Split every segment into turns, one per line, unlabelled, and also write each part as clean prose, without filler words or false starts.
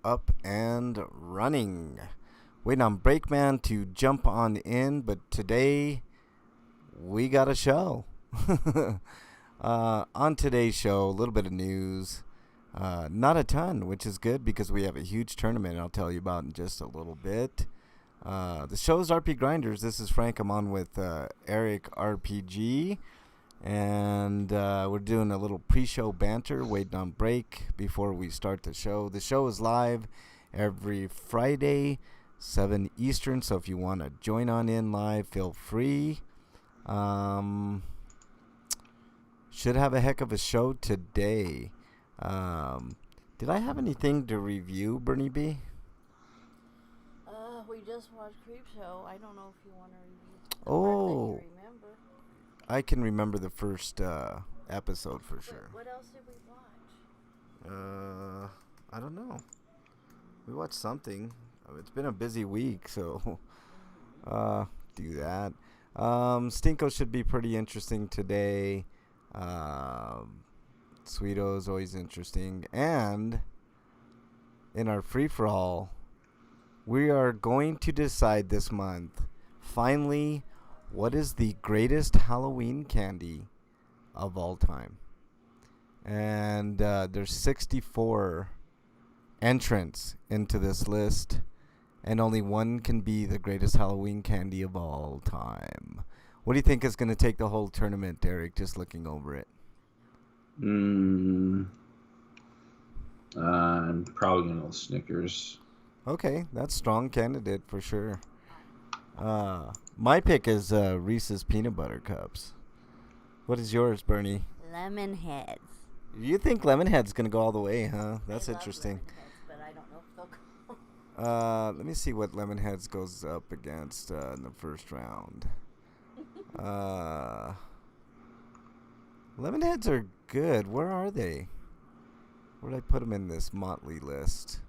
up and running. Waiting on Breakman to jump on in, but today we got a show. On today's show, a little bit of news. Not a ton, which is good because we have a huge tournament I'll tell you about in just a little bit. The show's RPGrinders. This is Frank. I'm on with Eric RPG. And we're doing a little pre-show banter, waiting on break before we start the show. The show is live every Friday, 7 Eastern. So if you want to join on in live, feel free. Should have a heck of a show today. Did I have anything to review, Bernie B?
We just watched Creepshow. I don't know if you want to review the
Oh.
part that you remember.
I can remember the first episode for sure.
What else did we watch?
I don't know. We watched something. It's been a busy week, so do that. Stinko should be pretty interesting today. Sweeto is always interesting. And in our free-for-all, we are going to decide this month, finally, what is the greatest Halloween candy of all time. And there's 64 entrants into this list, and only one can be the greatest Halloween candy of all time. What do you think is going to take the whole tournament, Eric, just looking over it?
I'm probably going to go Snickers.
Okay, that's a strong candidate for sure. My pick is Reese's Peanut Butter Cups. What is yours, Bernie?
Lemon Heads.
You think Lemonhead's going to go all the way, huh? That's
I love
interesting.
Lemon Heads, but I don't know if they'll go.
Let me see what Lemonheads goes up against in the first round. Lemonheads are good. Where are they? Where did I put them in this motley list?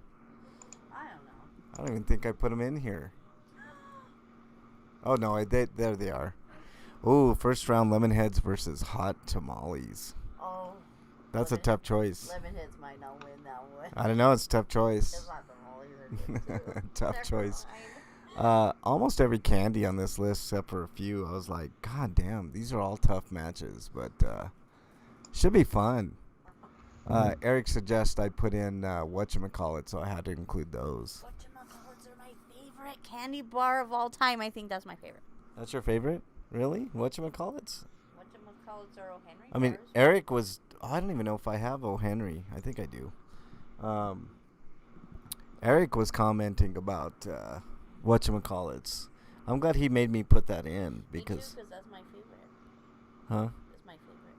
I don't know.
I don't even think I put them in here. Oh, no, there they are. Ooh, first round Lemonheads versus Hot Tamales.
Oh.
That's a tough choice.
Lemon Heads might not win that one.
I don't know. It's a tough choice.
It's not the Mollies are good too.
Tough
They're
choice.
fine.
Almost every candy on this list, except for a few, I was like, God damn, these are all tough matches, but should be fun. Eric suggests I put in whatchamacallit, so I had to include those.
Whatchamacallits are my favorite candy bar of all time. I think that's my favorite.
That's your favorite? Really? Whatchamacallits?
Whatchamacallits are O. Henry
I mean,
bars?
Eric was... Oh, I don't even know if I have O. Henry. I think I do. Eric was commenting about whatchamacallits. I'm glad he made me put that in because...
Me too, 'cause that's my favorite.
Huh?
That's my favorite.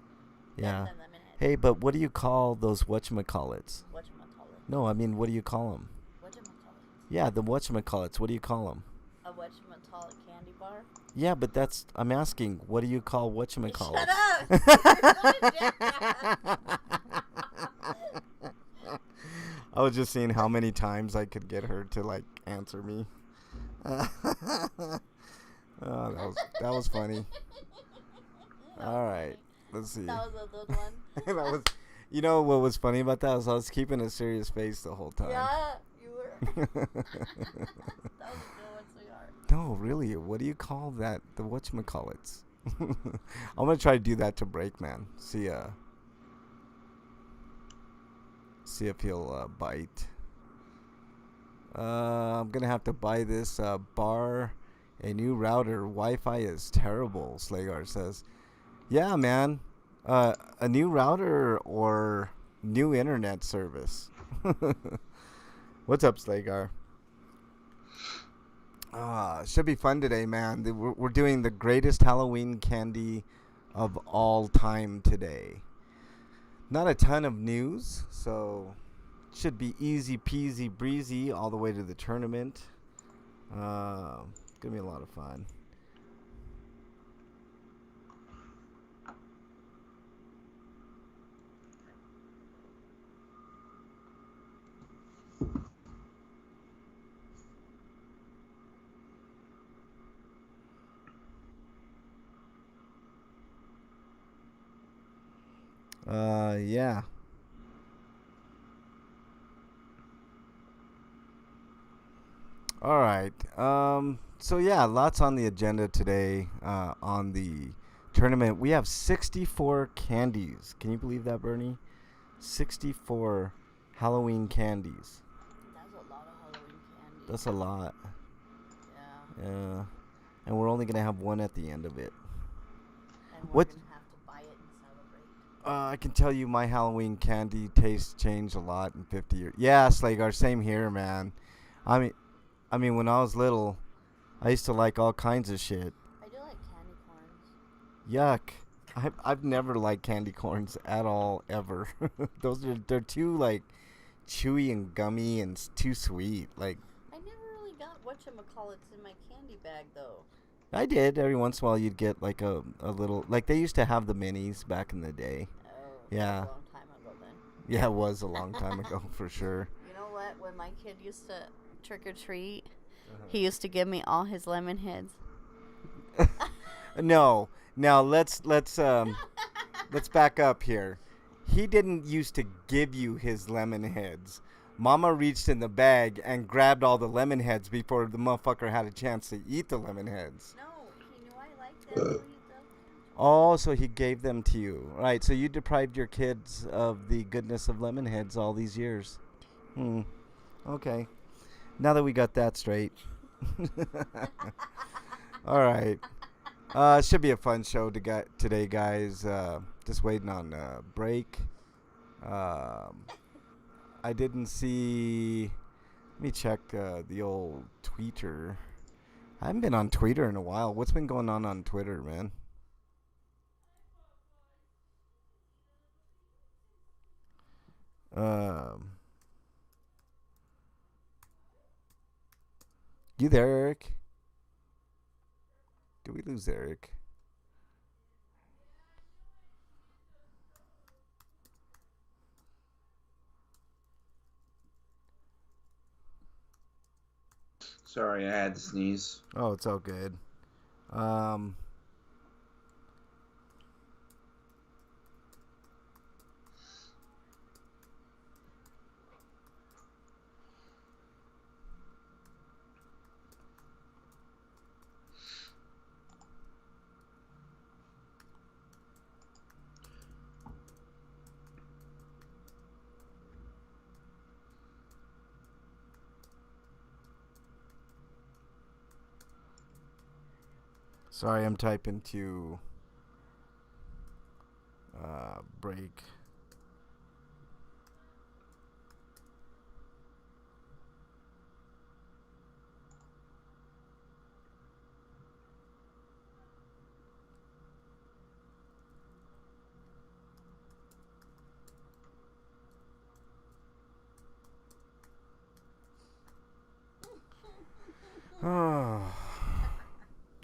Yeah.
Better than Lemon Head.
Hey, but what do you call those whatchamacallits?
Whatchamacallit?
No, I mean, what do you call them?
Whatchamacallit?
Yeah, the whatchamacallits. What do you call them?
A whatchamacallit candy bar?
Yeah, but that's... I'm asking, what do you call whatchamacallits?
Shut up!
I was just seeing how many times I could get her to, like, answer me. Oh, that was funny. All right, let's see.
That was a good one.
That was, you know what was funny about that was I was keeping a serious face the whole time.
Yeah, you were. That was a good one, sweetheart.
No, really, what do you call that? The whatchamacallits? I'm gonna try to do that to Breakman. See if he'll bite. I'm gonna have to buy this bar a new router. Wi-Fi is terrible, Slagar says. Yeah, man. A new router or new internet service. What's up, Slagar? Should be fun today, man. We're doing the greatest Halloween candy of all time today. Not a ton of news, so should be easy peasy breezy all the way to the tournament. Gonna be a lot of fun. Yeah. All right. So yeah, lots on the agenda today. On the tournament, we have 64 candies. Can you believe that, Bernie? 64 Halloween candies.
That's a lot of Halloween candy.
That's a lot.
Yeah.
Yeah. And we're only gonna have one at the end of it.
And we're
What?
gonna have to buy it and celebrate.
I can tell you my Halloween candy taste changed a lot in 50 years. Yeah, Slagar, same here, man. I mean, when I was little, I used to like all kinds of shit.
I do like candy corns.
Yuck. I've never liked candy corns at all, ever. They're too, like, chewy and gummy and too sweet. Like,
I never really got whatchamacallits in my candy bag, though.
I did. Every once in a while, you'd get, like, a little... Like, they used to have the minis back in the day.
Oh,
Yeah.
a long time ago then.
Yeah, it was a long time ago, for sure.
You know what? When my kid used to trick or treat, he used to give me all his lemon heads.
No. Now, let's back up here. He didn't used to give you his lemon heads. Mama reached in the bag and grabbed all the lemon heads before the motherfucker had a chance to eat the lemon heads.
No, he knew I liked them, so he loved them.
Oh, so he gave them to you. Right, so you deprived your kids of the goodness of lemon heads all these years. Okay. Now that we got that straight. All right. Should be a fun show today, guys. Just waiting on break. I didn't see... Let me check the old Twitter. I haven't been on Twitter in a while. What's been going on Twitter, man? You there, Eric? Did we lose Eric?
Sorry, I had to sneeze.
Oh, it's all good. Sorry, I'm typing to break. Oh.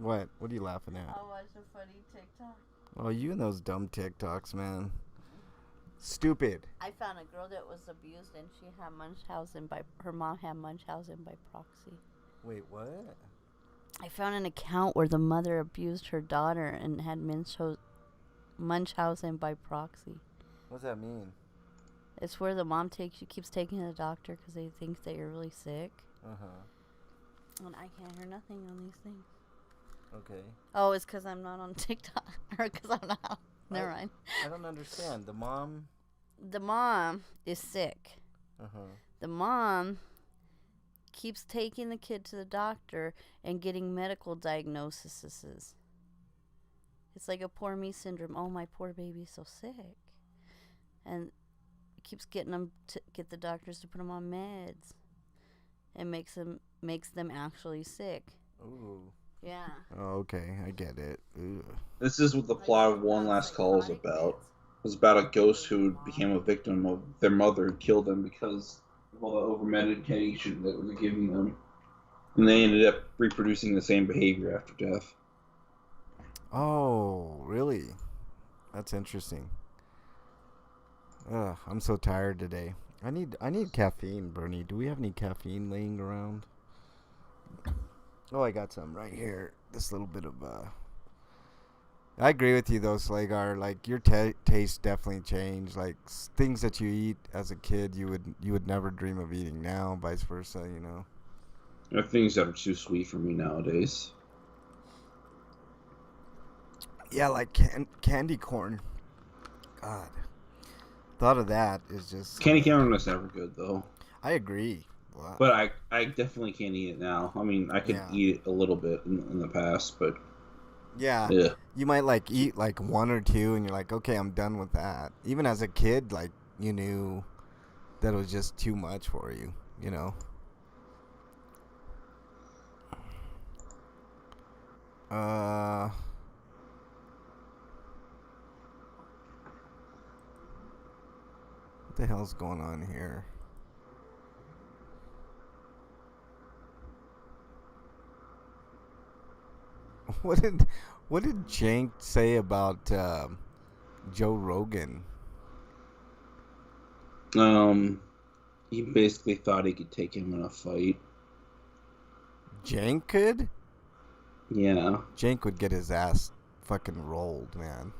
What? What are you laughing at?
I watched a funny TikTok.
Oh, you and those dumb TikToks, man. Stupid.
I found a girl that was abused and she had Munchausen by... Her mom had Munchausen by proxy.
Wait, what?
I found an account where the mother abused her daughter and had Munchausen by proxy.
What does that mean?
It's where the mom keeps taking you to the doctor because they think that you're really sick.
Uh-huh.
And I can't hear nothing on these things.
Okay.
Oh, it's because I'm not on TikTok. Or because I'm not... Never mind.
I don't understand. The mom...
The mom is sick.
Uh-huh.
The mom keeps taking the kid to the doctor and getting medical diagnoses. It's like a poor me syndrome. Oh, my poor baby's so sick. And it keeps getting them to get the doctors to put them on meds. And makes them actually sick.
Ooh.
Yeah.
Oh, okay. I get it. Ooh.
This is what the plot of One Last Call is about. It was about a ghost who became a victim of their mother who killed them because of all the over-medication that they were giving them. And they ended up reproducing the same behavior after death.
Oh, really? That's interesting. Ugh, I'm so tired today. I need caffeine, Bernie. Do we have any caffeine laying around? Oh, I got some right here. This little bit of I agree with you though, Slagar. Like your taste definitely changed. Like things that you eat as a kid, you would never dream of eating now. Vice versa, you know.
There are things that are too sweet for me nowadays.
Yeah, like candy corn. God, thought of that is just.
Candy cane was never good though.
I agree. Wow.
But I definitely can't eat it now. I mean, I could
Yeah.
eat it a little bit in the past, but
Yeah.
yeah.
You might like eat like one or two, and you're like, okay, I'm done with that. Even as a kid, like you knew that it was just too much for you. You know. What the hell's going on here? What did Jank say about Joe Rogan?
He basically thought he could take him in a fight.
Jank could?
Yeah.
Jank would get his ass fucking rolled, man.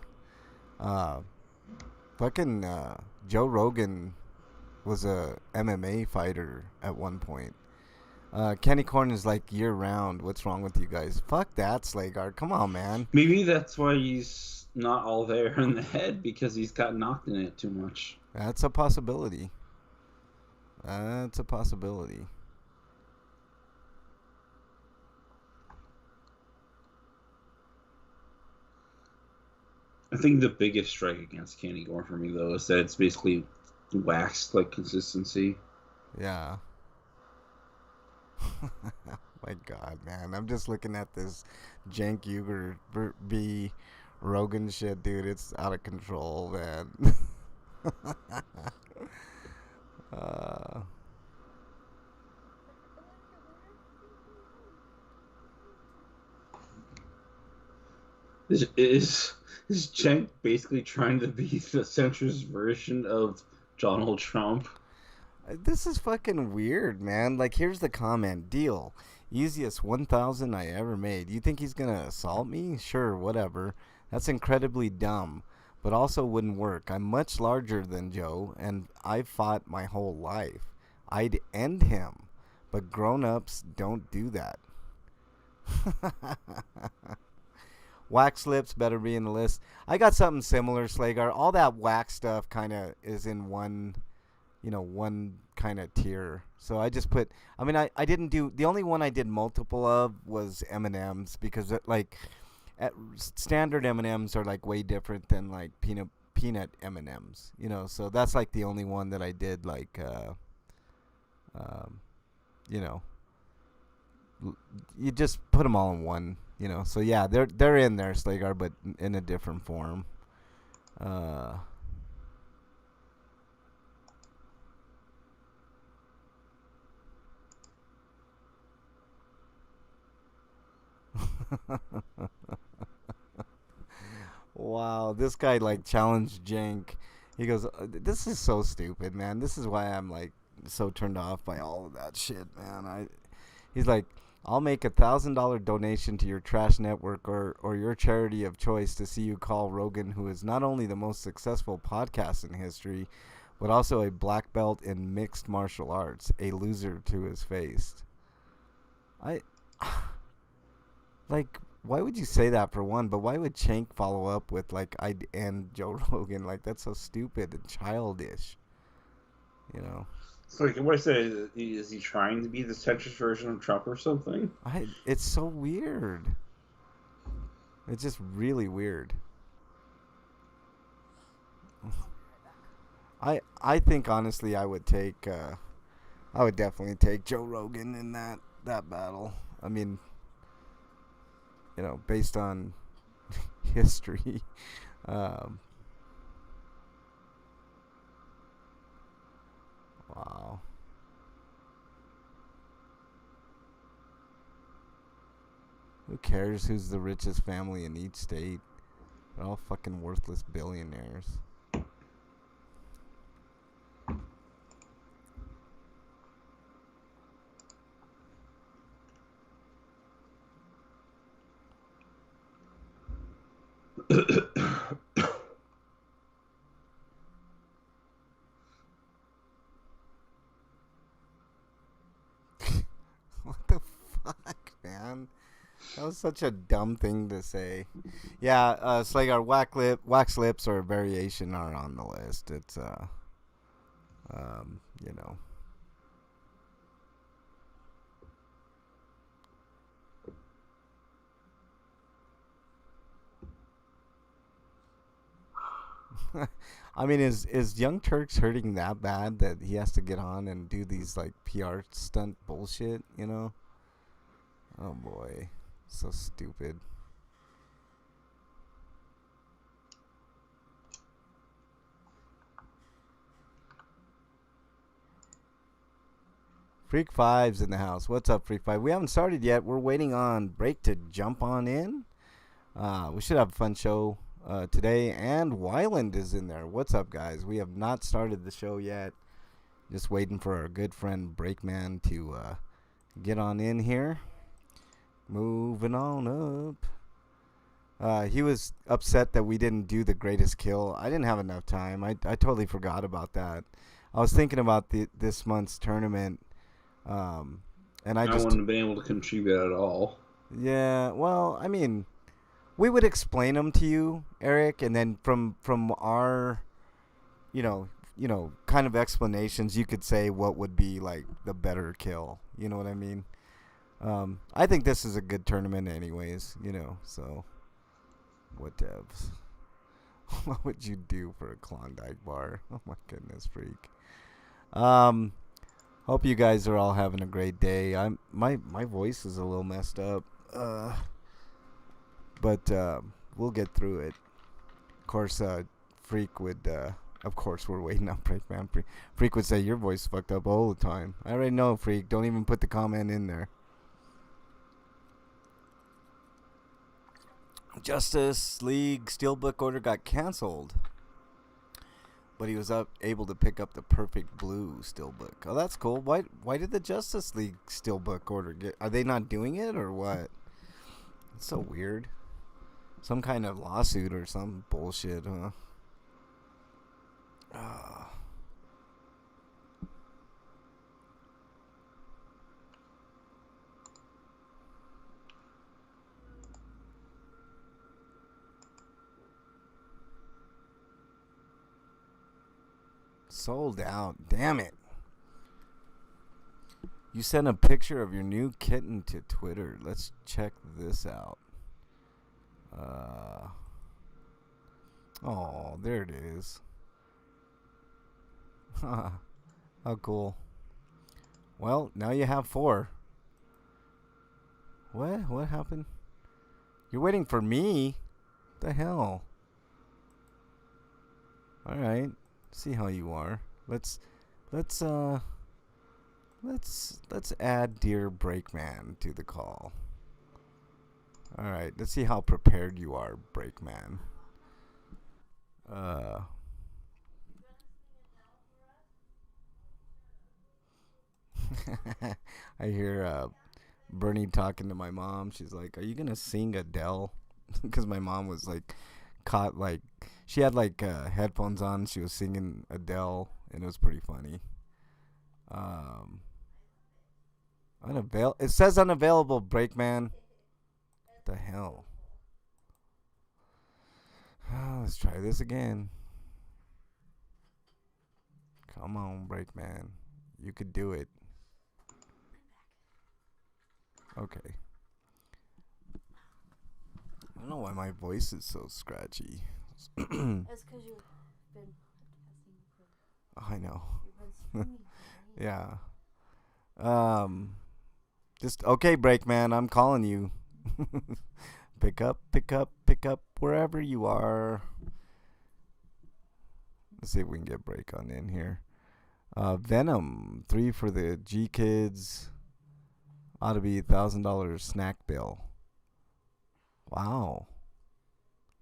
Fucking Joe Rogan was a MMA fighter at one point. Candy corn is like year round. What's wrong with you guys? Fuck that, Slagar. Come on, man.
Maybe that's why he's not all there in the head, because he's got knocked in it too much.
That's a possibility. That's a possibility.
I think the biggest strike against candy corn for me, though, is that it's basically waxed like consistency.
Yeah. My God, man. I'm just looking at this Jank Uger B. Rogan shit, dude. It's out of control, man. uh,
Is Cenk basically trying to be the centrist version of Donald Trump?
this is fucking weird, man. Like, here's the comment. Deal. Easiest 1,000 I ever made. You think he's gonna assault me? Sure, whatever. That's incredibly dumb, but also wouldn't work. I'm much larger than Joe, and I've fought my whole life. I'd end him, but grown-ups don't do that. Wax lips better be in the list. I got something similar, Slagar. All that wax stuff kind of is in one kind of tier. So I just put. I mean, I didn't do the only one I did multiple of was M&Ms because standard M&Ms are like way different than like peanut M&Ms. So that's like the only one that I did like. You know, you just put them all in one. So yeah, they're in there, Slagar, but in a different form. Wow, this guy like challenged Jank. He goes, "This is so stupid, man. This is why I'm like so turned off by all of that shit, man." He's like, "I'll make $1,000 donation to your trash network or your charity of choice to see you call Rogan, who is not only the most successful podcast in history, but also a black belt in mixed martial arts, a loser to his face." Like, why would you say that for one? But why would Chank follow up with like I'd end Joe Rogan? Like, that's so stupid and childish.
So, like, what I said, is he trying to be the centrist version of Trump or something?
It's so weird. It's just really weird. I think honestly I would definitely take Joe Rogan in that battle. I mean, based on history. Wow. Who cares who's the richest family in each state? They're all fucking worthless billionaires. What the That was such a dumb thing to say. Yeah, it's like our wax lips or variation are on the list. It's you know. I mean, is Young Turks hurting that bad that he has to get on and do these like PR stunt bullshit? You know? Oh boy, so stupid. Freak Five's in the house. What's up, Freak Five? We haven't started yet. We're waiting on Break to jump on in. We should have a fun show today, and Wyland is in there. What's up, guys? We have not started the show yet. Just waiting for our good friend Breakman to get on in here. Moving on up. He was upset that we didn't do the greatest kill. I didn't have enough time. I totally forgot about that. I was thinking about this month's tournament. And I just
wouldn't have been able to contribute at all.
Yeah, well, I mean, we would explain them to you, Eric, and then from our, you know, kind of explanations, you could say what would be like the better kill. You know what I mean? I think this is a good tournament, anyways. You know, so whatevs. What would you do for a Klondike bar? Oh my goodness, freak. Hope you guys are all having a great day. My voice is a little messed up. But we'll get through it. Of course, Freak would. Of course, we're waiting on Breakman. Freak would say your voice fucked up all the time. I already know, Freak. Don't even put the comment in there. Justice League Steelbook order got canceled, but he was able to pick up the Perfect Blue Steelbook. Oh, that's cool. Why did the Justice League Steelbook order get? Are they not doing it or what? It's so weird. Some kind of lawsuit or some bullshit, huh? Sold out. Damn it. You sent a picture of your new kitten to Twitter. Let's check this out. Oh, there it is. How cool. Well, now you have 4. What? What happened? You're waiting for me? The hell? All right. See how you are. Let's add Dear Breakman to the call. All right. Let's see how prepared you are, Breakman. I hear Bernie talking to my mom. She's like, "Are you gonna sing Adele?" Because my mom was like, caught like she had like headphones on. She was singing Adele, and it was pretty funny. It says unavailable, Breakman. What the hell? Let's try this again. Come on, Breakman. You could do it. Okay. I don't know why my voice is so scratchy.
It's because you've been podcasting for.
I know.
You've been
Yeah. Just okay, Breakman. I'm calling you. Pick up wherever you are. Let's see if we can get Break on in here. Venom 3 for the G Kids. Ought to be $1,000 snack bill. Wow.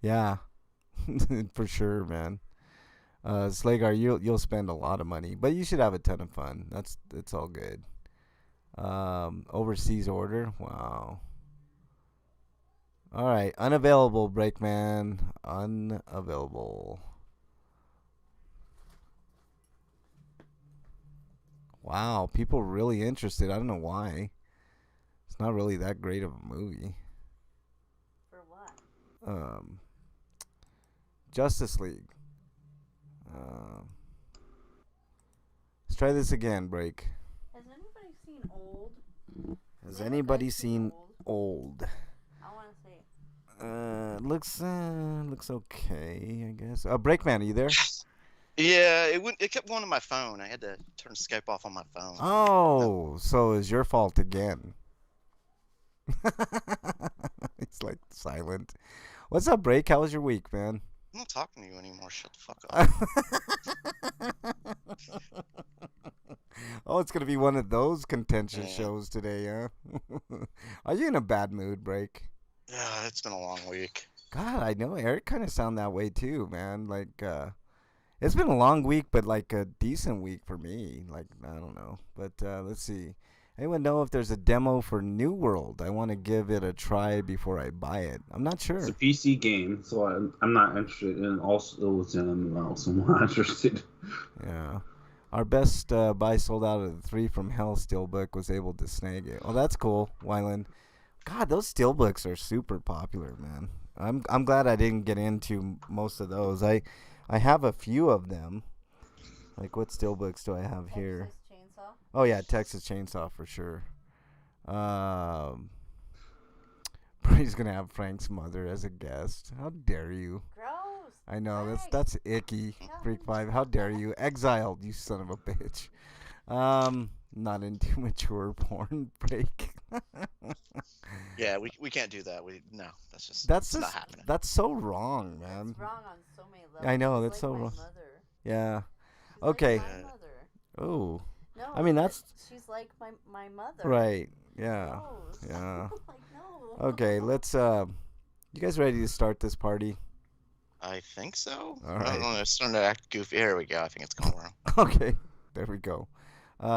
Yeah. For sure, man. Slagar, you'll spend a lot of money, but you should have a ton of fun. It's all good. Overseas order. Wow. All right, unavailable, Breakman. Unavailable. Wow, people are really interested. I don't know why. It's not really that great of a movie. Justice League. Let's try this again, Break.
Has anybody seen Old?
Has anybody seen
Old?
Old?
I want to say it.
Looks okay, I guess. Breakman, are you there?
Yeah, it kept going to my phone. I had to turn Skype off on my phone.
Oh, so it's your fault again. It's like silent. What's up, Break? How was your week, man?
I'm not talking to you anymore. Shut the fuck up.
Oh, it's gonna be one of those contentious
Yeah.
shows today, huh? Are you in a bad mood, Break?
Yeah, it's been a long week.
God, I know Eric kind of sound that way too, man. Like, it's been a long week, but like a decent week for me. Like, I don't know, but let's see. Anyone know if there's a demo for New World? I want to give it a try before I buy it. I'm not sure.
It's a PC game, so I'm not interested. And also, it's an MMO, so I'm not interested.
Yeah. Our best buy sold out of the 3 from Hell Steelbook was able to snag it. Oh, that's cool, Wyland. God, those Steelbooks are super popular, man. I'm glad I didn't get into most of those. I have a few of them. Like, what Steelbooks do I have here?
Texas Chainsaw.
Oh, yeah, Texas Chainsaw for sure. Brady's going to have Frank's mother as a guest. How dare you?
Gross.
I know,
Frank.
that's icky. Freak 5, how dare you? Exiled, you son of a bitch. Not into mature porn, Break.
Yeah, we can't do that. That's
That's
not
just
happening.
that's so wrong, man.
It's wrong on so many levels.
I know,
She's
that's
like
so
my
wrong.
Mother.
Yeah.
She's
Okay.
Like my mother.
Oh.
No.
I mean,
but
that's-
She's like my mother.
Right. Yeah.
Gross.
Yeah.
Like no.
Okay, let's you guys ready to start this party?
I think so.
All
I
right.
don't know. It's starting to act goofy. Here we go. I think it's going wrong.
Okay. There we go.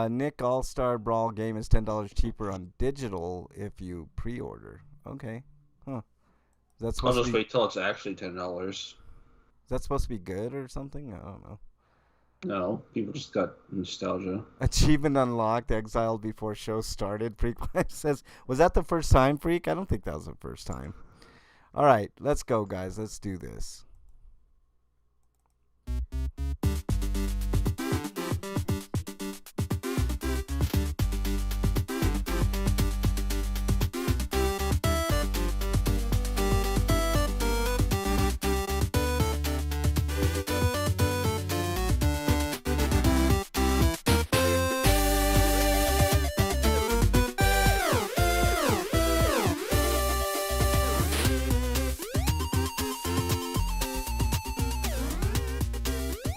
Nick All-Star Brawl game is $10 cheaper on digital if you pre-order. Okay. Huh. Is that
I'll
supposed
just
to be
wait till it's actually $10.
Is that supposed to be good or something? I don't know.
No, people just got nostalgia.
Achievement unlocked, exiled before show started. Freak Life says, was that the first time, Freak? I don't think that was the first time. All right, let's go, guys. Let's do this.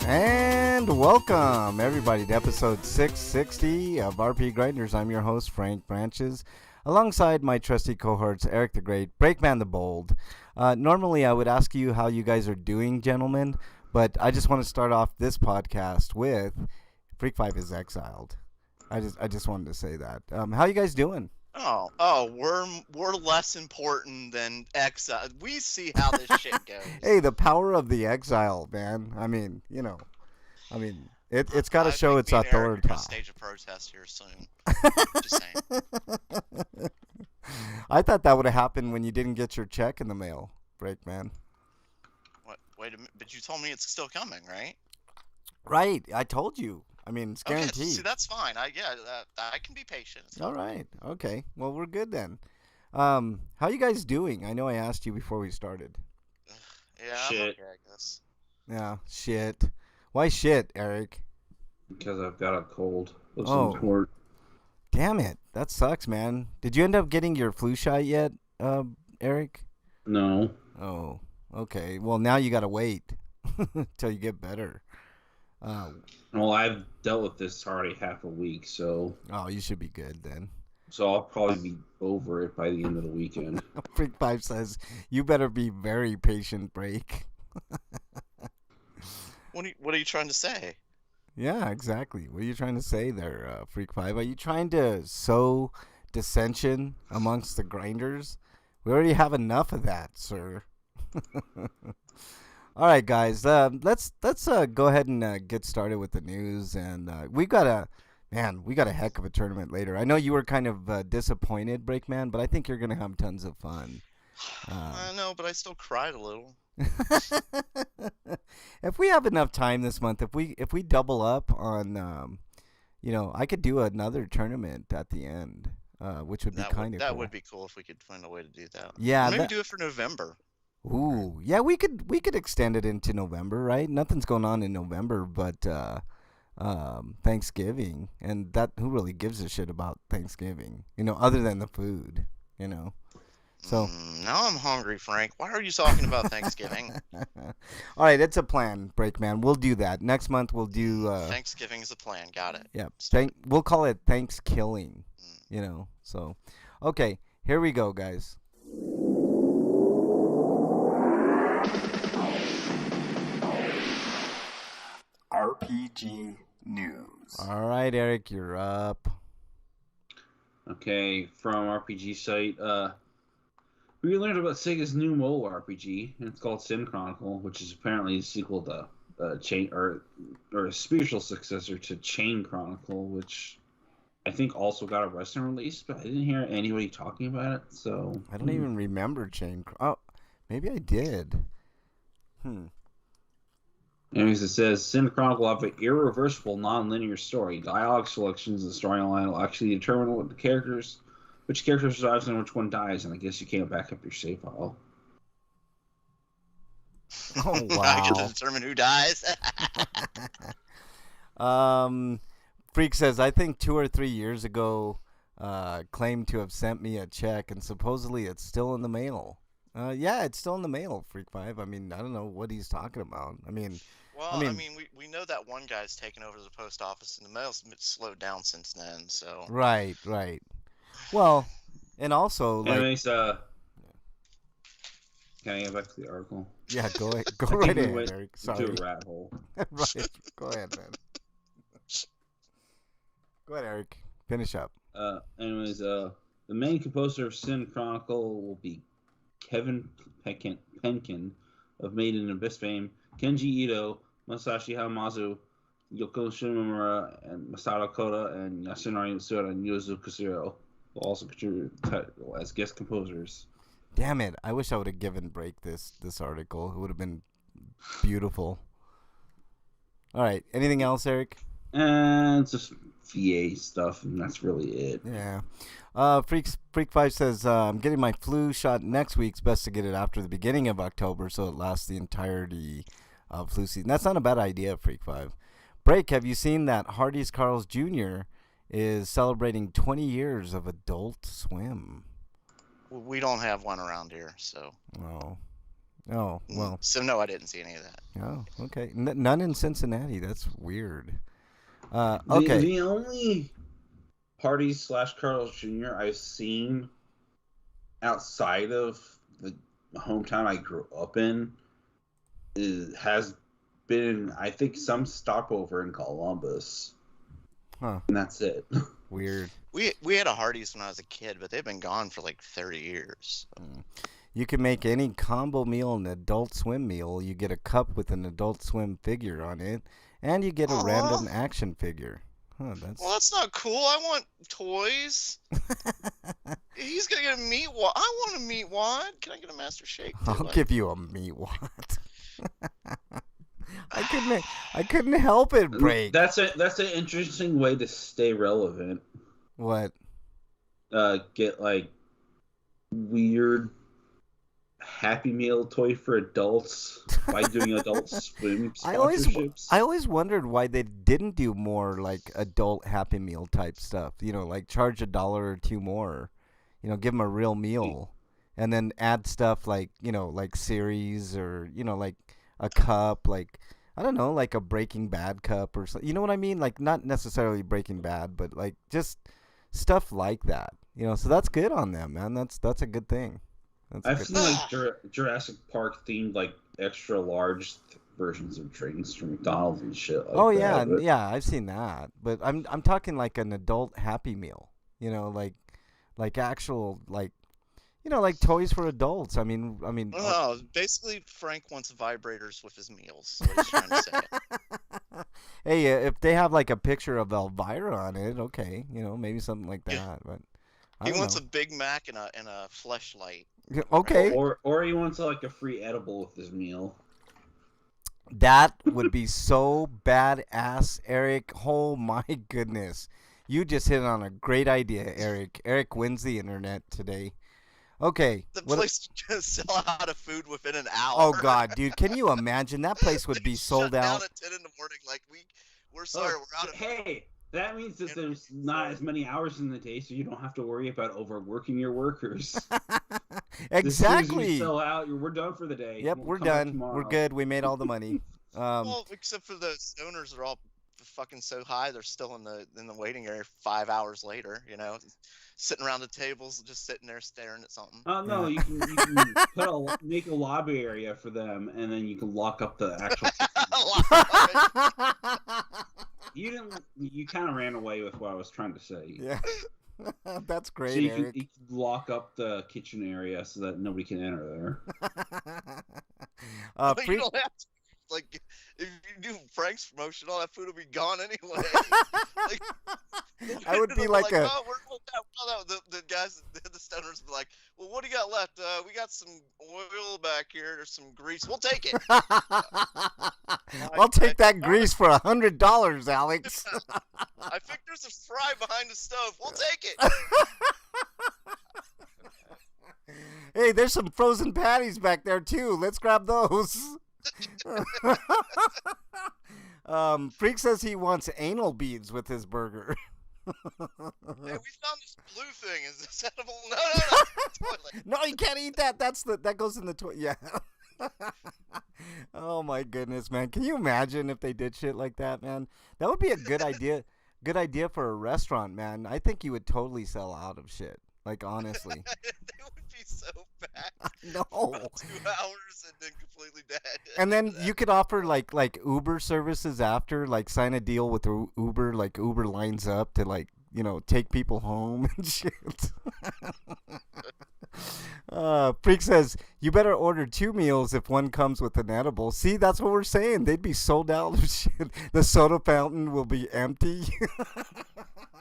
And welcome, everybody, to episode 660 of RPGrinders. I'm your host, Frank Branches, alongside my trusty cohorts, Eric the Great, Breakman the Bold. Normally, I would ask you how you guys are doing, gentlemen, but I just want to start off this podcast with Freak 5 is exiled. I just wanted to say that. How you guys doing?
Oh, we're less important than exile. We see how this shit goes.
Hey, the power of the exile, man. I mean, it's got to
I
show
think
its
me and Eric are
authority.
gonna stage a protest here soon. Just saying.
I thought that would have happened when you didn't get your check in the mail, Breakman.
What? Wait a minute. But you told me it's still coming, right?
Right, I told you. I mean, it's
Okay,
guaranteed.
see, that's fine. I can be patient. It's
All
fine.
right, okay. Well, we're good then. How you guys doing? I know I asked you before we started.
Yeah,
Shit.
I'm okay, I guess.
Yeah, shit. Why shit, Eric?
Because I've got a cold of
Oh.
some sort.
Damn it, that sucks, man. Did you end up getting your flu shot yet, Eric?
No.
Oh, okay. Well, now you gotta wait till you get better.
Well, I've dealt with this already half a week, so
You should be good then.
I'll probably be over it by the end of the weekend.
Freak 5 says, you better be very patient, Break.
What are you trying to say?
Yeah, exactly. What are you trying to say there, Freak 5? Are you trying to sow dissension amongst the grinders? We already have enough of that, sir. All right, guys. Let's go ahead and get started with the news. And we got a heck of a tournament later. I know you were kind of disappointed, Breakman, but I think you're gonna have tons of fun.
I know, but I still cried a little.
If we have enough time this month, if we double up on, I could do another tournament at the end, which would be kind of cool.
That would be cool if we could find a way to do that.
Yeah,
Or maybe do it for November.
Ooh, yeah, we could extend it into November, right? Nothing's going on in November, but Thanksgiving, and that who really gives a shit about Thanksgiving, other than the food, So
now I'm hungry, Frank. Why are you talking about Thanksgiving?
All right, it's a plan, Breakman. We'll do that. Next month we'll do
Thanksgiving is a plan. Got it.
Yeah. We'll call it Thanksgiving, So, okay, here we go, guys. RPG news. All right, Eric, you're up.
Okay, from RPG site, we learned about Sega's new mobile RPG, and it's called Sin Chronicle, which is apparently a sequel to Chain, or a spiritual successor to Chain Chronicle, which I think also got a Western release, but I didn't hear anybody talking about it. So
I don't even remember Chain. Oh, maybe I did.
Anyways, it says Sin Chronicle will have an irreversible, non-linear story. Dialogue selections and storyline will actually determine which character survives and which one dies, and I guess you can't back up your save file.
Oh wow!
I get to determine who dies.
Freak says, I think 2 or 3 years ago, claimed to have sent me a check, and supposedly it's still in the mail. Yeah, it's still in the mail, Freak 5. I mean, I don't know what he's talking about.
We know that one guy's taken over the post office, and the mail's slowed down since then. So
right. Well, and also
anyways, can I get back to the article?
Yeah, go ahead. Go right ahead, Eric. Sorry.
To a rat hole.
Right. Go ahead, man. Go ahead, Eric. Finish up.
Anyways, the main composer of Sin Chronicle will be Kevin Penkin of Made in Abyss fame, Kenji Ito, Masashi Hamazu, Yoko Shimomura, and Masato Koda, and Yasunari Mitsuda and Yuzo Kusuro will also contribute as guest composers.
Damn it! I wish I would have given Break this article. It would have been beautiful. All right. Anything else, Eric?
And just VA stuff, and that's really it.
Yeah. Freak 5 says, I'm getting my flu shot next week. It's best to get it after the beginning of October so it lasts the entirety of flu season. That's not a bad idea, Freak 5. Break, have you seen that Hardee's Carl's Jr. is celebrating 20 years of Adult Swim?
We don't have one around here, so.
Oh, well.
So, no, I didn't see any of that.
Oh, okay. None in Cincinnati. That's weird. Okay.
The only Hardee's / Carl's Jr. I've seen outside of the hometown I grew up in has been, I think, some stopover in Columbus.
Huh.
And that's it.
Weird.
We had a Hardee's when I was a kid, but they've been gone for like 30 years.
You can make any combo meal an Adult Swim meal. You get a cup with an Adult Swim figure on it, and you get a random action figure. Well,
that's not cool. I want toys. He's gonna get a meat wad. I want a meat wad. Can I get a Master Shake?
I'll give you a meat wad. I couldn't help it, Break.
That's an interesting way to stay relevant.
What?
Get like weird Happy Meal toy for adults by doing Adult Swim sponsorships.
I always wondered why they didn't do more like adult Happy Meal type stuff. Like charge $1 or $2 more. Give them a real meal, and then add stuff like like series or like a cup, like I don't know, like a Breaking Bad cup or something. You know what I mean? Like not necessarily Breaking Bad, but like just stuff like that. So that's good on them, man. That's a good thing.
I've seen like Jurassic Park themed like extra large versions of drinks from McDonald's and shit like that.
Oh yeah, yeah, I've seen that. But I'm talking like an adult Happy Meal. Like actual like like toys for adults. I mean.
No, basically Frank wants vibrators with his meals. What he's trying to say.
Hey, if they have like a picture of Elvira on it, okay, maybe something like that. But
he wants a Big Mac and a Fleshlight.
Okay.
Or he wants like a free edible with his meal.
That would be so badass, Eric. Oh my goodness. You just hit on a great idea, Eric. Eric wins the internet today. Okay.
The
What?
place is gonna sell out of food within an hour.
Oh God, dude, can you imagine? That place would
They
be sold
shut down
out.
at 10 in the morning. Like we're sorry, we're out of.
Hey, that means that
And-
there's not as many hours in the day, so you don't have to worry about overworking your workers. As soon as you
Exactly.
sell out, we're done for the day.
Yep,
We'll
we're
come back
done.
tomorrow.
We're good. We made all the money.
Well, except for the stoners are all fucking so high, they're still in the waiting area 5 hours later. You know, sitting around the tables, just sitting there staring at something.
Oh no,
Yeah.
you can make a lobby area for them, and then you can lock up the actual. You kind of ran away with what I was trying to say.
Yeah. That's great,
So you
Eric.
can lock up the kitchen area so that nobody can enter there.
But
Pre-
you don't have to. Like, if you do Frank's promotion, all that food will be gone anyway. Like,
I would be
they'll
like a.
oh, the guys, the stoners will be like, well, what do you got left? We got some oil back here. There's some grease. We'll take it.
I'll take that grease for $100, Alex.
I think there's a fry behind the stove. We'll take it.
Hey, there's some frozen patties back there too. Let's grab those. Freak says he wants anal beads with his burger.
Hey, we found this blue thing. Is this edible? No. Toilet.
No, you can't eat that. That goes in the toilet. Yeah. Oh my goodness, man. Can you imagine if they did shit like that, man? That would be a good idea. Good idea for a restaurant, man. I think you would totally sell out of shit. Like, honestly.
They would be so bad.
No.
For 2 hours and then completely dead.
And then you could offer like Uber services after, like sign a deal with Uber, like Uber lines up to like, you know, take people home and shit. Freak says, you better order 2 meals if one comes with an edible. See, that's what we're saying. They'd be sold out of shit. The soda fountain will be empty.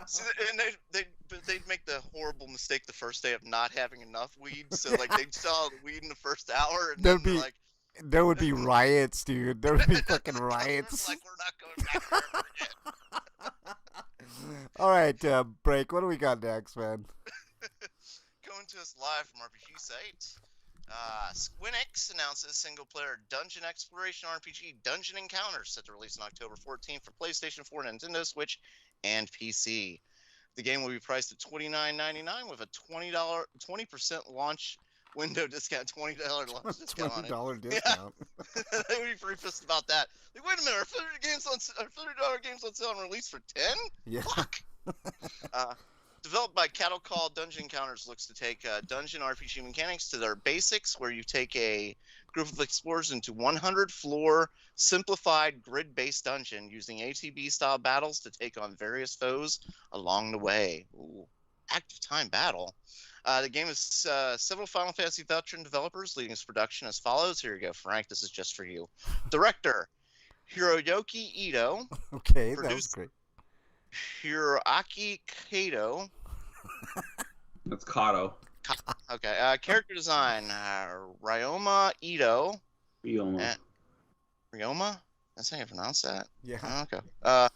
See, and they'd make the horrible mistake the first day of not having enough weed. So like they'd sell all the weed in the first hour, and
There'd
then
be-
they're like,
There would be riots, dude. There would be fucking riots.
like we're not going back there ever again.
All right, break. What do we got next, man?
Coming to us live from RPG Site. Squinix announces single-player dungeon exploration RPG Dungeon Encounters set to release on October 14th for PlayStation 4, Nintendo Switch, and PC. The game will be priced at $29.99 with a $20% launch window discount, $20 launch discount on it.
$20 discount.
They would be pretty pissed about that. Like, wait a minute, are $30 games on sale and released for 10?
Yeah.
Fuck. Developed by Cattle Call, Dungeon Encounters looks to take dungeon RPG mechanics to their basics, where you take a group of explorers into 100-floor, simplified, grid-based dungeon using ATB-style battles to take on various foes along the way. Ooh, active time battle. The game is several Final Fantasy veteran developers leading its production as follows. Here you go, Frank. This is just for you. Director, Hiroyuki Ito.
Okay, that was
Produced-
great.
Hiroaki Kato.
That's Kato.
Okay. Character design, Ryoma Ito.
Ryoma.
Ryoma? That's how you pronounce that?
Yeah.
Oh, okay.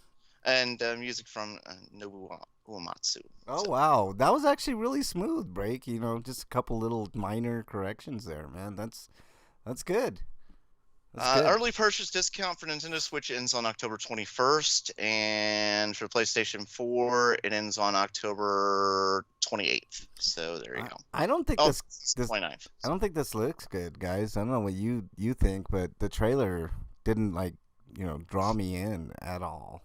And music from Nobuo Uematsu.
Oh wow, that was actually really smooth, break. You know, just a couple little minor corrections there, man. That's good. That's good.
Early purchase discount for Nintendo Switch ends on October 21st, and for PlayStation 4, it ends on October 28th. So there you go.
I don't think
Oh,
this.
29th.
I don't think this looks good, guys. I don't know what you think, but the trailer didn't draw me in at all.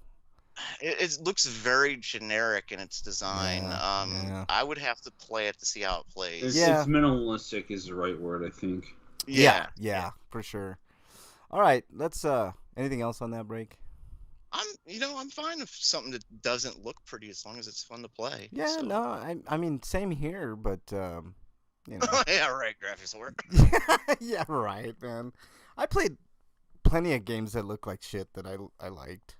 It looks very generic in its design.
Yeah.
I would have to play it to see how it plays.
It's
Yeah.
minimalistic is the right word, I think.
Yeah, for sure. All right, let's. Anything else on that break?
I'm fine with something that doesn't look pretty as long as it's fun to play.
Yeah,
so.
no, I mean, same here, but you know.
Yeah, right. Graphics work.
Yeah, right, man. I played plenty of games that look like shit that I liked.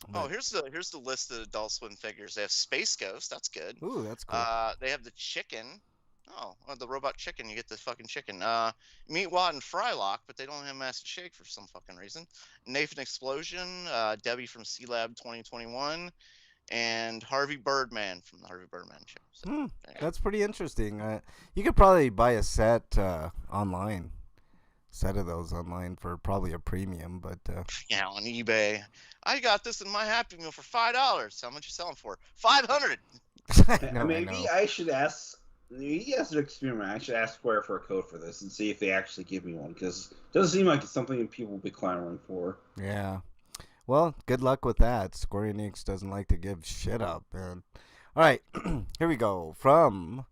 Oh,
But-
here's the list of Adult Swim figures. They have Space Ghost. That's good.
Ooh, that's cool.
They have the Chicken. Oh, well, the robot chicken. You get the fucking chicken. Meatwad and Frylock, but they don't have Master Shake for some fucking reason. Nathan Explosion, Debbie from C Lab 2021, and Harvey Birdman from the Harvey Birdman show. So, there you go.
That's pretty interesting. You could probably buy a set online. Set of those online for probably a premium, but
Yeah, on eBay. I got this in my Happy Meal for $5. How much you selling for? $500.
Maybe I should ask. Maybe as an experiment, I should ask Square for a code for this and see if they actually give me one, because it doesn't seem like it's something that people will be clamoring for.
Yeah. Well, good luck with that. Square Enix doesn't like to give shit up, man. All right, here we go. From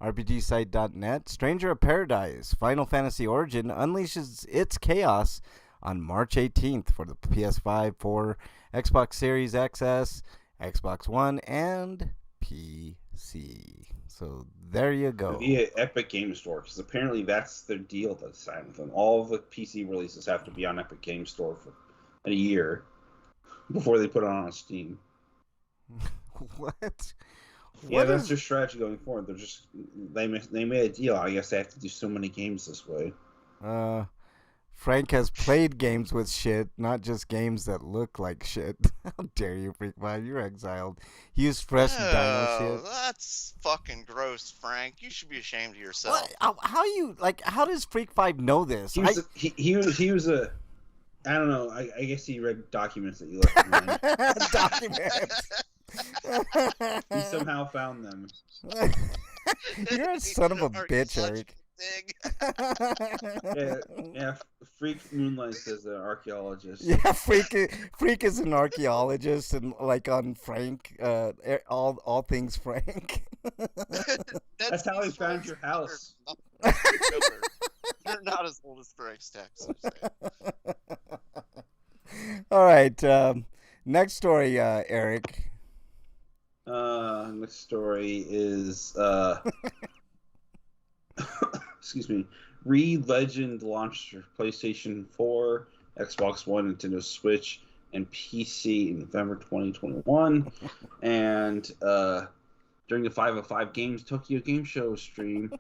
RPGsite.net, Stranger of Paradise, Final Fantasy Origin unleashes its chaos on March 18th for the PS5, 4, Xbox Series XS, Xbox One, and PC. So there you go.
Via Epic Game Store, because apparently that's their deal they signed with them. All of the PC releases have to be on Epic Game Store for a year before they put it on Steam.
What?
Yeah, that's their strategy going forward. They made a deal. I guess they have to do so many games this way.
Frank has played games with shit, not just games that look like shit. How dare you, Freak 5? You're exiled. He used fresh dino shit.
That's fucking gross, Frank. You should be ashamed of yourself.
What? How does Freak 5 know this?
He was a I don't know. I guess he read documents that you left behind.
Documents.
He somehow found them.
You're a son of a bitch, Eric.
Yeah. Freak moonlights as an archaeologist.
Yeah, Freak is an archaeologist, and like on Frank, all things Frank.
That's how he found your house.
You're not as old as Frank's text.
All right, next story, Eric.
Next story is excuse me. Legend launched for PlayStation 4, Xbox One, Nintendo Switch, and PC in November 2021. And during the 505 Games Tokyo Game Show stream,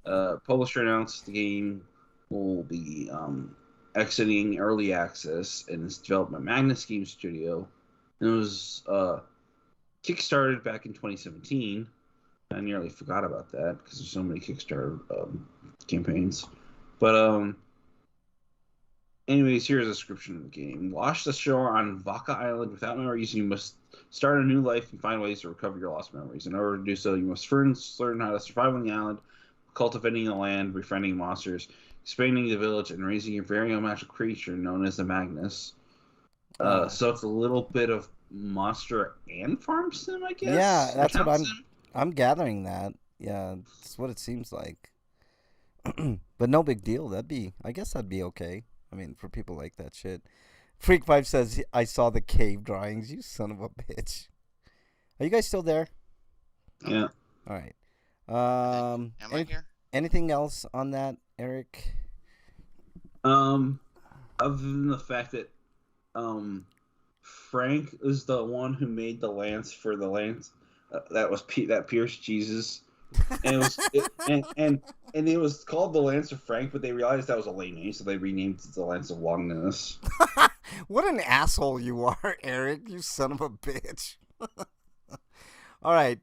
publisher announced the game will be exiting early access and it's developed by Magnus Game Studio. And it was kickstarted back in 2017. I nearly forgot about that because there's so many Kickstarter campaigns. But anyways, here's a description of the game. Wash the shore on Vaka Island without memories. You must start a new life and find ways to recover your lost memories. In order to do so, you must first learn how to survive on the island, cultivating the land, befriending monsters, expanding the village, and raising your very own magical creature known as the Magnus. So it's a little bit of monster and farm sim, I guess.
Yeah, that's what I'm gathering that. Yeah, that's what it seems like. But no big deal. I guess that'd be okay. I mean, for people like that shit. Freak 5 says, I saw the cave drawings. You son of a bitch. Are you guys still there?
Yeah.
All right.
Am I here?
Anything else on that, Eric?
Other than the fact that Frank is the one who made the lance for the lance that pierced Jesus, and it was called the Lance of Frank, but they realized that was a lame name, so they renamed it the Lance of Longinus.
What an asshole you are, Eric! You son of a bitch. All right.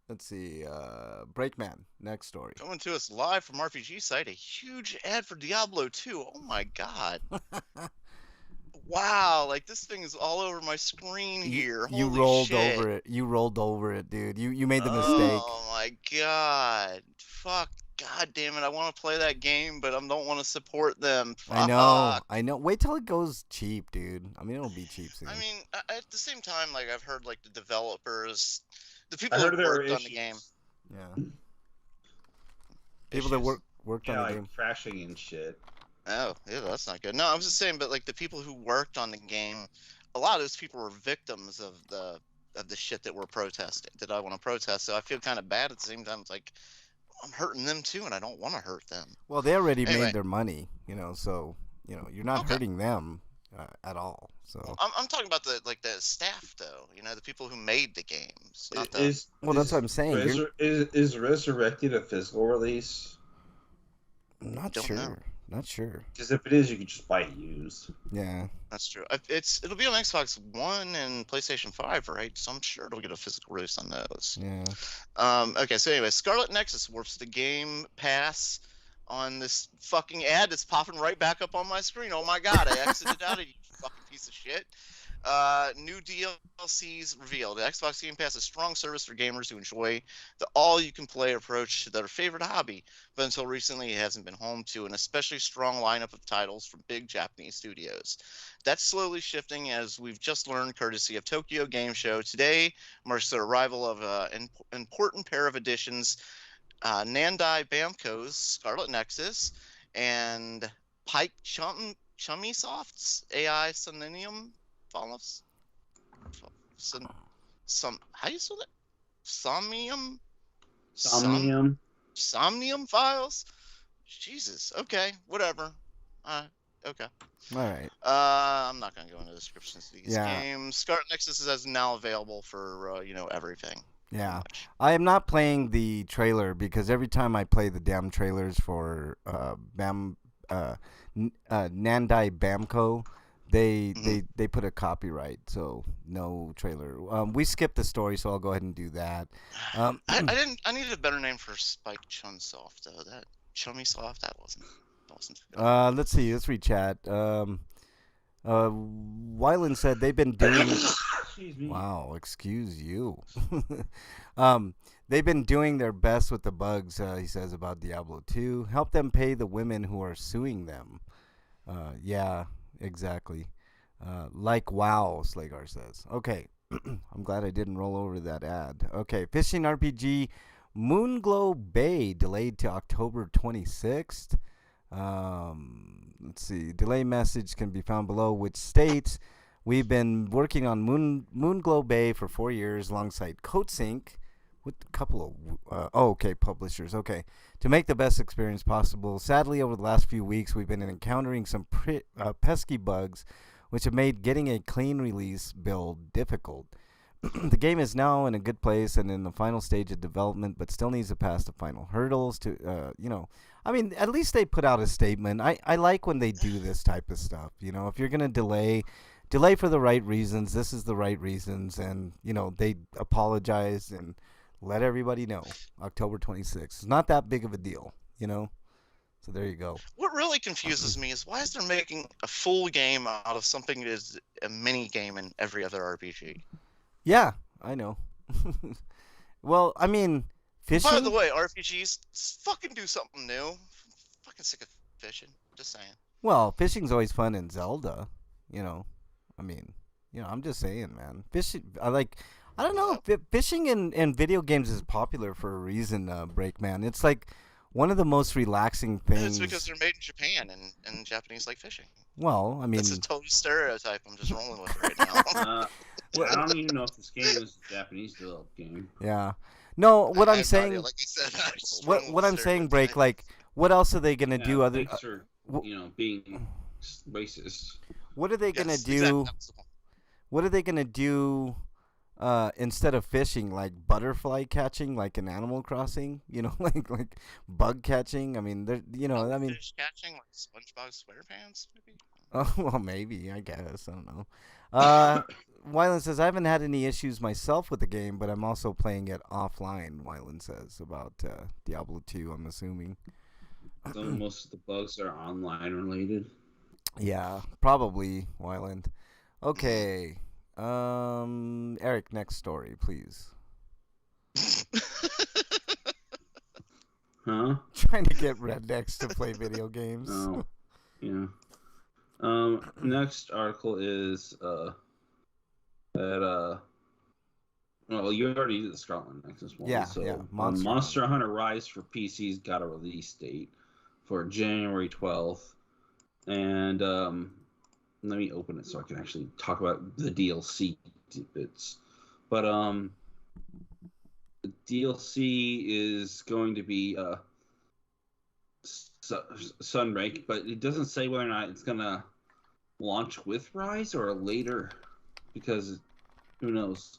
Let's see. Breakman. Next story.
Coming to us live from RPG Site, a huge ad for Diablo 2. Oh my god. Wow, like this thing is all over my screen here.
You
Holy
rolled
shit.
over it. You rolled over it, dude. You made the mistake.
Oh my god. Fuck. God damn it. I want to play that game, but I don't want to support them. Fuck.
I know. Wait till it goes cheap, dude. I mean, it'll be cheap soon.
I mean, at the same time, like I've heard like the developers, the people
I
who
heard there were
worked on
issues.
the game.
Yeah. People that worked on the
like
game.
crashing and shit.
Oh, yeah, that's not good. No, I was just saying, but like the people who worked on the game, a lot of those people were victims of the shit that we're protesting, that I want to protest. So I feel kind of bad at the same time. It's like I'm hurting them too, and I don't want to hurt them.
Well, they already
Anyway.
made their money, so you're not
Okay.
hurting them. at all. So
I'm talking about the staff though. You know, the people who made the games, not the.
Is
well, that's what I'm saying.
is Resurrected a physical release?
I'm not
Don't know.
sure. Not sure.
Because if it is, you can just buy it used.
Yeah.
That's true. It'll be on Xbox One and PlayStation 5, right? So I'm sure it'll get a physical release on those.
Yeah.
Okay, so anyway, Scarlet Nexus warps the Game Pass on this fucking ad that's popping right back up on my screen. Oh my god, I exited out of you fucking piece of shit. New DLCs revealed. Xbox Game Pass is a strong service for gamers who enjoy the all-you-can-play approach to their favorite hobby, but until recently it hasn't been home to an especially strong lineup of titles from big Japanese studios. That's slowly shifting, as we've just learned, courtesy of Tokyo Game Show. Today marks the arrival of an important pair of additions, Nandai Bamco's Scarlet Nexus and Pike Chummy-Soft's AI Selenium follows. How do you spell that? Somnium files. Jesus. Okay. Whatever. Okay.
All right.
I'm not gonna go into the descriptions of these
Yeah.
games. Scarlet Nexus is now available for everything.
Yeah. I am not playing the trailer because every time I play the damn trailers for Nandai Bamco, they put a copyright, so no trailer. We skipped the story, so I'll go ahead and do that.
I needed a better name for Spike Chunsoft though. That Chummy Soft, that wasn't.
Let's see. Let's read chat. Wyland said they've been doing.
Excuse me.
Wow, excuse you. They've been doing their best with the bugs. He says about Diablo 2. Help them pay the women who are suing them. Yeah, exactly. Like wow, Slagar says. Okay, I'm glad I didn't roll over that ad. Okay, fishing RPG Moonglow Bay delayed to October 26th. Let's see. Delay message can be found below, which states we've been working on Moonglow Bay for 4 years alongside Coatsink with a couple of publishers. Okay, to make the best experience possible. Sadly, over the last few weeks, we've been encountering some pesky bugs, which have made getting a clean release build difficult. The game is now in a good place and in the final stage of development, but still needs to pass the final hurdles to, I mean, at least they put out a statement. I like when they do this type of stuff. If you're going to delay for the right reasons. This is the right reasons. And, they apologize and let everybody know. October 26th. It's not that big of a deal, So there you go.
What really confuses me is why is they're making a full game out of something that is a mini game in every other RPG?
Yeah, I know. Well, I mean, fishing.
By the way, RPGs fucking do something new. I'm fucking sick of fishing. Just saying.
Well, fishing's always fun in Zelda. I mean, I'm just saying, man. Fishing. I don't know. Fishing in video games is popular for a reason. Breakman. It's like one of the most relaxing things.
It's because they're made in Japan and Japanese like fishing.
Well, I mean,
it's a total stereotype. I'm just rolling with it right now.
I don't even know if this game is a Japanese developed game.
Yeah. No, what I'm saying.
Like you said,
what I'm saying, Break. Like, what else are they gonna do? Other,
for, being racist.
What are they gonna do?
Exactly.
What are they gonna do? Instead of fishing, like butterfly catching, like in Animal Crossing, like bug catching. I mean,
fish catching, like SpongeBob SquarePants, maybe.
Oh well, maybe, I guess. I don't know. Wyland says I haven't had any issues myself with the game, but I'm also playing it offline. Wyland says about Diablo 2. I'm assuming.
So most of the bugs are online related.
Yeah, probably Wyland. Okay. Eric, next story, please.
Huh?
Trying to get rednecks to play video games.
Oh, yeah. Next article is well, you already did the Scotland Nexus one.
Yeah,
so
yeah.
Monster Hunter Rise for PC's got a release date for January 12th, and let me open it so I can actually talk about the DLC bits. But the DLC is going to be Sunbreak, but it doesn't say whether or not it's gonna launch with Rise or later, because who knows.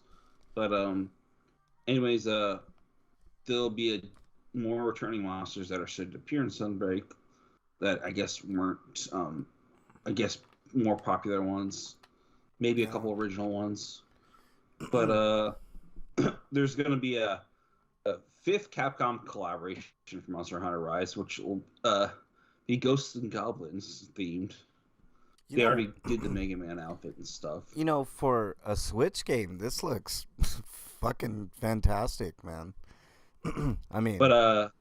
But anyways, there'll be more returning monsters that are said to appear in Sunbreak that I guess weren't I guess more popular ones, maybe a couple original ones. But there's going to be a fifth Capcom collaboration for Monster Hunter Rise, which will be Ghosts and Goblins themed. They already did the Mega Man outfit and stuff.
You know, for a Switch game, this looks fucking fantastic, man. I mean,
but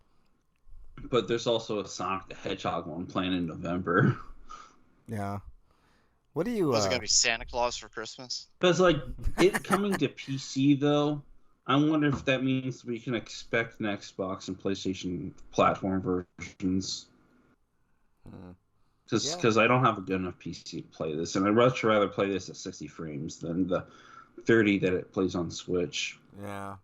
there's also a Sonic the Hedgehog one planned in November.
Yeah. What do you?
Was it gonna be Santa Claus for Christmas?
Because like it coming to PC though, I wonder if that means we can expect an Xbox and PlayStation platform versions. Because I don't have a good enough PC to play this, and I'd much rather play this at 60 frames than the 30 that it plays on Switch.
Yeah.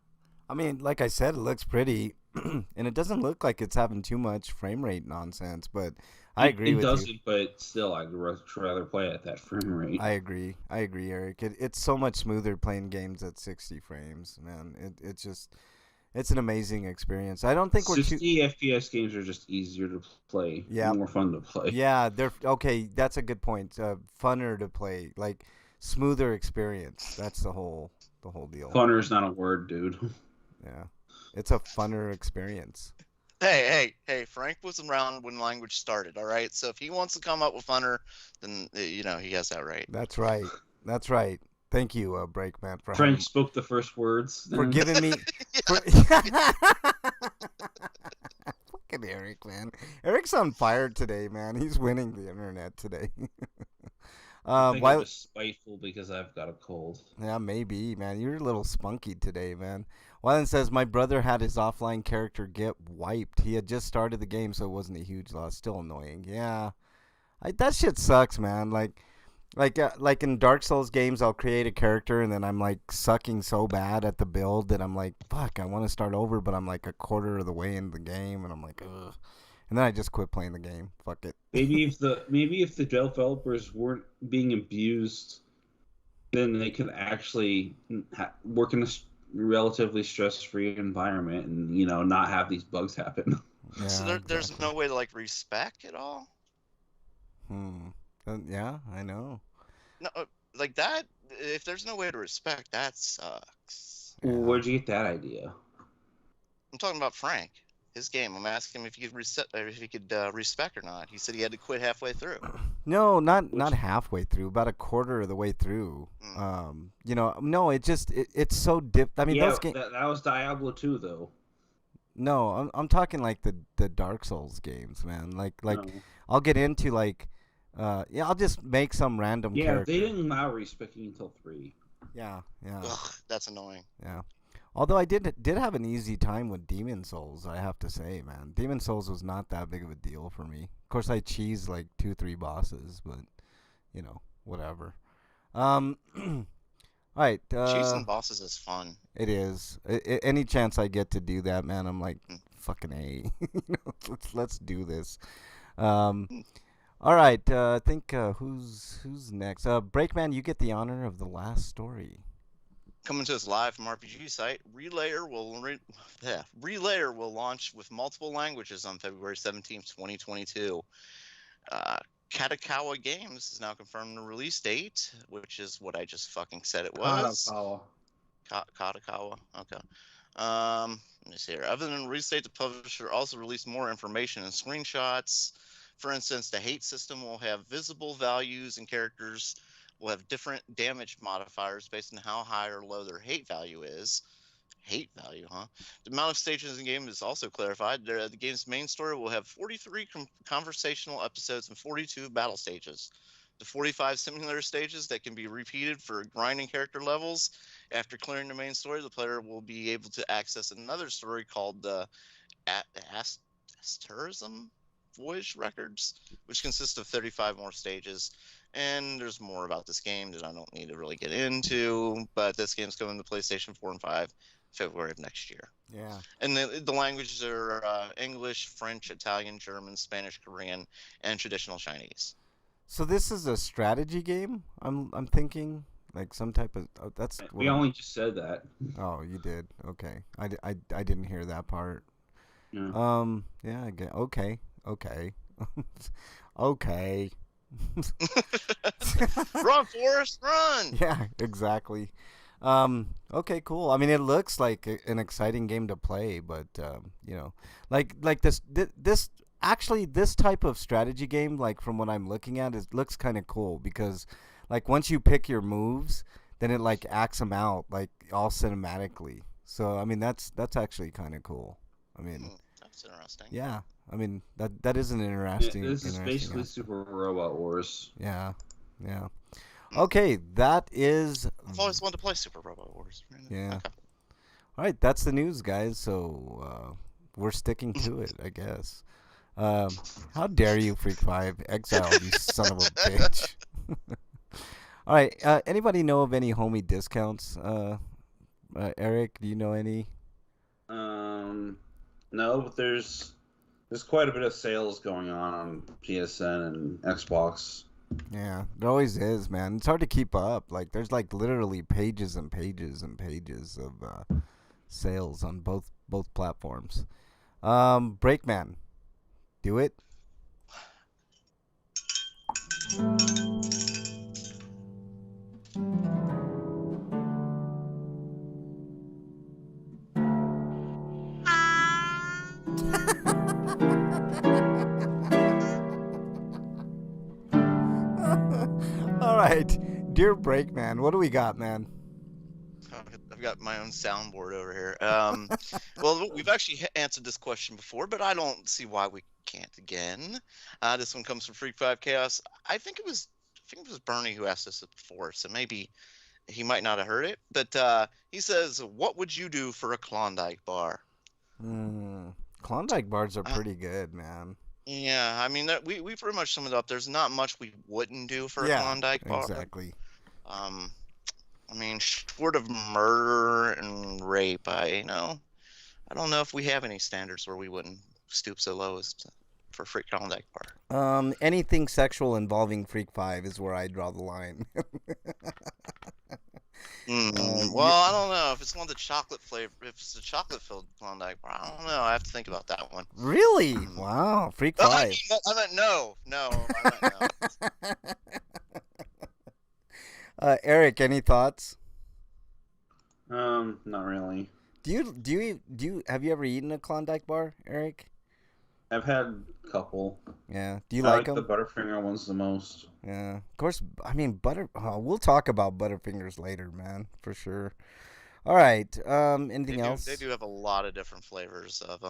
I mean, like I said, it looks pretty, and it doesn't look like it's having too much frame rate nonsense, but I agree with you.
It doesn't, but still, I'd much rather play at that frame rate.
I agree, Eric. It's so much smoother playing games at 60 frames, man. It's an amazing experience. I don't think
60 FPS games are just easier to play. Yeah. More fun to play.
Yeah, they're okay. That's a good point. Funner to play, like smoother experience. That's the whole deal.
Funner is not a word, dude.
Yeah, it's a funner experience.
Hey! Frank was around when language started. All right, so if he wants to come up with funner, then he has that right.
That's right. Thank you, Breakman, for
Frank spoke the first words.
For giving me. Fucking Eric, man. Eric's on fire today, man. He's winning the internet today.
I think I'm just spiteful because I've got a cold.
Yeah, maybe, man. You're a little spunky today, man. Wyland says, my brother had his offline character get wiped. He had just started the game, so it wasn't a huge loss. Still annoying. Yeah. That shit sucks, man. Like in Dark Souls games, I'll create a character, and then I'm, like, sucking so bad at the build that I'm like, fuck, I want to start over, but I'm, like, a quarter of the way into the game, and I'm like, ugh. And then I just quit playing the game. Fuck it.
Maybe if the developers weren't being abused, then they could actually work in a relatively stress-free environment and not have these bugs happen.
Yeah, so there's no way to like respec at all.
Yeah, I know.
No, like that. If there's no way to respec, that sucks.
Yeah. Where'd you get that idea?
I'm talking about Frank. His game. I'm asking him if he could respec or not. He said he had to quit halfway through.
No, not halfway through. About a quarter of the way through. No, it's so dipped. I mean, those games.
That was Diablo 2, though.
No, I'm talking like the Dark Souls games, man. Like
no.
I'll get into like, I'll just make some random character.
They didn't allow respecing until 3.
Yeah.
Ugh, that's annoying.
Yeah. Although I did have an easy time with Demon Souls, I have to say, man. Demon Souls was not that big of a deal for me. Of course, I cheesed like 2-3 bosses, but whatever. All right.
Cheesing bosses is fun.
It is. Any chance I get to do that, man, I'm like, fucking A. let's do this. All right. I think who's next? Breakman, you get the honor of the last story.
Coming to us live from RPG site, Relayer will launch with multiple languages on February 17th, 2022. Katakawa Games has now confirmed the release date, which is what I just fucking said it was. Katakawa. Okay. Let me see here. Other than the release date, the publisher also released more information and screenshots. For instance, the hate system will have visible values, and characters will have different damage modifiers based on how high or low their hate value is. Hate value, huh? The amount of stages in the game is also clarified. The game's main story will have 43 conversational episodes and 42 battle stages. The 45 simulator stages that can be repeated for grinding character levels. After clearing the main story, the player will be able to access another story called the Asterism Voyage Records, which consists of 35 more stages. And there's more about this game that I don't need to really get into, but this game's coming to PlayStation 4 and 5 February of next year.
Yeah.
And the languages are English, French, Italian, German, Spanish, Korean, and traditional Chinese.
So this is a strategy game. I'm thinking like some type of. Oh, that's what
We only just said that.
Oh, you did. Okay. I didn't hear that part.
Yeah.
Yeah. I get. Okay. Okay. Okay.
Run, Forrest, run!
Yeah. Exactly. Okay. Cool. I mean, it looks like an exciting game to play, but like this actually this type of strategy game, like from what I'm looking at, it looks kind of cool because, like, once you pick your moves, then it like acts them out like all cinematically. So I mean, that's actually kind of cool. I mean,
That's interesting.
yeah. I mean that is an
Yeah,
interesting.
this is basically
aspect.
Super Robot Wars.
Yeah. Yeah. Okay, that is.
I've always wanted to play Super Robot Wars.
Yeah.
Okay.
All right, that's the news, guys. So we're sticking to it, I guess. How dare you, Freak Five, exile, you son of a bitch! All right, anybody know of any homie discounts? Eric, do you know any?
No, but there's quite a bit of sales going on PSN and Xbox.
Yeah, there always is, man. It's hard to keep up. Like, there's like literally pages and pages and pages of sales on both platforms. Breakman, do it. All right, dear Breakman, what do we got, man?
I've got my own soundboard over here. Well, we've actually answered this question before, but I don't see why we can't again. This one comes from Freak Five Chaos. I think it was Bernie who asked this before, so maybe he might not have heard it. But he says, "What would you do for a Klondike bar?"
Klondike bars are pretty good, man.
Yeah, I mean we pretty much summed it up. There's not much we wouldn't do for a Klondike bar.
Exactly.
I mean, short of murder and rape, I don't know if we have any standards where we wouldn't stoop so low as for Freak Klondike bar.
Anything sexual involving Freak Five is where I draw the line.
Well, I don't know if it's one of the chocolate flavor. If it's a chocolate-filled Klondike bar, I don't know. I have to think about that one.
Really? Wow, Freak Five.
I meant no. I meant no.
Eric, any thoughts?
Not really.
Do you have you ever eaten a Klondike bar, Eric?
I've had a couple.
Yeah. Do you
I
like them?
the Butterfinger ones the most.
Yeah. Of course. I mean, we'll talk about Butterfingers later, man, for sure. All right. Anything else?
They do have a lot of different flavors of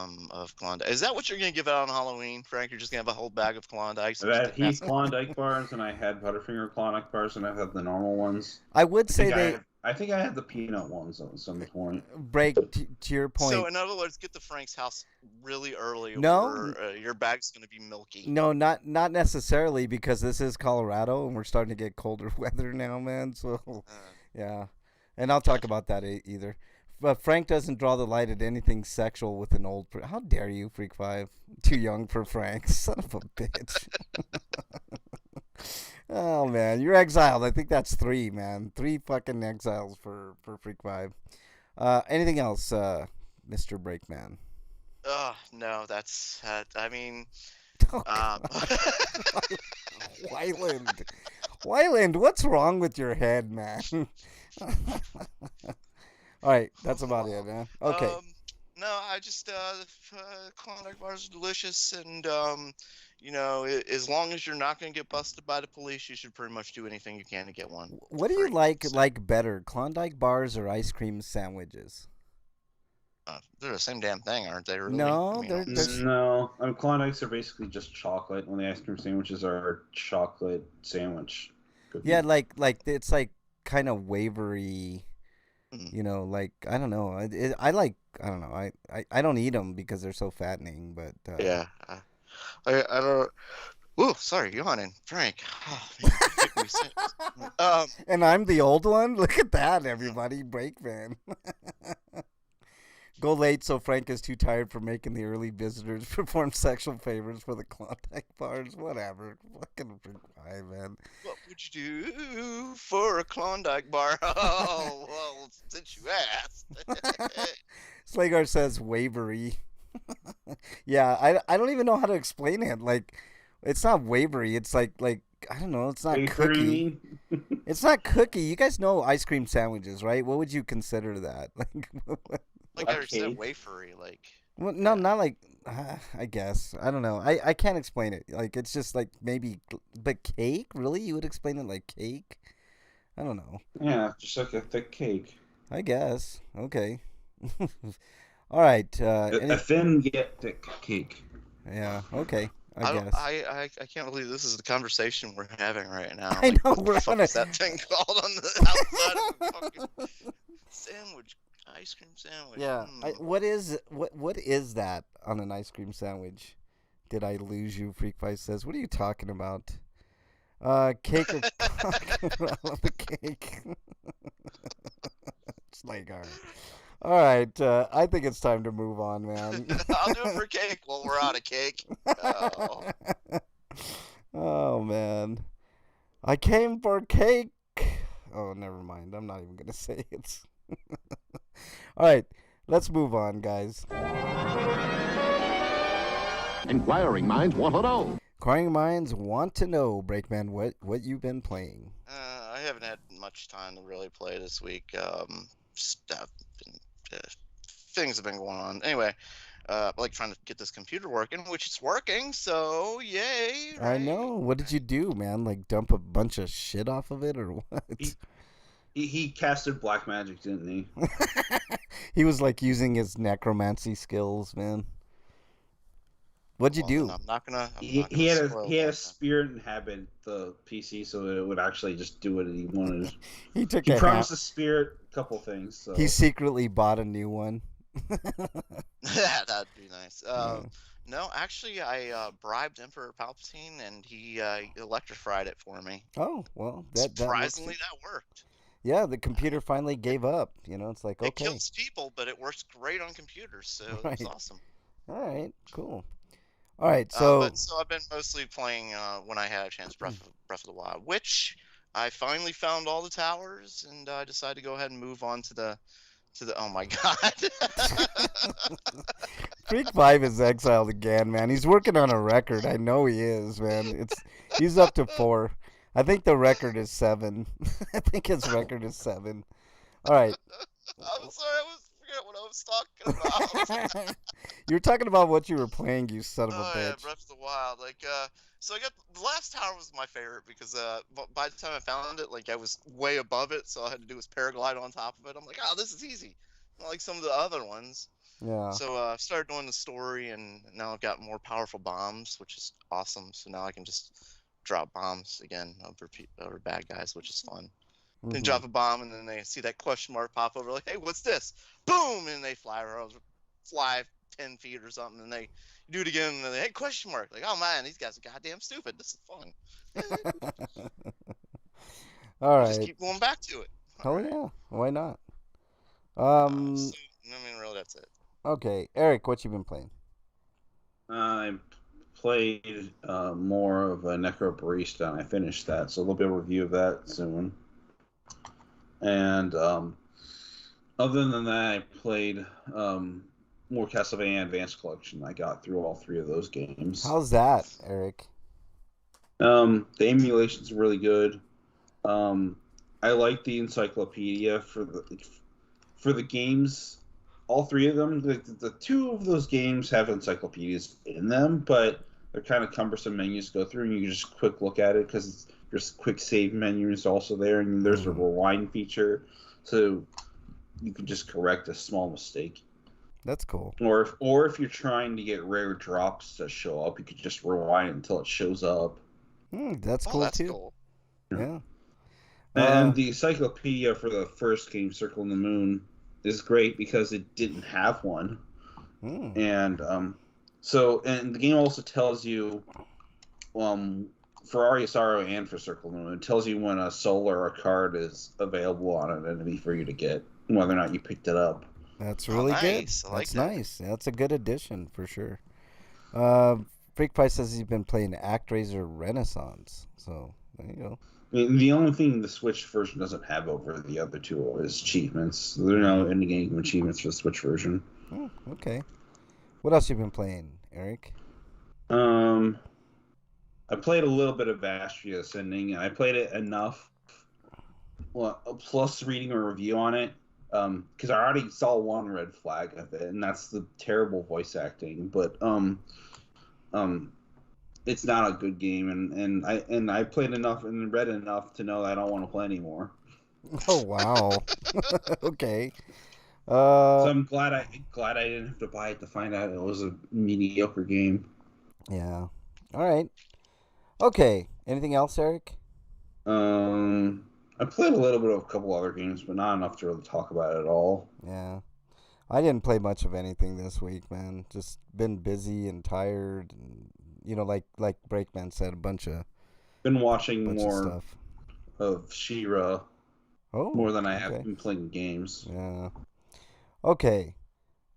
Klondike. Is that what you're gonna give out on Halloween, Frank? You're just gonna have a whole bag of Klondikes?
I've had Heat Klondike bars, and I had Butterfinger Klondike bars, and I've had the normal ones.
I would say
I think I had the peanut ones at some point.
Break to your point.
So in other words, get to Frank's house really early.
No,
or your bag's gonna be milky.
No, not necessarily, because this is Colorado and we're starting to get colder weather now, man. So, yeah, and I'll talk about that either. But Frank doesn't draw the light at anything sexual with an old. How dare you, Freak Five? Too young for Frank, son of a bitch. Oh man, you're exiled. I think that's 3, man. 3 fucking exiles for Freak Five. Anything else, Mr. Breakman?
No, that's. I mean.
Wyland, what's wrong with your head, man? All right, that's about it, man. Okay.
No, I just Klondike bars are delicious, and as long as you're not going to get busted by the police, you should pretty much do anything you can to get one.
What do you like better, Klondike bars or ice cream sandwiches?
They're the same damn thing, aren't they? Really?
No,
no. Klondikes are basically just chocolate, when the ice cream sandwiches are chocolate sandwich cookies.
Yeah, like it's like kind of wavery. Like I don't know. I don't know. I don't eat them because they're so fattening. But
yeah, I don't. Ooh, sorry, yawning, Frank. Oh,
and I'm the old one. Look at that, everybody. Breakman. Go late so Frank is too tired for making the early visitors perform sexual favors for the Klondike bars. Whatever. Fucking Hi, man.
What would you do for a Klondike bar? Oh, well, since you asked.
Slagar says wavery. Yeah, I don't even know how to explain it. Like, it's not wavery. It's like I don't know. It's not cookie. It's not cookie. You guys know ice cream sandwiches, right? What would you consider that?
Like I said, wafery. Like.
Well, no, not like. I guess I don't know. I can't explain it. Like it's just like maybe, but cake. Really, you would explain it like cake? I don't know.
Yeah, just like a thick cake.
I guess. Okay. All right.
A thin yet thick cake.
Yeah. Okay. I guess.
I can't believe this is the conversation we're having right now.
I know
what
we're
the fuck
gonna.
is that thing called on the outside of the fucking sandwich? Ice cream sandwich.
Yeah. What is that on an ice cream sandwich? Did I lose you? Freak Fight says. What are you talking about? Cake or the cake? It's like all right. I think it's time to move on, man.
I'll do it for cake. Well, we're out of cake. Oh.
Oh man, I came for cake. Oh, never mind. I'm not even gonna say it. All right, let's move on, guys.
Inquiring minds want to know.
Inquiring minds want to know, Breakman, what you've been playing.
I haven't had much time to really play this week. Stuff, things have been going on. Anyway, like trying to get this computer working, which it's working. So yay! Right?
I know. What did you do, man? Like dump a bunch of shit off of it, or what?
He casted black magic, didn't he?
He was like using his necromancy skills, man. What'd you do?
I'm not gonna.
He had a spirit inhabit the PC so that it would actually just do what he wanted.
He
promised the spirit a couple things. So.
He secretly bought a new one.
Yeah, that'd be nice. No, actually, I bribed Emperor Palpatine, and he electrified it for me.
Oh well,
surprisingly that worked.
Yeah, the computer finally gave up. You know, it's like okay.
It kills people, but it works great on computers, so it's awesome.
All right, cool. All right, so
so I've been mostly playing when I had a chance, Breath of the Wild, which I finally found all the towers, and I decided to go ahead and move on to the. Oh my god!
Freak 5 is exiled again, man. He's working on a record. I know he is, man. He's up to 4. I think the record is 7. I think his record is 7. All right.
I'm sorry, I forget what I was talking about.
You were talking about what you were playing, you son of a bitch.
Oh yeah, Breath of the Wild. Like, so I got the last tower was my favorite because by the time I found it, like I was way above it, so all I had to do was paraglide on top of it. I'm like, oh, this is easy, not like some of the other ones.
Yeah.
So I started doing the story, and now I've got more powerful bombs, which is awesome. So now I can just drop bombs again over bad guys, which is fun.
Mm-hmm.
They drop a bomb, and then they see that question mark pop over, like, hey, what's this? Boom! And they fly 10 feet or something, and they do it again, and they, hey, question mark. Like, oh man, these guys are goddamn stupid. This is fun.
All right.
Just keep going back to it.
Oh yeah, why not?
I mean, really, that's it.
Okay, Eric, what you been playing?
I played more of a Necro Barista, and I finished that, so a little bit of review of that soon. And other than that, I played more Castlevania Advanced Collection. I got through all 3 of those games.
How's that, Eric?
The emulation's really good. I like the encyclopedia for the games. All 3 of them. The 2 of those games have encyclopedias in them, but they're kind of cumbersome menus to go through, and you can just quick look at it because there's quick save menu is also there, and there's a rewind feature, so you can just correct a small mistake.
That's cool.
Or if you're trying to get rare drops to show up, you could just rewind until it shows up.
That's cool too.
Cool.
Yeah.
And the encyclopedia for the first game, Circle in the Moon, is great because it didn't have one. And and the game also tells you, for Ariasaro and for Circle in the Moon, it tells you when a soul or a card is available on an enemy for you to get, whether or not you picked it up.
That's
Oh,
really good.
nice. I like
That's
that.
nice. That's a good addition for sure. Uh, Freak Price says he's been playing ActRaiser Renaissance. So there you go.
I mean, the only thing the Switch version doesn't have over the other two is achievements. There are no in-game achievements for the Switch version.
Oh, okay. What else you been playing, Eric?
I played a little bit of Astria Ascending, and I played it enough, well, plus reading a review on it, because I already saw one red flag of it, and that's the terrible voice acting. But it's not a good game, and I played enough and read enough to know that I don't want to play anymore.
Oh wow. Okay.
So I'm glad I didn't have to buy it to find out it was a mediocre game.
Yeah. All right. Okay. Anything else, Eric?
I played a little bit of a couple other games, but not enough to really talk about it at all.
Yeah. I didn't play much of anything this week, man. Just been busy and tired, and like Breakman said, a bunch of
Been watching more
stuff.
of She-Ra
Oh,
more than I
okay.
have been playing games.
Yeah. Okay.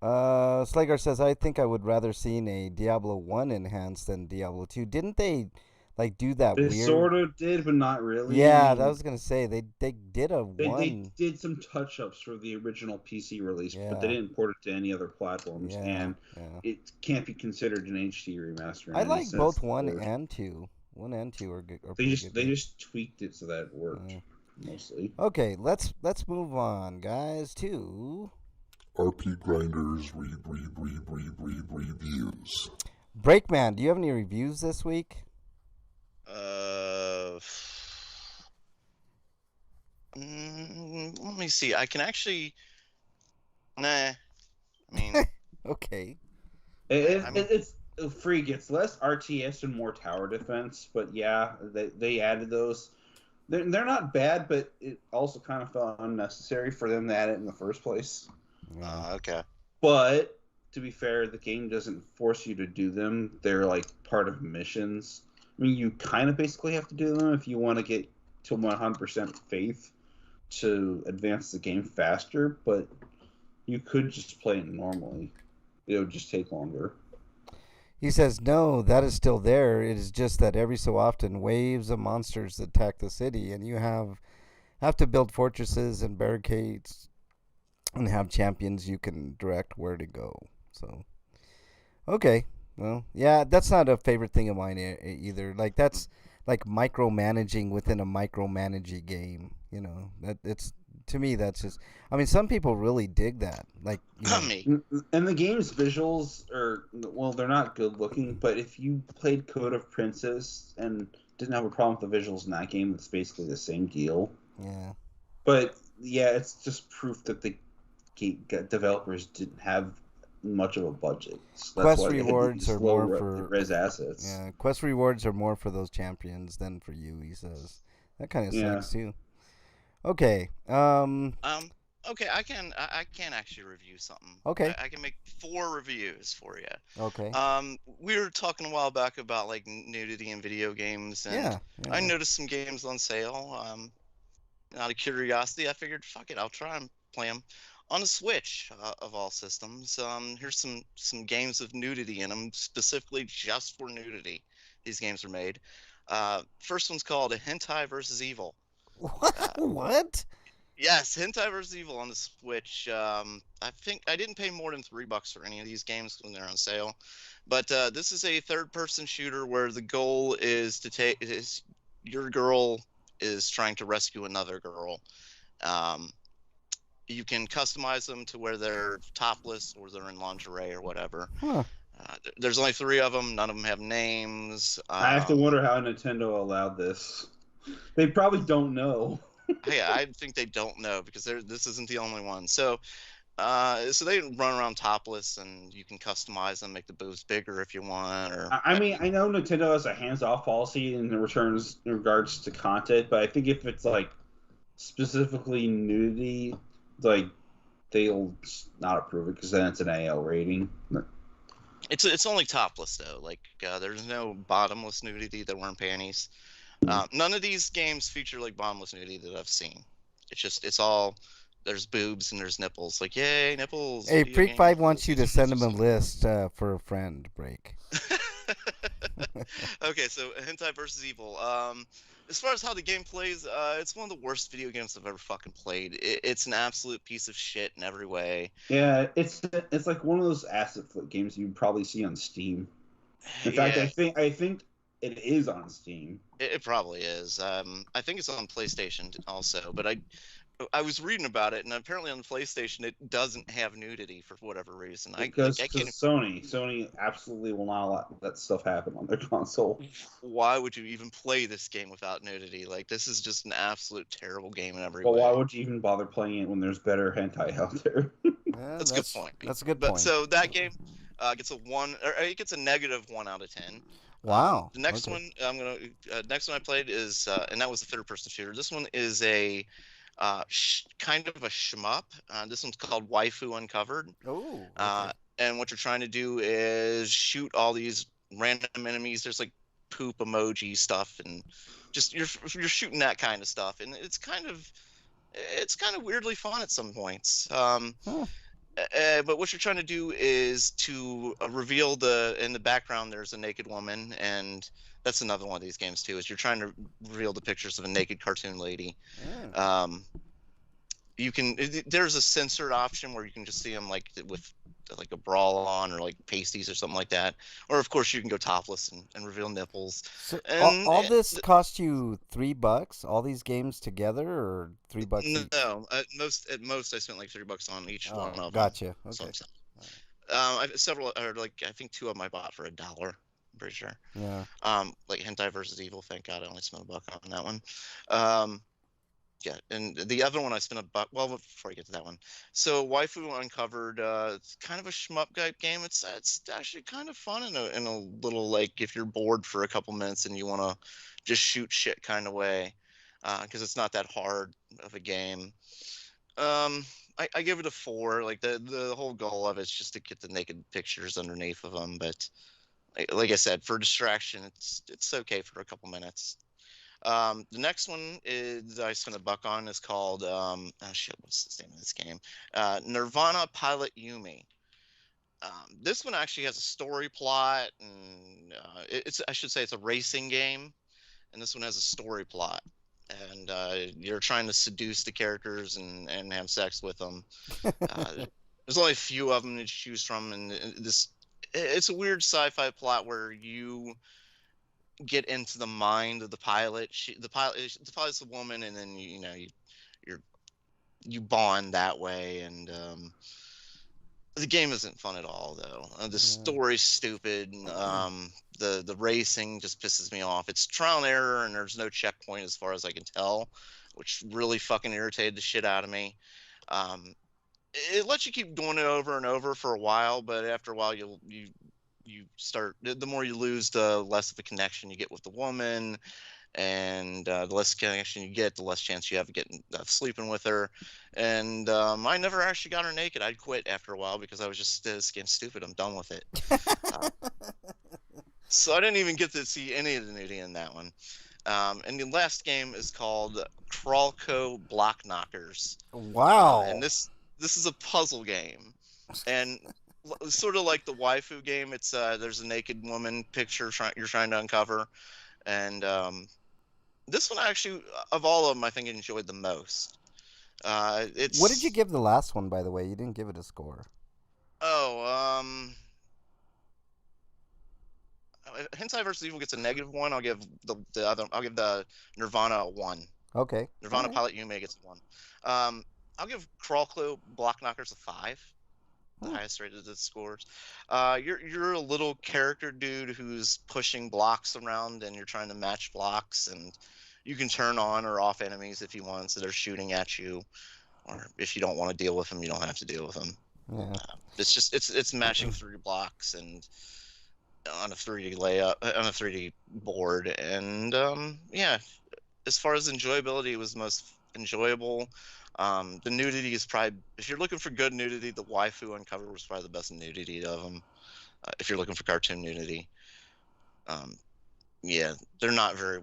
Slagar says, I think I would rather seen a Diablo 1 enhanced than Diablo 2. Didn't they do that
They
weird?
sort of did, but not really.
Yeah, that was gonna say they did a
They
one.
did some touch-ups for the original PC release,
Yeah.
but they didn't port it to any other platforms,
Yeah,
and
yeah.
it can't be considered an HD remaster. in
I
any
like
sense
both
of the
1
word.
and 2. 1 and 2 are good. Are
They
pretty
just
good
they
games.
just tweaked it so that it worked mostly.
Okay, let's move on, guys, to
RPGrinders reviews.
Breakman. Do you have any reviews this week?
Let me see. I can actually. Nah. I mean,
Okay.
It's Freak. It's less RTS and more tower defense, but yeah, they added those. They're not bad, but it also kind of felt unnecessary for them to add it in the first place.
okay.
But to be fair, the game doesn't force you to do them. They're like part of missions. I mean, you kind of basically have to do them if you want to get to 100% faith to advance the game faster, but you could just play it normally. It would just take longer.
He says, no, that is still there. It is just that every so often waves of monsters attack the city, and you have to build fortresses and barricades and have champions you can direct where to go. So, okay. Well, yeah, that's not a favorite thing of mine either. Like, that's like micromanaging within a micromanaging game. To me, that's just. I mean, some people really dig that. Like,
Me.
And the game's visuals they're not good looking, but if you played Code of Princess and didn't have a problem with the visuals in that game, it's basically the same deal.
Yeah.
But yeah, it's just proof that the developers didn't have much of a budget. So
Quest rewards are more for
res assets.
Yeah, quest rewards are more for those champions than for you. He says that kind of sucks too. Okay.
Okay, I can actually review something.
Okay.
I can make 4 reviews for you.
Okay.
We were talking a while back about like nudity in video games, and I noticed some games on sale. Out of curiosity, I figured, fuck it, I'll try and play them on a Switch of all systems. Here's some games with nudity in them, specifically just for nudity. These games are made. First one's called Hentai vs. Evil.
What?
Yes, Hentai vs. Evil on the Switch. I think I didn't pay more than $3 for any of these games when they're on sale. But this is a third-person shooter where the goal is your girl is trying to rescue another girl. You can customize them to where they're topless or they're in lingerie or whatever.
Huh.
There's only 3 of them. None of them have names.
I have to wonder how Nintendo allowed this. They probably don't know.
Hey, I think they don't know because this isn't the only one. So they run around topless, and you can customize them, make the boobs bigger if you want. Or
I mean, I know Nintendo has a hands-off policy in regards to content, but I think if it's like specifically nudity, like they'll not approve it because then it's an AL rating.
It's only topless though. Like there's no bottomless nudity. They're wearing panties. None of these games feature like bottomless nudity that I've seen. It's all there's boobs and there's nipples. Like, yay, nipples!
Hey,
Video
Freak
game
5 wants
nipples.
you to send him a list for a friend break.
Okay, so hentai versus evil. As far as how the game plays, it's one of the worst video games I've ever fucking played. It's an absolute piece of shit in every way.
Yeah, it's like one of those asset flip games you'd probably see on Steam. In fact,
Yeah,
I think it is on Steam.
it probably is. I think it's on PlayStation also, but I was reading about it, and apparently on the PlayStation it doesn't have nudity for whatever reason.
Because
I can't.
Sony absolutely will not let that stuff happen on their console.
Why would you even play this game without nudity? Like, this is just an absolute terrible game in every
But
way.
why would you even bother playing it when there's better hentai out there?
Yeah,
That's a good point.
That's a good
But
point.
so that game gets a 1, or it gets a -1 out of 10.
Wow.
The next
okay.
one next one I played is and that was the third-person shooter. This one is a kind of a shmup. This one's called Waifu Uncovered.
Oh. Okay.
And what you're trying to do is shoot all these random enemies. There's like poop emoji stuff, and just you're shooting that kind of stuff, and it's kind of weirdly fun at some points.
Huh.
But what you're trying to do is to reveal in the background there's a naked woman, and that's another one of these games too. Is you're trying to reveal the pictures of a naked cartoon lady.
Yeah.
There's a censored option where you can just see them like with like a bra on or like pasties or something like that, or of course you can go topless and reveal nipples.
So
And
all this cost you $3? All these games together, or $3 each?
no, at most I spent like $3 on each one of them.
Gotcha.
So
Okay.
several, or like I think 2 of them I bought for $1. I'm pretty sure.
Yeah.
Like Hentai versus Evil. Thank God I only spent $1 on that one. Yeah, and the other one I spent $1. Well, before I get to that one, so Waifu Uncovered, it's kind of a shmup type game. It's actually kind of fun in a little, like, if you're bored for a couple minutes and you want to just shoot shit kind of way, because it's not that hard of a game. I give it a 4. Like the whole goal of it's just to get the naked pictures underneath of them, but like I said, for distraction, it's okay for a couple minutes. The next one is I spent $1 on is called what's the name of this game? Nirvana Pilot Yumi. This one actually has a story plot, and I should say it's a racing game, and this one has a story plot, and you're trying to seduce the characters and have sex with them. There's only a few of them to choose from, and it's a weird sci-fi plot where you get into the mind of the pilot. The pilot's a woman, and then you bond that way, and the game isn't fun at all though. The story's stupid. The racing just pisses me off. It's trial and error, and there's no checkpoint as far as I can tell, which really fucking irritated the shit out of me. It lets you keep doing it over and over for a while, but after a while you start, the more you lose, the less of a connection you get with the woman, and the less connection you get, the less chance you have of sleeping with her. And I never actually got her naked. I'd quit after a while because I was just, this game's stupid, I'm done with it. So I didn't even get to see any of the nudity in that one. And the last game is called Crawlco Block Knockers.
Wow.
And this is a puzzle game, and sort of like the waifu game. It's there's a naked woman picture you're trying to uncover, and this one actually, of all of them, I think I enjoyed the most. It's
What did you give the last one, by the way? You didn't give it a score.
Hentai vs. Evil gets a -1. I'll give I'll give the Nirvana a 1.
Okay.
Nirvana Pilot Yume gets a 1. I'll give Crawlco Block Knockers a 5. The highest rated of the scores. You're a little character dude who's pushing blocks around, and you're trying to match blocks, and you can turn on or off enemies if you want, so they're shooting at you, or if you don't want to deal with them, you don't have to deal with them.
Yeah.
It's just it's matching 3 blocks and on a 3D layup on a 3D board, and yeah. As far as enjoyability, it was most enjoyable. The nudity is probably, if you're looking for good nudity, the Waifu Uncovered was probably the best nudity of them. If you're looking for cartoon nudity, yeah, they're not very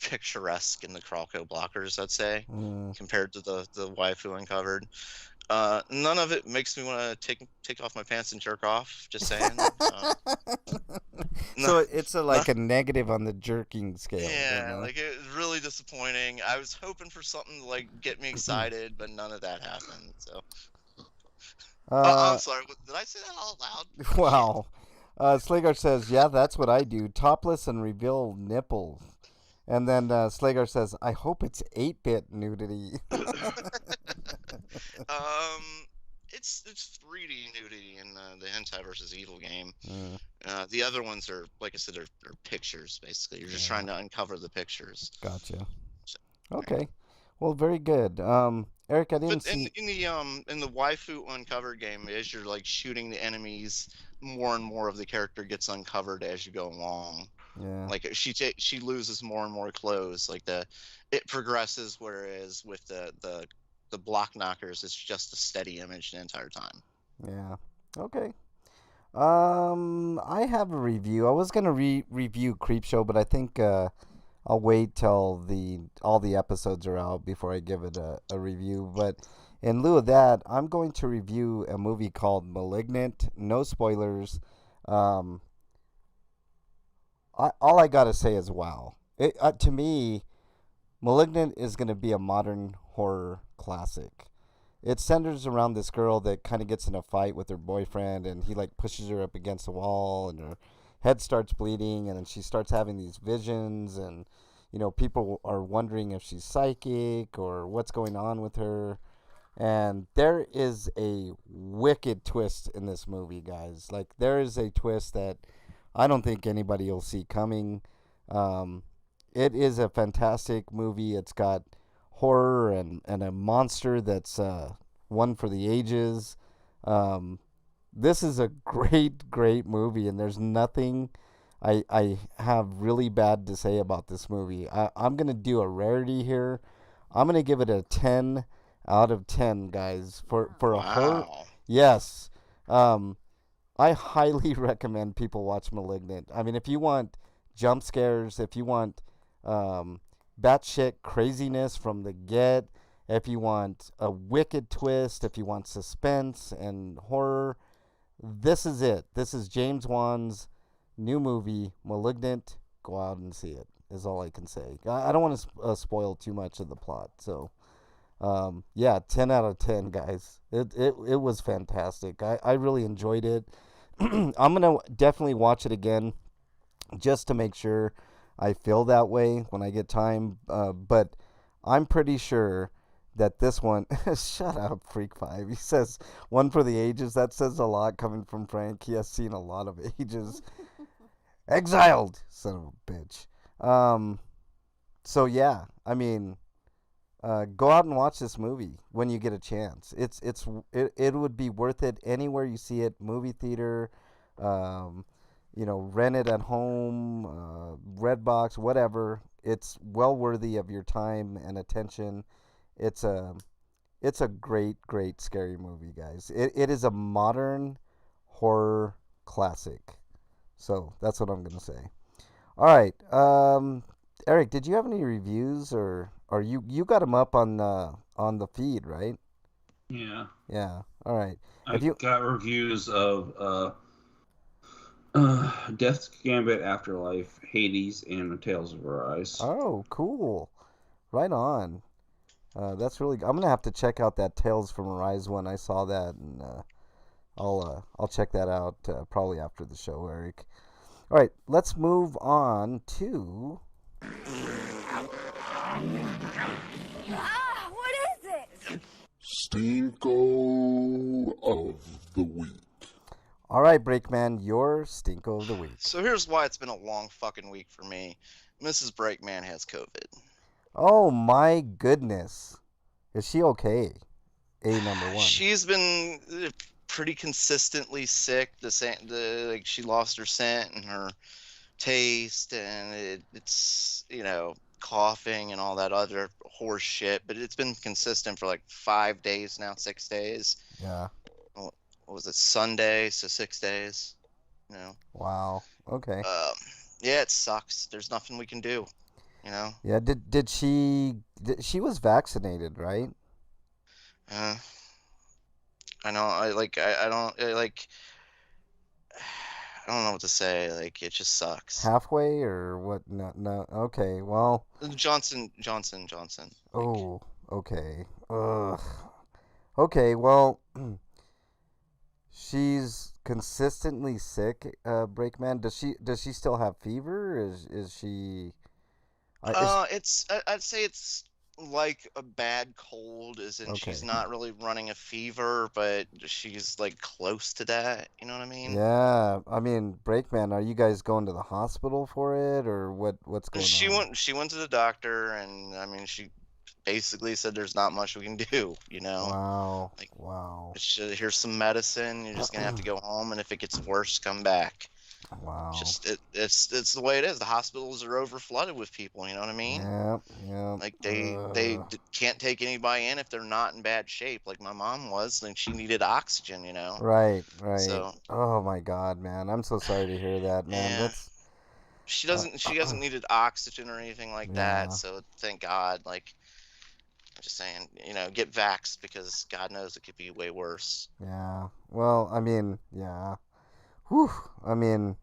picturesque in the Crawco blockers, I'd say,
Mm.
compared to the waifu uncovered. None of it makes me want to take off my pants and jerk off. Just saying.
So
No,
it's like a negative on the jerking scale.
yeah,
Then,
like it was really disappointing. I was hoping for something to like get me excited, but none of that happened. So, I'm sorry. Did I say that out loud?
Wow. Slagar says, yeah, that's what I do. Topless and reveal nipples. And then Slagar says, I hope it's 8-bit nudity.
It's 3D nudity in the Hentai versus Evil game.
Mm,
The other ones are, like I said, they're pictures basically. You're just
Yeah.
trying to uncover the pictures.
gotcha.
So,
Okay. Well, very good. Eric, I didn't
But in
see.
in the waifu uncovered game, as you're like shooting the enemies, more and more of the character gets uncovered as you go along.
Yeah.
Like she loses more and more clothes. Like it progresses, whereas with the block knockers, it's just a steady image the entire time.
Yeah. Okay. I have a review. I was gonna review Creepshow, but I think I'll wait till all the episodes are out before I give it a review. But in lieu of that, I'm going to review a movie called Malignant. No spoilers. Um, all I gotta say is wow. To me, Malignant is gonna be a modern horror classic. It centers around this girl that kind of gets in a fight with her boyfriend, and he like pushes her up against the wall, and her head starts bleeding, and then she starts having these visions, and people are wondering if she's psychic or what's going on with her. And there is a wicked twist in this movie, guys. Like, there is a twist that I don't think anybody will see coming. Um, it is a fantastic movie. It's got horror and a monster that's one for the ages. Um, this is a great, great movie, and there's nothing I have really bad to say about this movie. I'm going to do a rarity here. I'm going to give it a 10 out of 10, guys. For a horror.
Wow.
Yes. I highly recommend people watch Malignant. I mean, if you want jump scares, if you want batshit craziness from the get, if you want a wicked twist, if you want suspense and horror, this is it. This is James Wan's new movie, Malignant. Go out and see it, is all I can say. I don't want to spoil too much of the plot. So, yeah, 10 out of 10, guys. It was fantastic. I really enjoyed it. I'm going to definitely watch it again just to make sure I feel that way when I get time. But I'm pretty sure that this one, shut up, Freak 5. He says, one for the ages. That says a lot coming from Frank. He has seen a lot of ages. Exiled, son of a bitch. So, yeah, I mean, go out and watch this movie when you get a chance. It would be worth it anywhere you see it, movie theater, rent it at home, Redbox, whatever. It's well worthy of your time and attention. It's a great, great scary movie, guys. It is a modern horror classic. So that's what I'm gonna say. All right, Eric, did you have any reviews or you got them up on the feed, right?
Yeah.
Yeah. All right.
I
If you
got reviews of Death's Gambit, Afterlife, Hades, and Tales of Arise.
Oh, cool. Right on. That's really. I'm gonna have to check out that Tales from Arise one. I saw that, and I'll check that out probably after the show, Eric. All right, let's move on to.
What is it?
Stinko of the Week.
All right, Breakman, your Stinko of the Week.
So here's why it's been a long fucking week for me. Mrs. Breakman has COVID.
Oh my goodness, is she okay? Number one.
She's been pretty consistently sick. Like she lost her scent and her taste, and it's coughing and all that other horse shit. But it's been consistent for like 5 days now, 6 days.
Yeah.
What was it, Sunday? So 6 days.
Wow. Okay.
Yeah, it sucks. There's nothing we can do. You know.
Yeah. Did she? She was vaccinated, right?
Uh, I know. I don't like. I don't know what to say. Like, it just sucks.
Halfway or what? No, no. Okay. Well.
Johnson. Like,
Oh. Okay. Ugh. Okay. Well. She's consistently sick. Breakman. Does she still have fever? Is she? Is
I'd say it's like a bad cold, as in she's
okay.
not really running a fever, but she's like close to that. You know what I mean?
Yeah. I mean, Breakman. Are you guys going to the hospital for it, or what's going
She
on?
went to the doctor, and I mean, she basically said there's not much we can do. You know,
Wow.
like,
Wow.
here's some medicine. You're just gonna have to go home, and if it gets worse, come back.
Wow.
It's the way it is. The hospitals are over flooded with people. You know what I mean?
Yeah. Yeah.
Like, can't take anybody in if they're not in bad shape. Like my mom was, and she needed oxygen. You know,
Right. Right.
so
Oh my God, man. I'm so sorry to hear that, man.
yeah,
That's. Uh,
she hasn't needed oxygen or anything like that.
yeah.
So thank God. Like, I'm just saying, get vaxxed, because God knows it could be way worse.
Yeah. Well, I mean, yeah. Whew. I mean,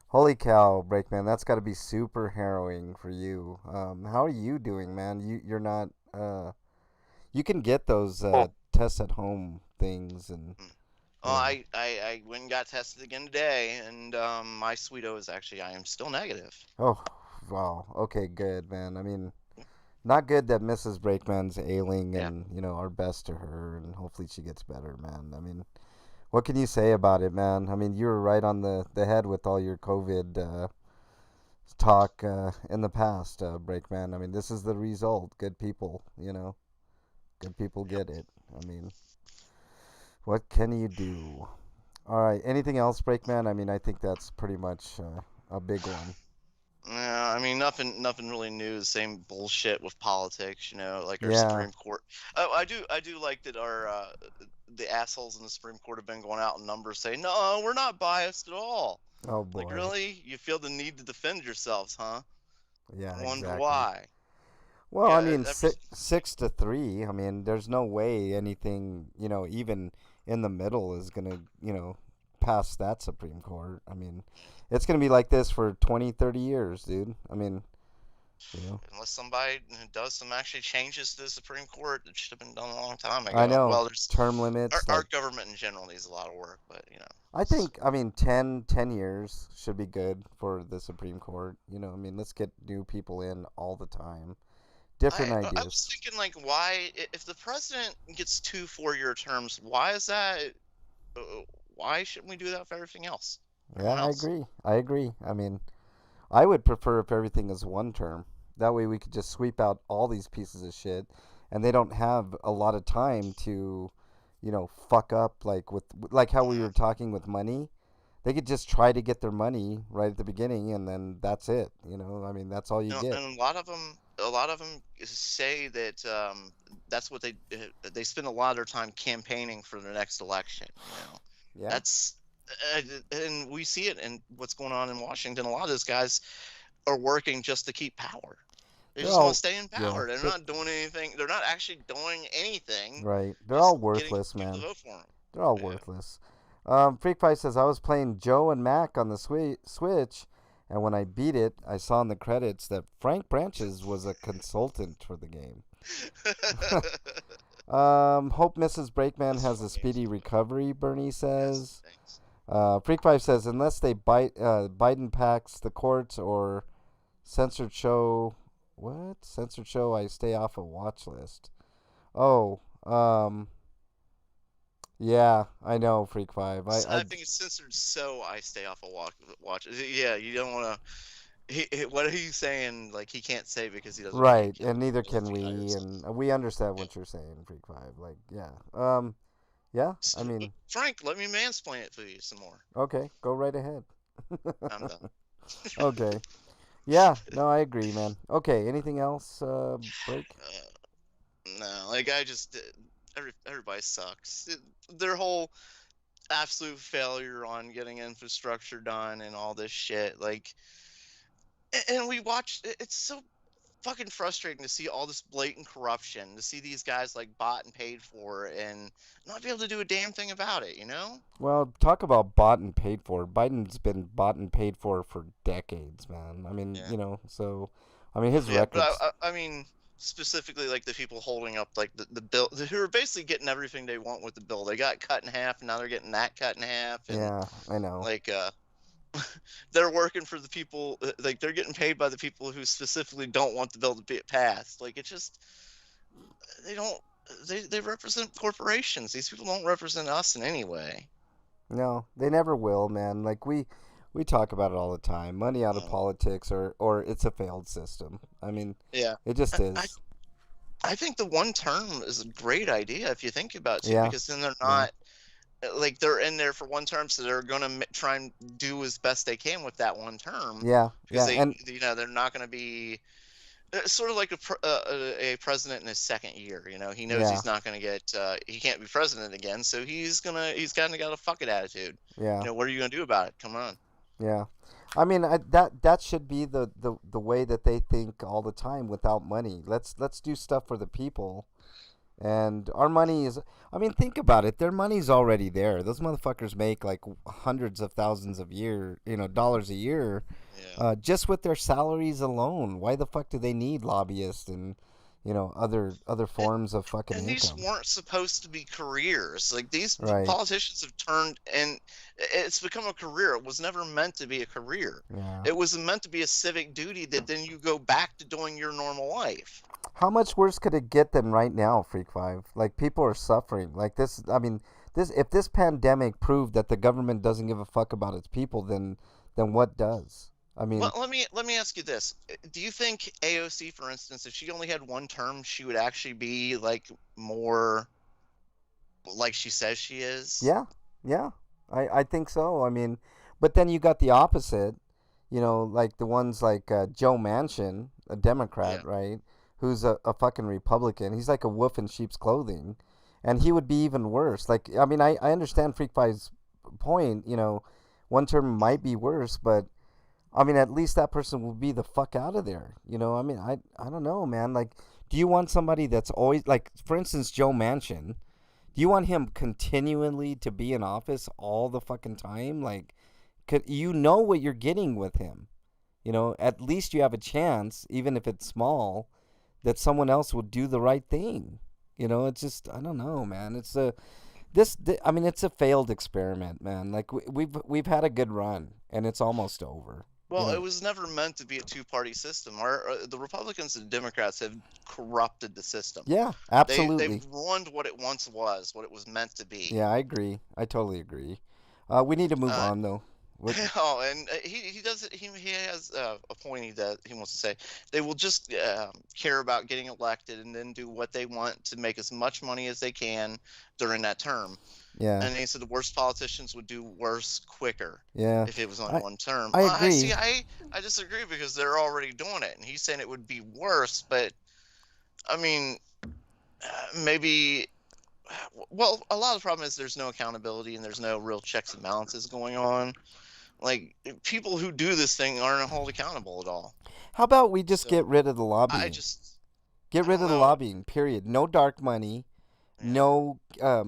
holy cow, Breakman. That's got to be super harrowing for you. How are you doing, man? You're not. You can get those tests at home things, and
Mm. Oh,
you know.
I went and got tested again today, and my sweeto is actually, I am still negative.
Oh, wow. Okay, good, man. I mean, not good that Mrs. Breakman's ailing,
Yeah.
and our best to her, and hopefully she gets better, man. I mean, what can you say about it, man? I mean, you were right on the head with all your COVID talk in the past, Breakman. I mean, this is the result. Good people, good people
Yep.
get it. I mean, what can you do? All right. Anything else, Breakman? I mean, I think that's pretty much a big one.
Yeah, I mean, nothing really new. The same bullshit with politics, like our
Yeah.
Supreme Court. I do like that our the assholes in the Supreme Court have been going out in numbers saying, no, we're not biased at all.
Oh
Like,
boy.
really? You feel the need to defend yourselves, huh?
Yeah.
I wonder
Exactly.
why.
Well, I
Yeah,
mean, 6-3. I mean, there's no way anything, even in the middle is gonna, pass that Supreme Court. I mean, it's gonna be like this for 20, 30 years, dude. I mean, you know.
unless somebody does some actually changes to the Supreme Court, it should have been done a long time
I
ago.
know
Well, there's
term limits.
our
Like,
government in general needs a lot of work, but
I think, I mean, 10 years should be good for the Supreme Court. I mean, let's get new people in all the time, different
I was
ideas.
thinking, like, why, if the president gets 2 4-year terms, why is that? uh, Why shouldn't we do that for everything else?
Yeah,
Everyone
I
else?
agree. I agree. I mean, I would prefer if everything is one term. That way we could just sweep out all these pieces of shit and they don't have a lot of time to, fuck up like how we
Mm.
were talking with money. They could just try to get their money right at the beginning and then that's it. I mean, that's all you get.
And a lot of them say that that's what they spend a lot of their time campaigning for the next election.
Yeah.
That's and we see it in what's going on in Washington. A lot of those guys are working just to keep power. They
They're
just want to
all
stay in
yeah,
power. They're not doing anything. They're not actually doing anything.
right. They're all
Just getting
worthless,
people to
man.
vote for them.
They're all
Yeah.
worthless. Freak Fight says I was playing Joe and Mac on the Switch, and when I beat it, I saw in the credits that Frank Branches was a consultant for the game. Hope Mrs. Breakman
That's
has
fun
a
games
speedy
to play.
recovery. Bernie
Yes,
says.
thanks.
Freak Five says unless they Biden packs the courts or censored show. What censored show? I stay off a watch list. Oh, yeah, I know, Freak Five. I
I think it's censored, so I stay off a watch. Yeah, you don't want to. What are you saying? Like, he can't say because he doesn't want to
right,
get killed.
and neither
Let's
can
be
we,
honest.
and we understand
Yeah.
what you're saying, Freak Five. Like, yeah, yeah. I mean,
Frank, let me mansplain it to you some more.
okay, go right ahead.
I'm done.
Okay, yeah, no, I agree, man. Okay, anything else? Break.
No, like, I just everybody sucks. Their whole absolute failure on getting infrastructure done and all this shit. Like, and we watched. It's so fucking frustrating to see all this blatant corruption, to see these guys like bought and paid for and not be able to do a damn thing about it, you know?
Well, talk about bought and paid for. Biden's been bought and paid for decades, man. I mean,
Yeah.
you know, so, I mean, his
Yeah,
records.
but I mean, specifically like the people holding up like the bill, who are basically getting everything they want with the bill. They got cut in half, and now they're getting that cut in half, and
Yeah, I know.
like they're working for the people, like they're getting paid by the people who specifically don't want the bill to be passed. Like it's just they don't they represent corporations. These people don't represent us in any way.
No, they never will, man. Like we talk about it all the time. Money out of
No.
politics, or it's a failed system. I mean,
Yeah.
it just is.
I think the one term is a great idea if you think about it too,
Yeah.
because then they're not like they're in there for one term, so they're going to try and do as best they can with that one term.
Yeah,
Because
yeah, and
they're not going to be sort of like a president in his second year. You know, he knows
Yeah.
he's not going to get he can't be president again, so he's kind of got a fuck it attitude.
yeah.
You know, what are you going to do about it? Come on.
Yeah, I mean that should be the way that they think all the time. Without money, let's do stuff for the people, and our money is. I mean, think about it. Their money's already there. Those motherfuckers make like hundreds of thousands of dollars a year,
Yeah.
just with their salaries alone. Why the fuck do they need lobbyists and other forms of fucking
And these
income?
weren't supposed to be careers. Like these
Right.
politicians have turned, and it's become a career. It was never meant to be a career.
Yeah.
It was meant to be a civic duty that then you go back to doing your normal life.
How much worse could it get than right now, Freak Five? Like, people are suffering. Like this, I mean, if this pandemic proved that the government doesn't give a fuck about its people, then what does? I mean,
Well, let me ask you this: do you think AOC, for instance, if she only had one term, she would actually be like more like she says she is?
yeah, I think so. I mean, but then you got the opposite, like the ones like Joe Manchin, a Democrat,
Yeah.
right? Who's a fucking Republican. He's like a wolf in sheep's clothing, and he would be even worse. Like, I mean, I understand Freak Five's point. One term might be worse, but I mean, at least that person will be the fuck out of there. I mean, I don't know, man. Like, do you want somebody that's always, like, for instance, Joe Manchin? Do you want him continually to be in office all the fucking time? Like, you know what you're getting with him. At least you have a chance, even if it's small, that someone else will do the right thing. It's just, I don't know, man. I mean, it's a failed experiment, man. Like, we've had a good run, and it's almost over.
Well, it was never meant to be a two-party system. The Republicans and Democrats have corrupted the system.
Yeah, absolutely.
They've ruined what it once was, what it was meant to be.
Yeah, I agree. I totally agree. We need to move on, though.
Oh, and he does it. He has a point that he wants to say. They will just care about getting elected and then do what they want to make as much money as they can during that term.
Yeah.
And he said the worst politicians would do worse quicker.
Yeah.
If it was only one term.
I agree.
I disagree because they're already doing it, and he's saying it would be worse. But I mean, maybe. Well, a lot of the problem is there's no accountability and there's no real checks and balances going on. Like, people who do this thing aren't held accountable at all.
How about we just get rid of the lobbying? Get rid of the lobbying, period. No dark money.
Yeah.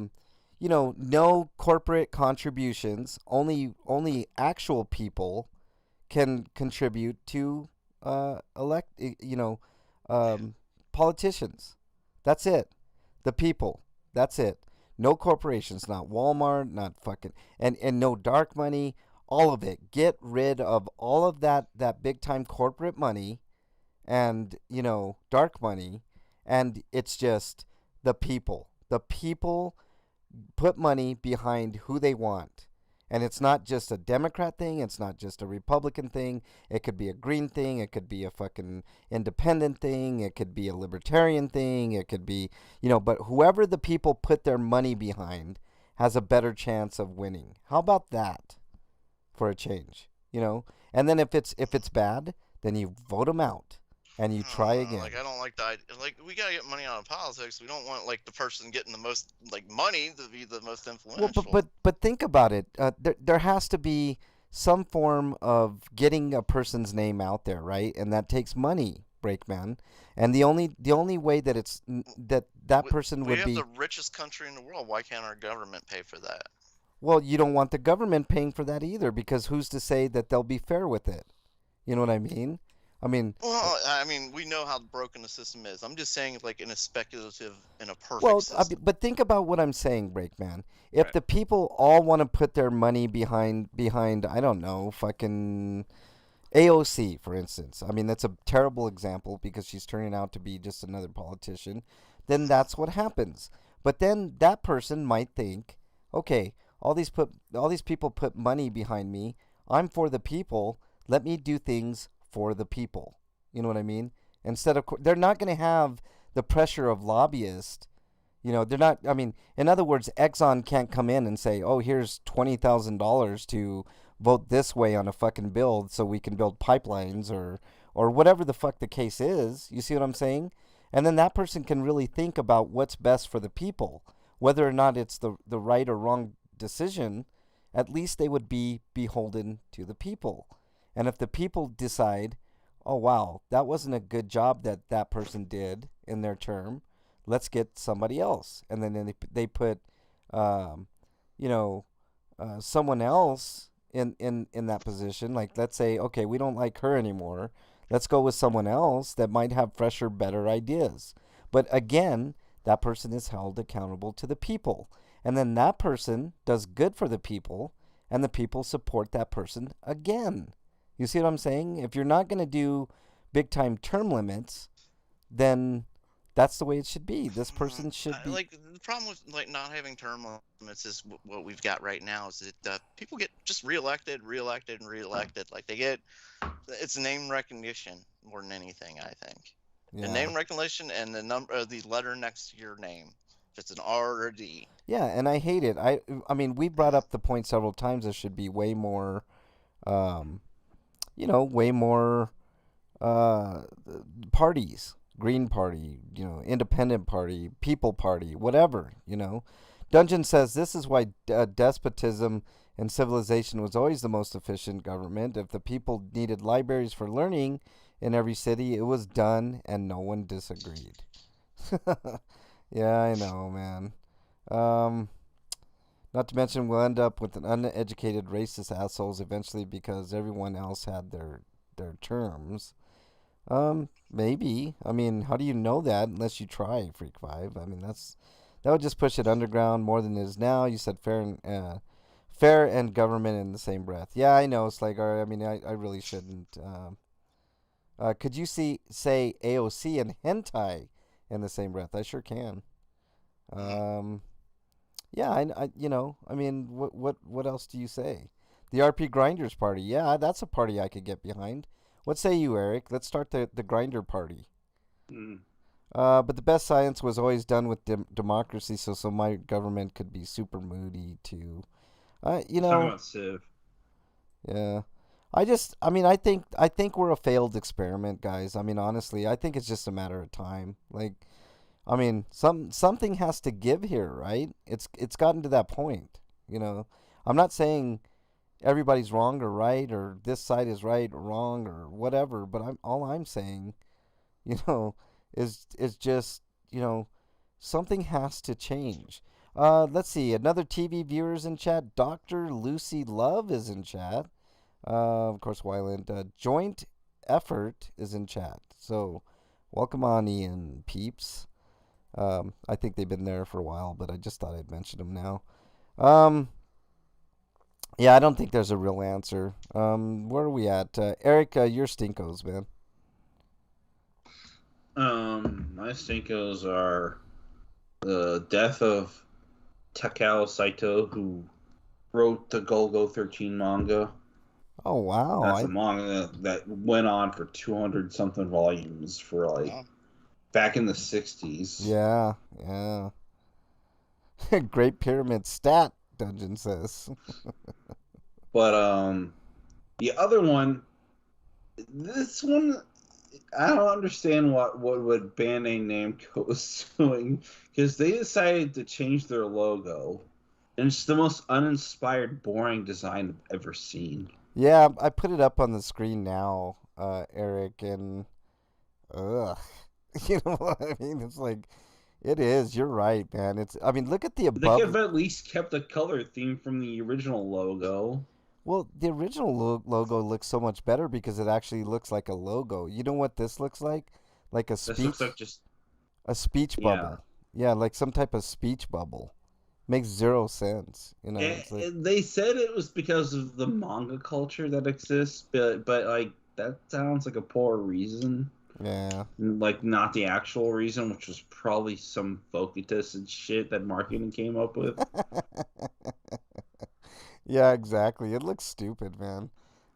No, no corporate contributions. Only actual people can contribute to politicians. That's it. The people. That's it. No corporations, not Walmart, not fucking, and no dark money. All of it. Get rid of all of that big time corporate money and, dark money. And it's just the people. The people put money behind who they want. And it's not just a Democrat thing. It's not just a Republican thing. It could be a green thing. It could be a fucking independent thing. It could be a libertarian thing. It could be, but whoever the people put their money behind has a better chance of winning. How about that? For a change, and then if it's bad, then you vote them out and you try again.
Like, I don't like that. Like, we gotta get money out of politics. We don't want like the person getting the most money to be the most influential.
Well, but think about it. There has to be some form of getting a person's name out there, right? And that takes money. Breakman, and the only way that that person
We
would
have
be,
the richest country in the world. Why can't our government pay for that?
well, you don't want the government paying for that either, because who's to say that they'll be fair with it? You know what I mean? I mean,
Well, I mean, we know how broken the system is. I'm just saying, like, in a speculative, in a perfect
well,
system.
but think about what I'm saying, Breakman. If
Right.
the people all want to put their money behind, I don't know, fucking AOC, for instance. I mean, that's a terrible example because she's turning out to be just another politician. Then that's what happens. But then that person might think, okay, all these people put money behind me. I'm for the people. Let me do things for the people. You know what I mean? Instead of they're not going to have the pressure of lobbyists. You know, they're not. I mean, in other words, Exxon can't come in and say, "Oh, here's $20,000 to vote this way on a fucking bill so we can build pipelines," or whatever the fuck the case is. You see what I'm saying? And then that person can really think about what's best for the people, whether or not it's the right or wrong decision. At least they would be beholden to the people. And if the people decide, oh wow, that wasn't a good job that that person did in their term, let's get somebody else. And then they put, um, you know, someone else in that position. Like, let's say, okay, we don't like her anymore. Let's go with someone else that might have fresher, better ideas. But again, that person is held accountable to the people. And then that person does good for the people, and the people support that person again. You see what I'm saying? If you're not going to do big time term limits, then that's the way it should be. This person should be.
Like, the problem with, like, not having term limits is what we've got right now is that people get just reelected, reelected, and reelected. Like, it's name recognition more than anything, I think.
Yeah.
The name recognition and the letter next to your name. If it's an R or a D.
Yeah, and I hate it. I mean, we brought up the point several times. There should be way more, way more parties. Green Party, Independent Party, People Party, whatever, Dungeon says this is why despotism and civilization was always the most efficient government. If the people needed libraries for learning in every city, it was done, and no one disagreed. Yeah, I know, man. Not to mention we'll end up with an uneducated racist assholes eventually because everyone else had their terms. Maybe. I mean, how do you know that unless you try, Freak 5? I mean, that would just push it underground more than it is now. You said fair and government in the same breath. Yeah, I know. It's like, I mean, I really shouldn't. Could you say AOC and hentai in the same breath? I sure can. Yeah, I mean, what else do you say? The RPGrinders party. Yeah, that's a party I could get behind. What say you, Eric? Let's start the grinder party. But the best science was always done with democracy, so my government could be super moody too.
Talking about Civ.
Yeah. I think we're a failed experiment, guys. I mean, honestly, I think it's just a matter of time. Like, I mean, something has to give here, right? It's gotten to that point, I'm not saying everybody's wrong or right, or this side is right or wrong or whatever, but all I'm saying, is just, something has to change. Let's see, another TV viewers in chat. Dr. Lucy Love is in chat. Of course, Wyland. Joint Effort is in chat. So, welcome on, Ian peeps. I think they've been there for a while, but I just thought I'd mention them now. Yeah, I don't think there's a real answer. Where are we at? Eric, your stinkos, man.
My stinkos are the death of Takao Saito, who wrote the Golgo 13 manga.
Oh, wow.
That's a manga that went on for 200 something volumes for back in the 60s.
Yeah. Great Pyramid stat, Dungeon says.
But the other one, this one, I don't understand what would Bandai Namco is doing, because they decided to change their logo, and it's the most uninspired, boring design I've ever seen.
Yeah, I put it up on the screen now, Eric, and ugh. You know what I mean? It's like, it is. You're right, man. I mean, look at the
They could have
above.
at least kept the color theme from the original logo.
Well, the original logo looks so much better because it actually looks like a logo. You know what this looks like? Like
This looks like just
a speech
yeah.
bubble. Yeah, like some type of speech bubble. Makes zero sense. You know, it's like,
They said it was because of the manga culture that exists, but like that sounds like a poor reason.
yeah.
Like not the actual reason, which was probably some focus and shit that marketing came up with.
Yeah, exactly. It looks stupid, man.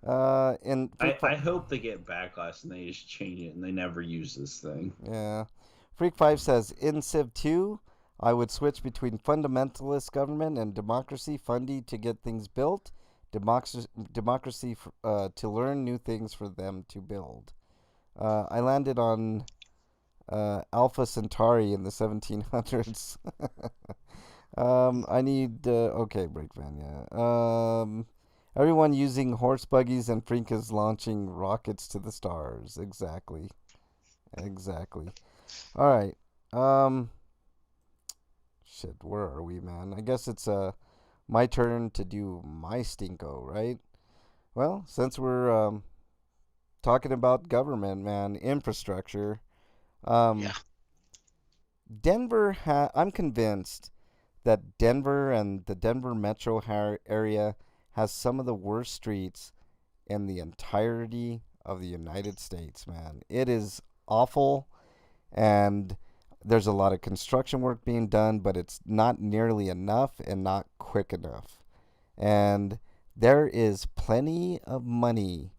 And
I hope they get backlash and they just change it and they never use this thing.
yeah. Freak 5 says, in Civ 2, I would switch between fundamentalist government and democracy, fundy to get things built, democracy to learn new things for them to build. I landed on Alpha Centauri in the 1700s. I need, okay, Breakman, yeah. Everyone using horse buggies and Frink is launching rockets to the stars. Exactly. Exactly. All right. Shit, where are we, man? I guess it's my turn to do my stinko, right? Well, since we're talking about government, man, infrastructure,
Yeah.
Denver I'm convinced that Denver and the Denver metro area has some of the worst streets in the entirety of the United States, man. It is awful, and there's a lot of construction work being done, but it's not nearly enough and not quick enough. And there is plenty of money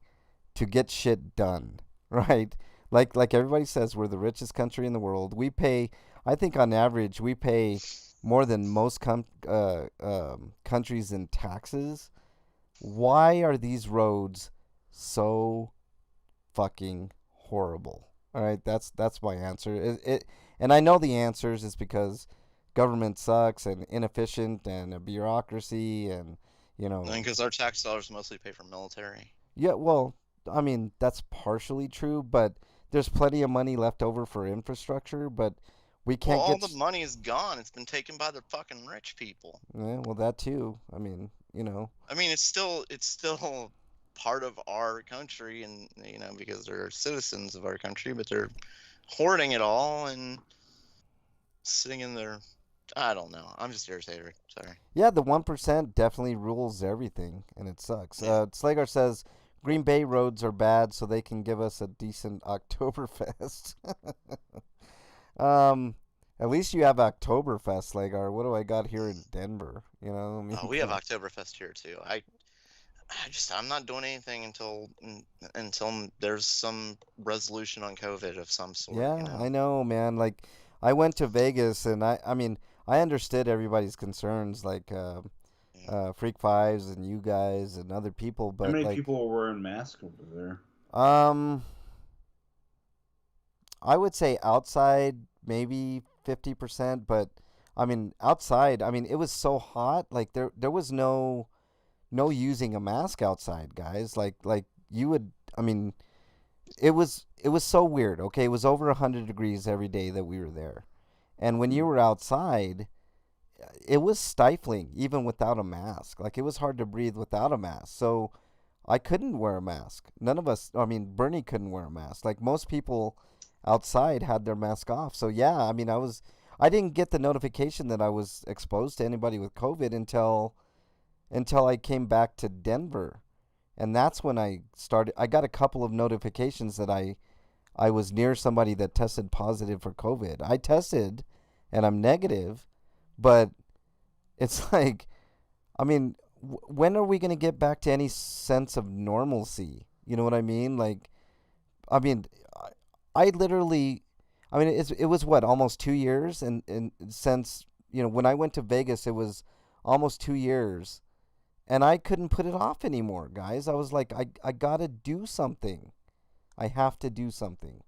to get shit done, right? Like everybody says, we're the richest country in the world. We pay, I think on average, we pay more than most countries in taxes. Why are these roads so fucking horrible? All right, that's my answer. And I know the answers is because government sucks and inefficient and a bureaucracy and
And because our tax dollars mostly pay for military.
yeah, well, I mean, that's partially true, but there's plenty of money left over for infrastructure, but we
Well,
can't
all
get
the money is gone. It's been taken by the fucking rich people.
yeah, well, that too. I mean,
I mean, it's still part of our country, and because they're citizens of our country, but they're hoarding it all and sitting in their. I don't know. I'm just irritated. Sorry.
yeah, the 1% definitely rules everything, and it sucks.
Yeah.
Slagar says Green Bay roads are bad, so they can give us a decent Oktoberfest. At least you have Oktoberfest, Slagar. What do I got here in Denver? I mean,
We have Oktoberfest here too. I'm not doing anything until there's some resolution on COVID of some sort.
yeah, I know, man. Like, I went to Vegas, and I mean, I understood everybody's concerns, like Freak Fives and you guys and other people, but
How many
like,
people were wearing masks over there?
I would say outside maybe 50%, but I mean outside, I mean it was so hot, like there was no using a mask outside, guys. Like you would, I mean, it was so weird. Okay, it was over 100 degrees every day that we were there. And when you were outside, it was stifling even without a mask. Like it was hard to breathe without a mask. So I couldn't wear a mask. None of us, I mean, Bernie couldn't wear a mask. Like most people outside had their mask off. So yeah, I mean, I didn't get the notification that I was exposed to anybody with COVID until I came back to Denver. And that's when I got a couple of notifications that I was near somebody that tested positive for COVID. I tested and I'm negative, but it's like, I mean, when are we going to get back to any sense of normalcy? You know what I mean? Like, I mean, I literally, I mean, it was what, almost 2 years? And since, when I went to Vegas, it was almost 2 years. And I couldn't put it off anymore, guys. I was like, I got to do something. I have to do something.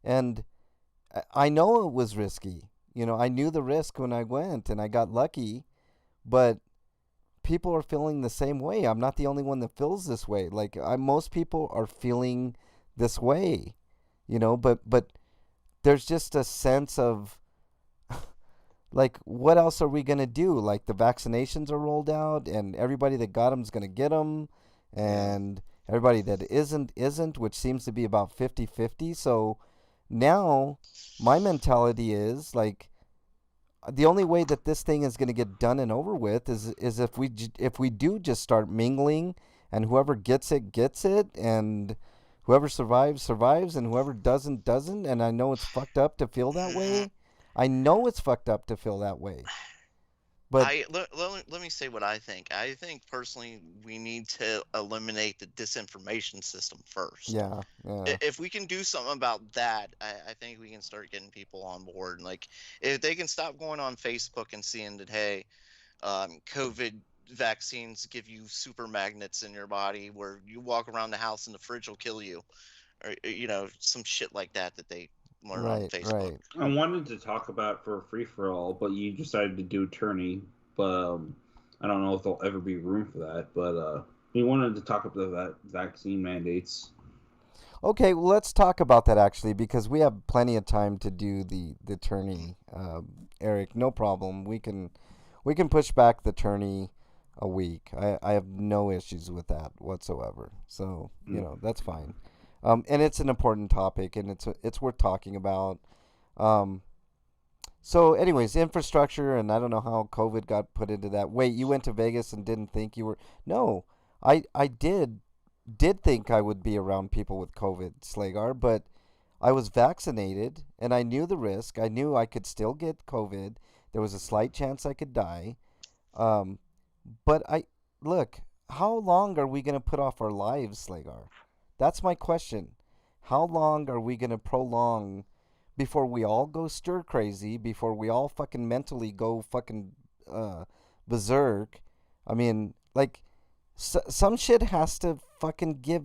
And I know it was risky. I knew the risk when I went, and I got lucky. But people are feeling the same way. I'm not the only one that feels this way. Like, most people are feeling this way. but there's just a sense of like, what else are we going to do? Like, the vaccinations are rolled out, and everybody that got them is going to get them, and everybody that isn't, which seems to be about 50-50. So now my mentality is, like, the only way that this thing is going to get done and over with is if we do just start mingling, and whoever gets it, and whoever survives, and whoever doesn't. And I know it's fucked up to feel that way. But
Let me say what I think. I think personally we need to eliminate the disinformation system first.
yeah.
If we can do something about that, I think we can start getting people on board. Like, if they can stop going on Facebook and seeing that, hey, COVID vaccines give you super magnets in your body where you walk around the house and the fridge will kill you, or some shit like that they learn on Facebook.
Right.
I wanted to talk about for a free for all, but you decided to do tourney. But I don't know if there'll ever be room for that. But we wanted to talk about that vaccine mandates.
Okay, well, let's talk about that actually, because we have plenty of time to do the tourney. Eric, no problem. We can push back the tourney a week. I have no issues with that whatsoever. So that's fine. And it's an important topic, and it's worth talking about. So, anyways, infrastructure, and I don't know how COVID got put into that. Wait, you went to Vegas and didn't think you were? No, I did think I would be around people with COVID, Slagar, but I was vaccinated, and I knew the risk. I knew I could still get COVID. There was a slight chance I could die. But look, how long are we going to put off our lives, Slagar? That's my question. How long are we going to prolong before we all go stir crazy, before we all fucking mentally go fucking berserk? I mean, like, some shit has to fucking give,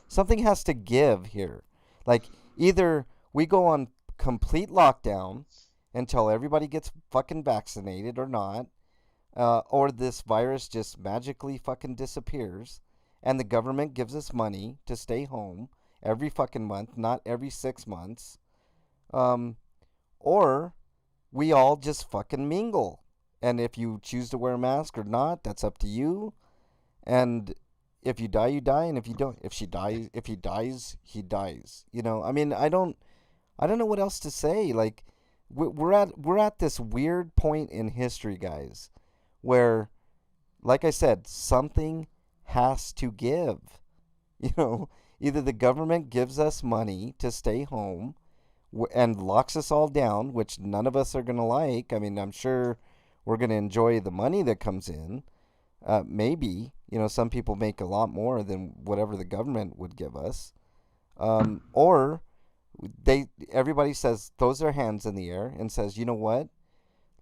something has to give here. Like, either we go on complete lockdown until everybody gets fucking vaccinated or not, or this virus just magically fucking disappears, and the government gives us money to stay home every fucking month, not every 6 months. Or we all just fucking mingle. And if you choose to wear a mask or not, that's up to you. And if you die, you die. And if you don't, if he dies, he dies. I mean, I don't know what else to say. Like, we're at this weird point in history, guys, where, like I said, something has to give. Either the government gives us money to stay home and locks us all down, which none of us are going to like. I mean, I'm sure we're going to enjoy the money that comes in. Maybe, some people make a lot more than whatever the government would give us. Or everybody throws their hands in the air and says, you know what?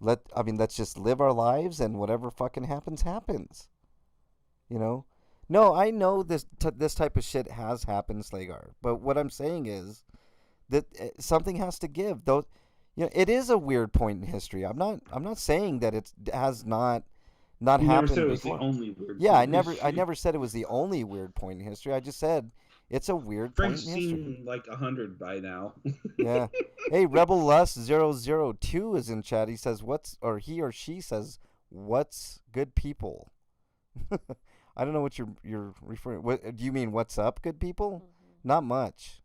Let's just live our lives, and whatever fucking happens. No, I know this type of shit has happened, Slagar. But what I'm saying is that something has to give. Though, it is a weird point in history. I'm not saying that it has not happened
never said it was
before.
the only weird
Yeah,
point
I never said it was the only weird point in history. I just said it's a weird
Frank's
point in history.
seen like 100 by now.
Yeah. Hey, Rebel Lust 002 is in chat. He says he or she says, "What's good people?" I don't know what you're referring. What do you mean? What's up, good people? Mm-hmm. Not much.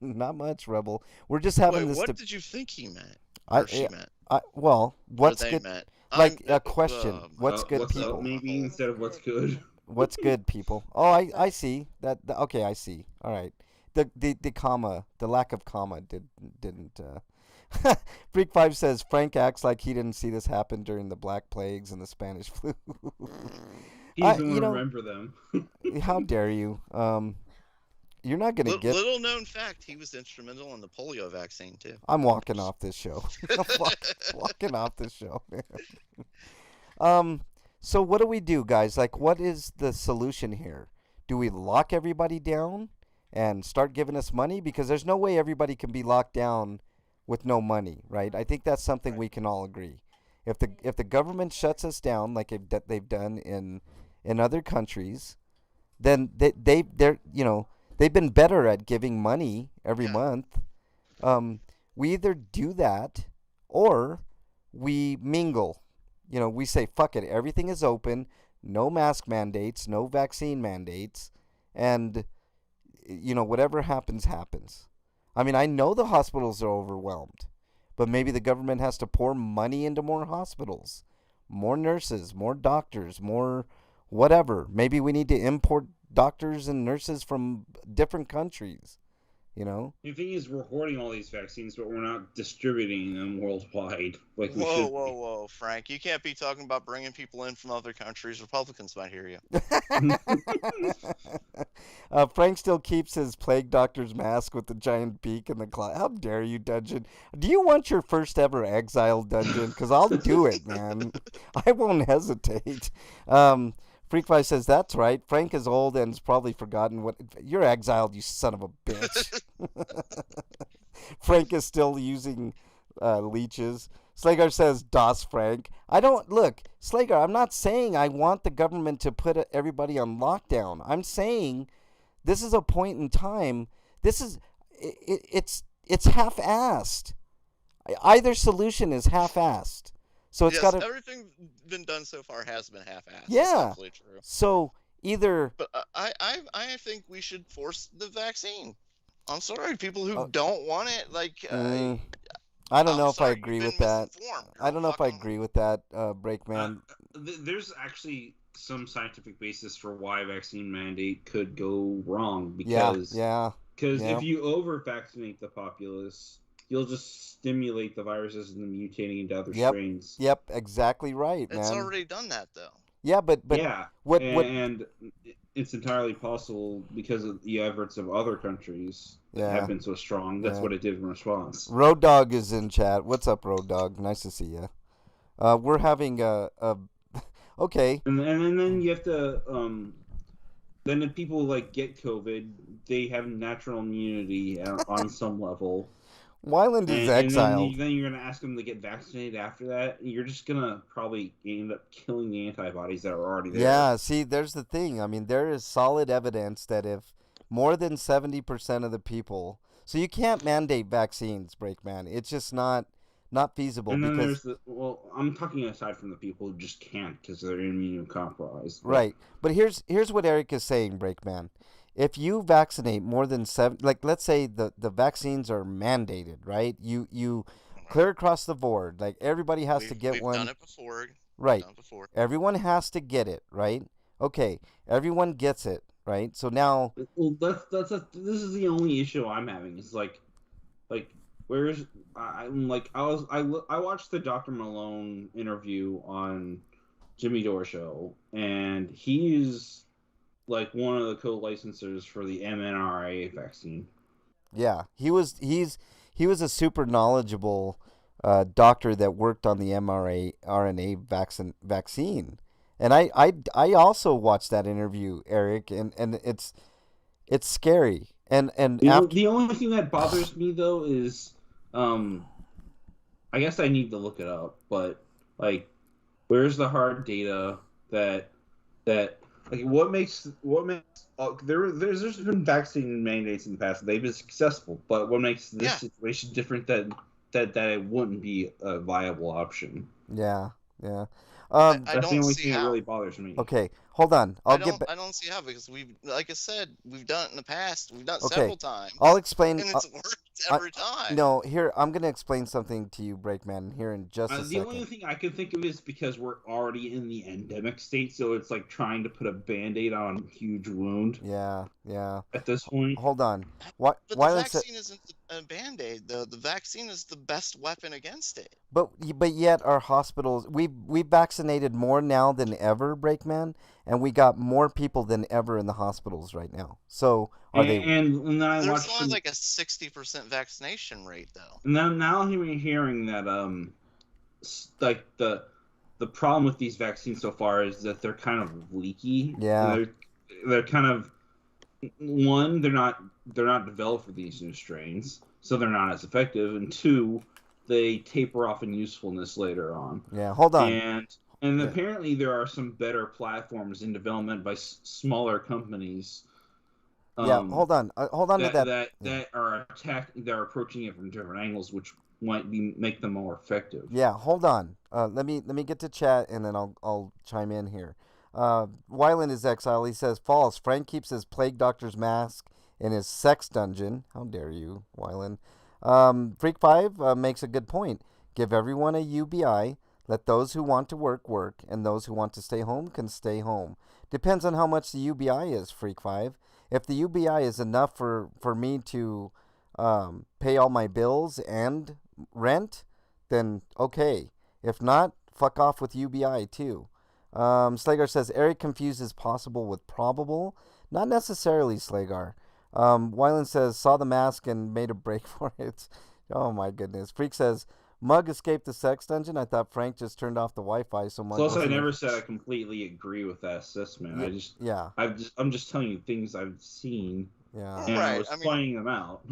Not much, Rebel. We're just having this.
What did you think he meant? Or she meant?
What's good?
Meant?
Like a question. What's good
what's
people?
Up, maybe instead of what's good.
What's good people? Oh, I see that. Okay, I see. All right. The comma, the lack of comma didn't. Freak 5 says Frank acts like he didn't see this happen during the Black Plagues and the Spanish flu.
He doesn't remember them.
How dare you? You're not gonna get.
Little known fact: he was instrumental in the polio vaccine too.
I'm walking off this show. walking off this show, man. So what do we do, guys? Like, what is the solution here? Do we lock everybody down and start giving us money? Because there's no way everybody can be locked down with no money, right? I think that's something we can all agree. If the government shuts us down like they've done in other countries, then They've been better at giving money every
Yeah.
month. We either do that or we mingle. We say, fuck it, everything is open, no mask mandates, no vaccine mandates, and, whatever happens, happens. I mean, I know the hospitals are overwhelmed, but maybe the government has to pour money into more hospitals, more nurses, more doctors, more whatever. Maybe we need to import doctors and nurses from different countries.
The thing is, we're hoarding all these vaccines, but we're not distributing them worldwide like we
Whoa,
should.
whoa, Frank! You can't be talking about bringing people in from other countries. Republicans might hear you.
Frank still keeps his plague doctor's mask with the giant beak and the claw. How dare you, Dungeon? Do you want your first ever exile, Dungeon? Because I'll do it, man. I won't hesitate. Freakfly says, that's right. Frank is old and has probably forgotten what... You're exiled, you son of a bitch. Frank is still using leeches. Slagar says, Das Frank. I don't... Look, Slagar, I'm not saying I want the government to put everybody on lockdown. I'm saying this is a point in time. This is... It's half-assed. Either solution is half-assed. So it's got to...
everything been done so far has been half-assed.
Yeah.
That's true.
So either...
But I think we should force the vaccine. I'm sorry, people who don't want it,
I don't know if I agree with that. I don't know if I agree with that, Breakman.
There's actually some scientific basis for why a vaccine mandate could go wrong.
Because
if you over-vaccinate the populace, you'll just stimulate the viruses and mutating into other strains.
Yep, exactly right, man.
It's already done that, though.
Yeah, but what?
And it's entirely possible because of the efforts of other countries that have been so strong. That's what it did in response.
Road Dog is in chat. What's up, Road Dog? Nice to see you. We're having a okay.
And then you have to then if people get COVID, they have natural immunity on some level.
Wyland is exiled.
Then you're going to ask them to get vaccinated after that. You're just going to probably end up killing the antibodies that are already there.
Yeah, see, there's the thing. I mean, there is solid evidence that if more than 70% of the people... So you can't mandate vaccines, Breakman. It's just not feasible.
And then there's I'm talking aside from the people who just can't because they're immunocompromised.
Right. But here's what Eric is saying, Breakman. If you vaccinate more than 7, let's say the vaccines are mandated, right? You clear across the board, everybody has to get one.
We've done it before.
Right. Everyone has to get it, right? Okay, everyone gets it, right? So now,
well, this is the only issue I'm having. Is where's I watched the Dr. Malone interview on Jimmy Dore show, and he's one of the co-licensors for the mRNA vaccine.
Yeah, he's a super knowledgeable doctor that worked on the mRNA vaccine, and I also watched that interview, Eric, and it's scary. And
the only thing that bothers me though is, I guess I need to look it up, but where's the hard data that what makes there's been vaccine mandates in the past. They've been successful, but what makes this situation different that it wouldn't be a viable option?
Yeah.
That's the only thing that really bothers me.
Okay, hold on.
I don't see how, because like I said, we've done it in the past. We've done it several times.
I'll explain.
And it's worked every time.
No, here, I'm going to explain something to you, Breakman, here in just a second.
The only thing I can think of is because we're already in the endemic state, so it's like trying to put a Band-Aid on a huge wound.
Yeah.
At this point.
Hold on.
But the vaccine isn't a Band-Aid, though. The vaccine is the best weapon against it.
But yet our hospitals, we vaccinated more now than ever, Breakman, and we got more people than ever in the hospitals right now. So are they?
And then I
There's
watched
only a 60% vaccination rate, though.
Now I'm hearing that the problem with these vaccines so far is that they're kind of leaky.
Yeah.
They're kind of they're not developed for these new strains, so they're not as effective, and two, they taper off in usefulness later on.
Yeah, hold on.
And apparently there are some better platforms in development by smaller companies
Yeah, hold on to that.
that are approaching it from different angles, which might make them more effective.
Yeah, hold on. Let me get to chat, and then I'll chime in here. Wyland is exile. He says false. Frank keeps his plague doctor's mask in his sex dungeon. How dare you, Wyland? Freak 5 makes a good point. Give everyone a UBI. Let those who want to work, and those who want to stay home can stay home. Depends on how much the UBI is, Freak 5. If the UBI is enough for me to pay all my bills and rent, then okay. If not, fuck off with UBI too. Slagar says Eric confuses possible with probable. Not necessarily, Slagar. Wyland says saw the mask and made a break for it. Oh my goodness. Freak says Mug escaped the sex dungeon. I thought Frank just turned off the Wi-Fi, so Mug.
Plus, I never said I completely agree with that assessment. I'm just telling you things I've seen.
Yeah.
And I was pointing them out.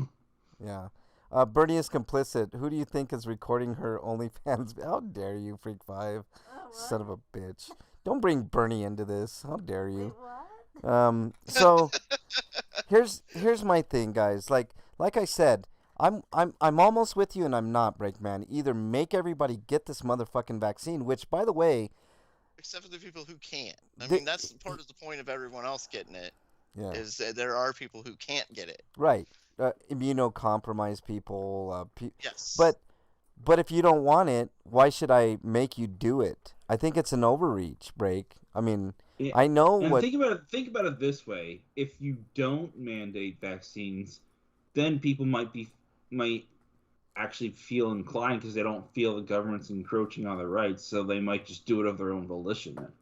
Yeah. Bernie is complicit. Who do you think is recording her OnlyFans? How dare you, Freak 5? Son of a bitch. Don't bring Bernie into this. How dare you?
Wait, what?
So here's my thing, guys. Like I said, I'm almost with you and I'm not, Breakman. Either make everybody get this motherfucking vaccine, which by the way,
except for the people who can't. I mean, that's part of the point of everyone else getting it. Yeah. Is that there are people who can't get it.
Right. Immunocompromised people.
Yes.
But if you don't want it, why should I make you do it? I think it's an overreach, Break. I mean, yeah. I know
and think about it this way: if you don't mandate vaccines, then people might actually feel inclined because they don't feel the government's encroaching on their rights, so they might just do it of their own volition. Then.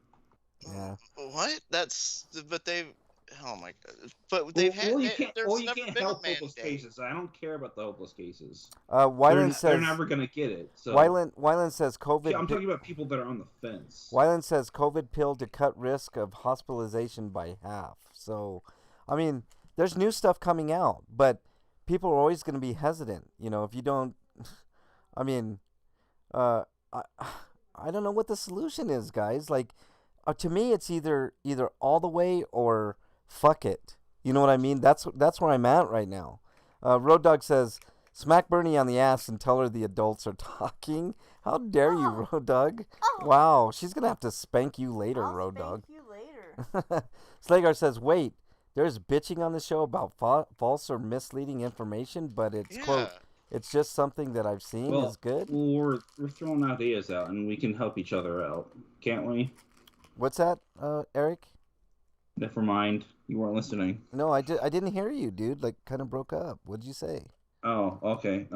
Yeah.
What? But they've. Oh my god! But they've had.
You can't help hopeless cases. I don't care about the hopeless cases.
Wyland says
they're never gonna get it. So.
Wyland says COVID.
I'm talking about people that are on the fence.
Wyland says COVID pill to cut risk of hospitalization by half. So, I mean, there's new stuff coming out, but people are always gonna be hesitant. You know, if you don't. I mean, I don't know what the solution is, guys. Like, to me, it's either all the way or fuck it. You know what I mean? That's where I'm at right now. Road Dog says, smack Bernie on the ass and tell her the adults are talking. How dare you, Road Dog? Wow, she's going to have to spank you later, Road Dog.
Spank you later.
Slagar says, wait, there's bitching on the show about false or misleading information, but it's, quote, it's just something that I've seen is good.
We're throwing ideas out, and we can help each other out, can't we?
What's that, Eric?
Never mind. You weren't listening.
No, I didn't hear you, dude. Like, kind of broke up. What'd you say?
Oh, okay.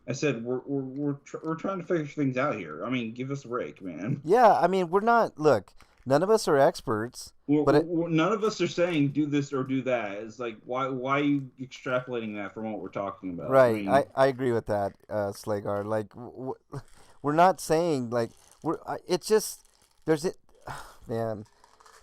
I said we're trying to figure things out here. I mean, give us a break, man.
Yeah, I mean, we're not. Look, none of us are experts.
None of us are saying do this or do that. It's like why are you extrapolating that from what we're talking about?
Right. I mean, I agree with that, Slagar. Like, we're not saying like it's just there's it, man.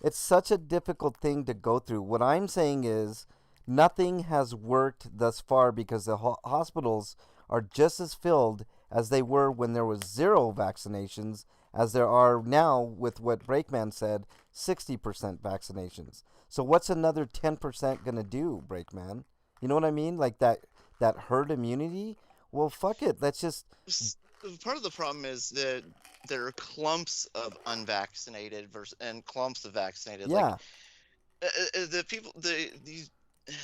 It's such a difficult thing to go through. What I'm saying is nothing has worked thus far because the hospitals are just as filled as they were when there was 0 vaccinations as there are now with what Breakman said, 60% vaccinations. So what's another 10% going to do, Breakman? You know what I mean? Like that herd immunity? Well, fuck it. Let's just...
Part of the problem is that there are clumps of unvaccinated and clumps of vaccinated.
Yeah.
Like,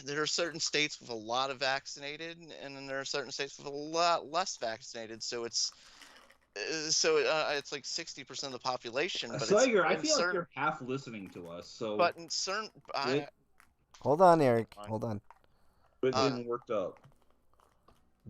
there are certain states with a lot of vaccinated, and then there are certain states with a lot less vaccinated. So it's like 60% of the population. But
Slager, I feel like you're half listening to us. So,
but in certain,
hold on, Eric. Hold on.
It didn't work up.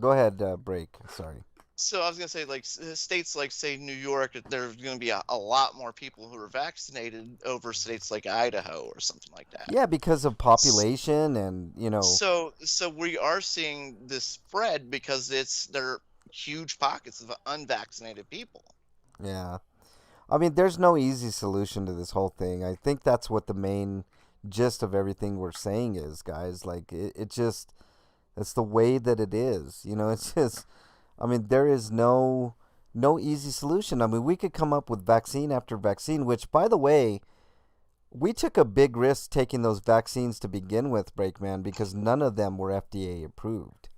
Go ahead, Break. Sorry.
So I was going to say, like, states like, say, New York, there's going to be a lot more people who are vaccinated over states like Idaho or something like that.
Yeah, because of population and, you know.
So we are seeing this spread because there are huge pockets of unvaccinated people.
Yeah. I mean, there's no easy solution to this whole thing. I think that's what the main gist of everything we're saying is, guys. Like, it just, it's the way that it is. You know, it's just... I mean, there is no easy solution. I mean, we could come up with vaccine after vaccine, which, by the way, we took a big risk taking those vaccines to begin with, Breakman, because none of them were FDA approved.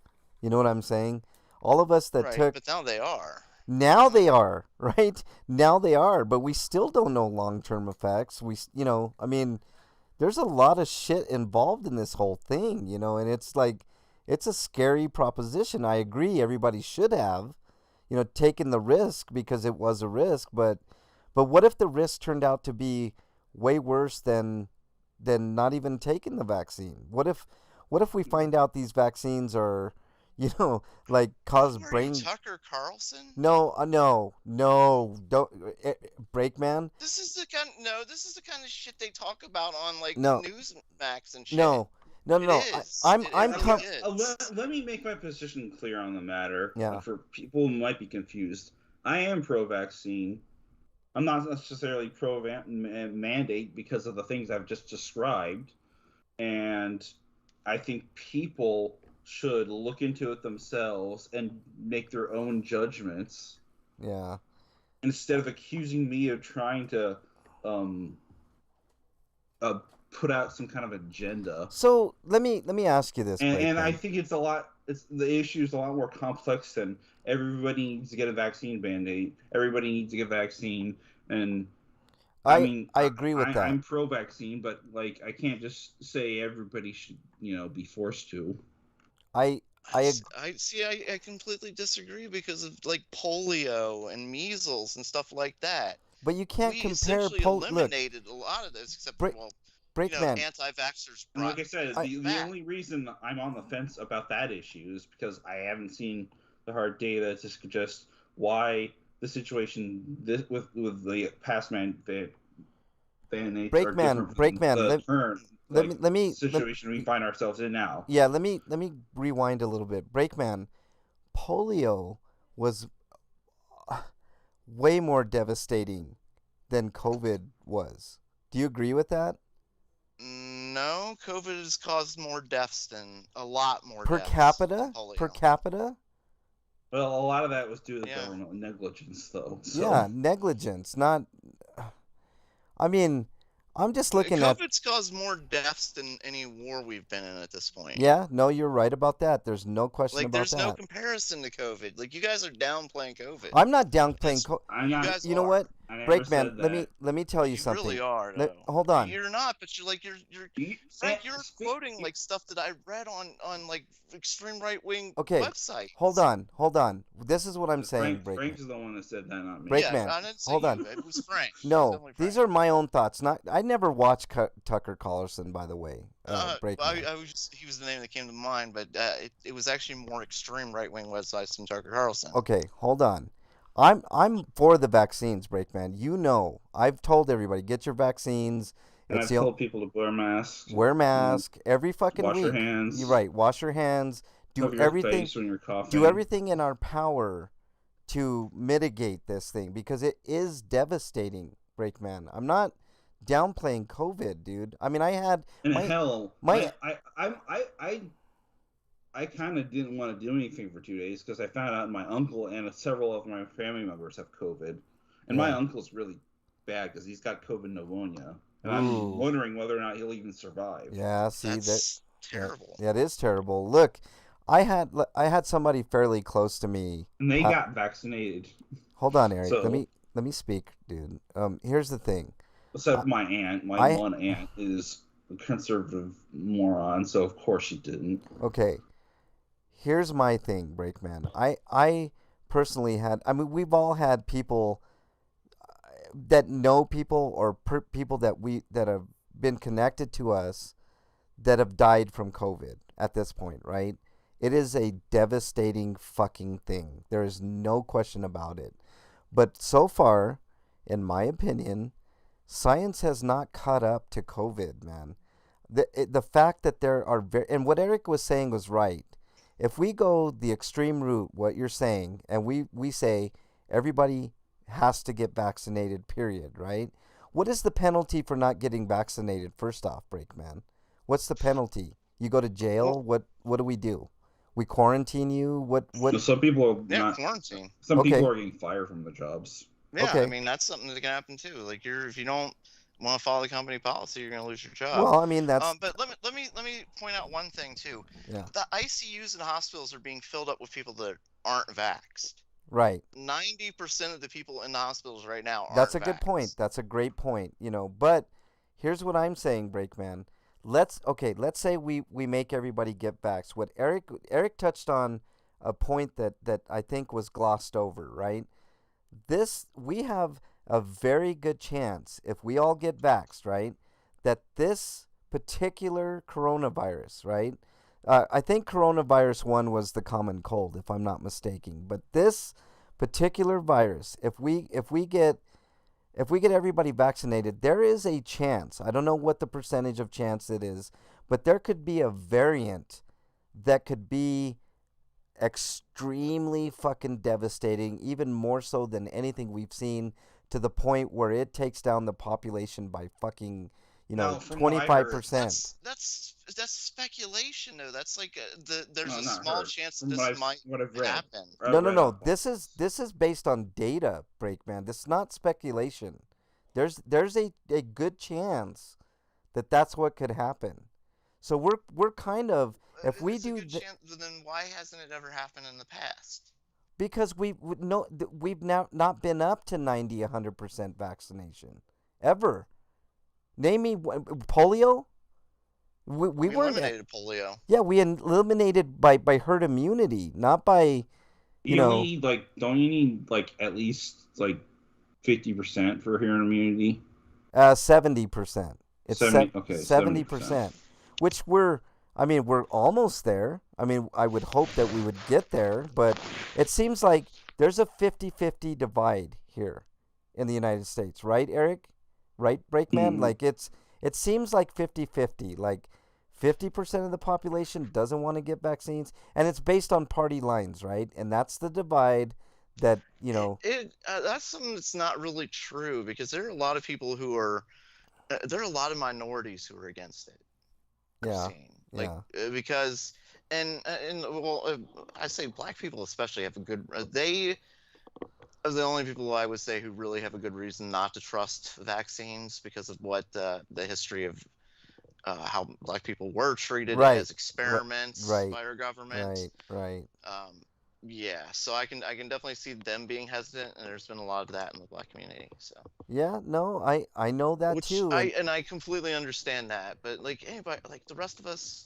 You know what I'm saying? All of us that
Right,
took
but now they are.
now they are, right? Now they are, but we still don't know long-term effects. I mean, there's a lot of shit involved in this whole thing, and it's like it's a scary proposition. I agree everybody should have, taken the risk because it was a risk, but what if the risk turned out to be way worse than not even taking the vaccine? What if we find out these vaccines are, like cause
Who are
brain?
you, Tucker Carlson?
No, no, don't, Breakman.
This is the kind of shit they talk about on like
No.
Newsmax and shit.
No.
It
I,
is.
I'm,
It
I'm,
really
com-
is.
Let me make my position clear on the matter.
Yeah.
For people who might be confused, I am pro-vaccine. I'm not necessarily pro-mandate because of the things I've just described, and I think people should look into it themselves and make their own judgments
Yeah.
instead of accusing me of trying to put out some kind of agenda.
So let me ask you this,
And I
Breakman.
think the issue is a lot more complex than everybody needs to get a vaccine band-aid. Everybody needs to get a vaccine, and
I agree with that.
I'm pro-vaccine, but like I can't just say everybody should, be forced to.
I
see. I completely disagree because of like polio and measles and stuff like that.
but you can't
We
compare
essentially
look,
eliminated a lot of this, except
Breakman.
anti-vaxxers.
And like I said, the
back.
only reason I'm on the fence about that issue is because I haven't seen the hard data to suggest why the situation with the past mandates are different from the current situation we find ourselves in now.
Yeah, let me rewind a little bit. Breakman, polio was way more devastating than COVID was. Do you agree with that?
No, COVID has caused more deaths than a lot more
Per
deaths
capita?
than polio.
Per capita?
Well, a lot of that was due to government negligence, though. So.
Yeah, negligence, not. I mean, I'm just looking at.
COVID's caused more deaths than any war we've been in at this point.
Yeah, no, you're right about that. There's no question about that.
There's no comparison to COVID. Like, you guys are downplaying COVID.
I'm not downplaying COVID. You know what? Breakman, let me tell you something.
You really are. Though.
Hold on.
You're not, but you're Frank, you're quoting like stuff that I read on like extreme right wing websites.
Hold on. This is what I'm saying, Breakman.
Frank's the one that said that, not me.
Breakman,
I didn't say
hold on.
It was Frank.
No,
Frank.
These are my own thoughts. I never watched Tucker Carlson, by the way. Breakman.
He was the name that came to mind, but it was actually more extreme right wing websites than Tucker Carlson.
Okay, hold on. I'm for the vaccines, Breakman. I've told everybody, get your vaccines.
And I've told people to wear masks.
Wear masks every fucking week.
Wash your hands.
You're right. Wash your hands.
Do everything. When you're coughing.
Do everything in our power to mitigate this thing because it is devastating, Breakman. I'm not downplaying COVID, dude. I mean, I had.
I kind of didn't want to do anything for 2 days because I found out my uncle and several of my family members have COVID. And my uncle's really bad because he's got COVID pneumonia. And I'm wondering whether or not he'll even survive.
Yeah, see,
that's terrible.
Yeah, it is terrible. Look, I had somebody fairly close to me.
And they got vaccinated.
Hold on, Eric. So, let me speak, dude. Here's the thing.
Except my aunt. My one aunt is a conservative moron, so of course she didn't.
Okay. Here's my thing, Breakman. I personally had. I mean, we've all had people that know people or people that have been connected to us that have died from COVID at this point, right? It is a devastating fucking thing. There is no question about it. But so far, in my opinion, science has not caught up to COVID, man. The fact that there are and what Eric was saying was right. If we go the extreme route, what you're saying, and we say everybody has to get vaccinated, period, right? What is the penalty for not getting vaccinated, first off, Breakman? What's the penalty? You go to jail? What do? We quarantine you? What?
Some people are
quarantine.
Some people are getting fired from their jobs.
Yeah, okay. I mean, that's something that can happen too. Like if you don't want to follow the company policy, you're going to lose your job.
Well, I mean that's
But let me point out one thing too.
yeah.
The ICUs and hospitals are being filled up with people that aren't vaxxed.
Right.
90% of the people in the hospitals right now aren't
That's a good point.
vaxxed.
That's a great point. But here's what I'm saying, Breakman. Let's say we make everybody get vaxxed. What Eric touched on a point that I think was glossed over, right? We have a very good chance if we all get vaxxed, right, that this particular coronavirus, right? I think coronavirus 1 was the common cold, if I'm not mistaken. But this particular virus, if we get everybody vaccinated, there is a chance. I don't know what the percentage of chance it is, but there could be a variant that could be extremely fucking devastating, even more so than anything we've seen, to the point where it takes down the population by fucking,
No, from what I heard,
25%.
That's speculation though. That's like there's
No,
a
not
small
heard.
chance
From
this might
what I've read.
happen.
I've
No,
read
no.
up on
This is based on data, Breakman. This is not speculation. There's a good chance that that's what could happen. So we're kind of, if we
It's a
do
good chance, then why hasn't it ever happened in the past?
because we've now not been up to 90-100% vaccination ever. Name me polio. We
We
weren't.
eliminated polio.
Yeah, we eliminated by herd immunity, not by
You only need don't you need at least 50% for herd immunity?
70%. It's
70%.
Which we're almost there. I mean, I would hope that we would get there, but it seems like there's a 50-50 divide here in the United States, right, Eric? Right, Breakman? It seems like 50-50. Like 50% of the population doesn't want to get vaccines, and it's based on party lines, right? And that's the divide that,
That's something that's not really true, because there are a lot of people who are there are a lot of minorities who are against it.
yeah.
Because I say black people especially have a good they are the only people I would say who really have a good reason not to trust vaccines, because of what the history of how black people were treated
Right.
as experiments
Right.
by our government.
Right.
Yeah, so I can definitely see them being hesitant, and there's been a lot of that in the black community. So
Yeah, no, I know that
which
too.
I completely understand that, but anybody, the rest of us,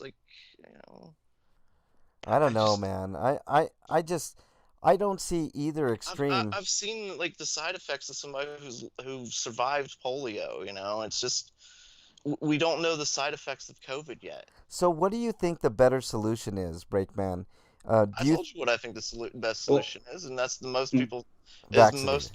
I don't know,
just-
man. I just don't see either extreme.
I've seen the side effects of somebody who survived polio. It's just we don't know the side effects of COVID yet.
So what do you think the better solution is, Breakman?
I told you what I think the best solution is, and that's the most people
Vaccinated.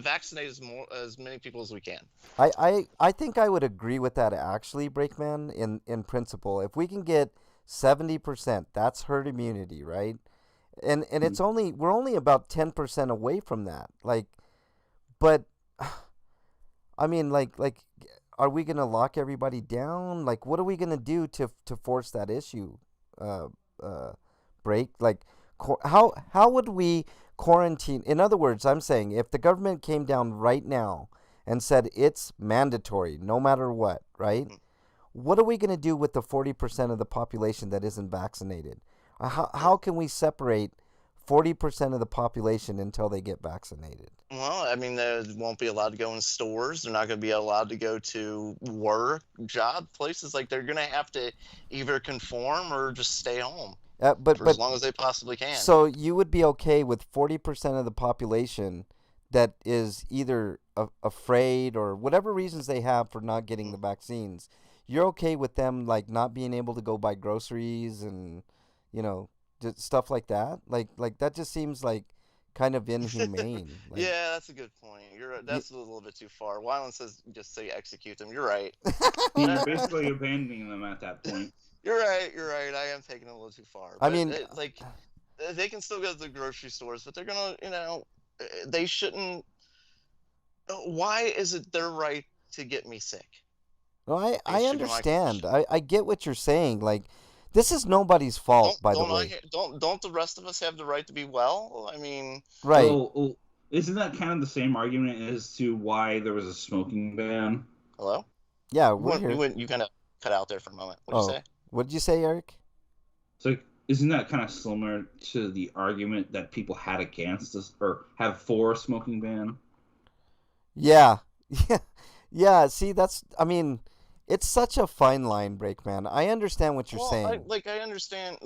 vaccinate as many people as we can.
I think I would agree with that actually, Breakman, in principle. If we can get 70%, that's herd immunity, right? And it's we're only about 10% away from that. But I mean, are we gonna lock everybody down? What are we gonna do to force that issue break? How would we quarantine? In other words, I'm saying if the government came down right now and said it's mandatory no matter what, right? What are we going to do with the 40% of the population that isn't vaccinated? How can we separate 40% of the population until they get vaccinated?
Well, I mean, they won't be allowed to go in stores. They're not going to be allowed to go to work, job places. They're going to have to either conform or just stay home for as long as they possibly can.
So you would be okay with 40% of the population that is either afraid or whatever reasons they have for not getting the vaccines. You're okay with them not being able to go buy groceries and just stuff like that? Like that just seems kind of inhumane.
Yeah, that's a good point. That's a little bit too far. Wyland says just say execute them. You're right.
You're basically abandoning them at that point.
You're right. I am taking it a little too far.
I mean,
they can still go to the grocery stores, but they're gonna, they shouldn't. Why is it their right to get me sick?
Well, I understand. I get what you're saying. This is nobody's fault, by the way.
Don't the rest of us have the right to be well? I mean,
right.
Isn't that kind of the same argument as to why there was a smoking ban?
Hello?
Yeah,
You
we're here.
you kind of cut out there for a moment. What'd you
Oh,
say?
what did you say, Eric?
So isn't that kind of similar to the argument that people had against this or have for a smoking ban?
Yeah, yeah, yeah. See, I mean, it's such a fine line break, man. I understand what you're
Well,
saying.
I understand.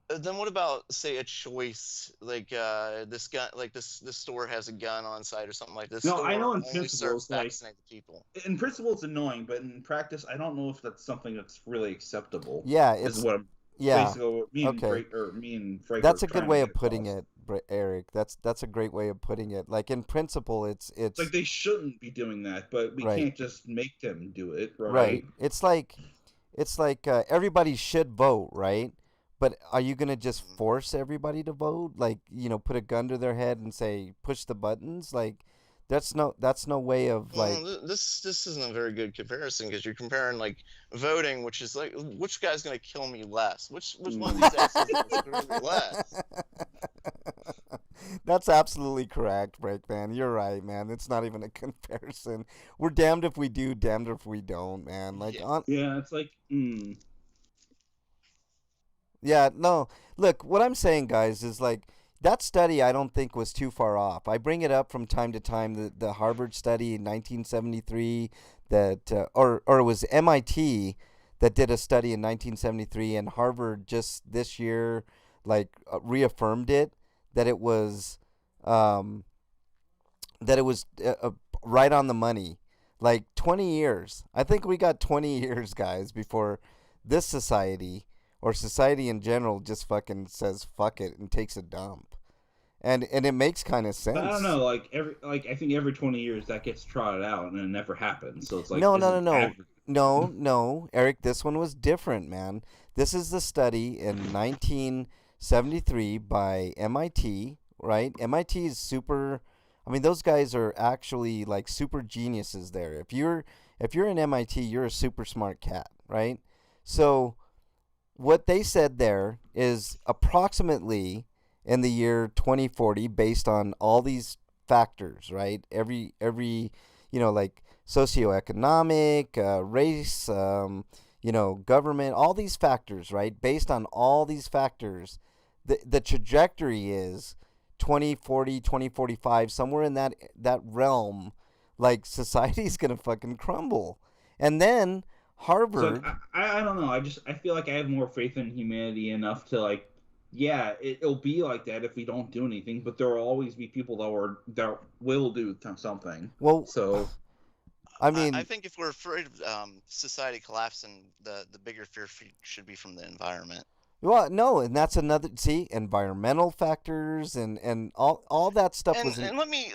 Then what about, say, a choice? This gun, this store has a gun on site or something like this.
No, I
Store
know in
only
principle
serves
it's like
vaccinated people.
in principle it's annoying, but in practice I don't know if that's something that's really acceptable.
Yeah,
Is
it's
what I'm
yeah.
basically what
Okay,
me and Frank are
that's a good
trying to
way
get
of putting
across.
it, Eric. That's a great way of putting it. Like in principle,
It's like they shouldn't be doing that, but we
right,
can't just make them do it,
right.
right?
It's like everybody should vote, right? But are you gonna just
Mhm.
force everybody to vote? Like, put a gun to their head and say push the buttons? Like, that's no way of
Well,
like.
this isn't a very good comparison because you're comparing like voting, which is like which guy's gonna kill me less? Which one of these assholes is gonna screw me less?
That's absolutely correct, Breakman. You're right, man. It's not even a comparison. We're damned if we do, damned if we don't, man. Like
Yeah.
on
Yeah, it's like
Yeah, no. Look, what I'm saying, guys, is like that study I don't think was too far off. I bring it up from time to time, the Harvard study in 1973 that or it was MIT that did a study in 1973, and Harvard just this year like reaffirmed it that it was um that it was right on the money. Like 20 years. I think we got 20 years, guys, before this society or society in general just fucking says fuck it and takes a dump. And it makes kind of
but I don't
sense.
know, like I think every 20 years that gets trotted out and it never happens. So it's like,
No,
is
no, no,
it
no.
ever?
No, Eric, this one was different, man. This is the study in 1973 by MIT, right? MIT is super. I mean, those guys are actually like super geniuses there. If you're in MIT, you're a super smart cat, right? So what they said there is approximately in the year 2040 based on all these factors, right? Every like socioeconomic, race, government, all these factors, right? Based on all these factors, the trajectory is 2040, 2045, somewhere in that realm, like society's going to fucking crumble. And then
So like,
Harvard.
I don't know. I feel like I have more faith in humanity enough to like, yeah, it'll be like that if we don't do anything. But there will always be people that will do something.
Well,
So
I
I
mean,
think if we're afraid of society collapsing, the bigger fear should be from the environment.
well, no, and that's another. See, environmental factors and all that stuff was in.
And let me,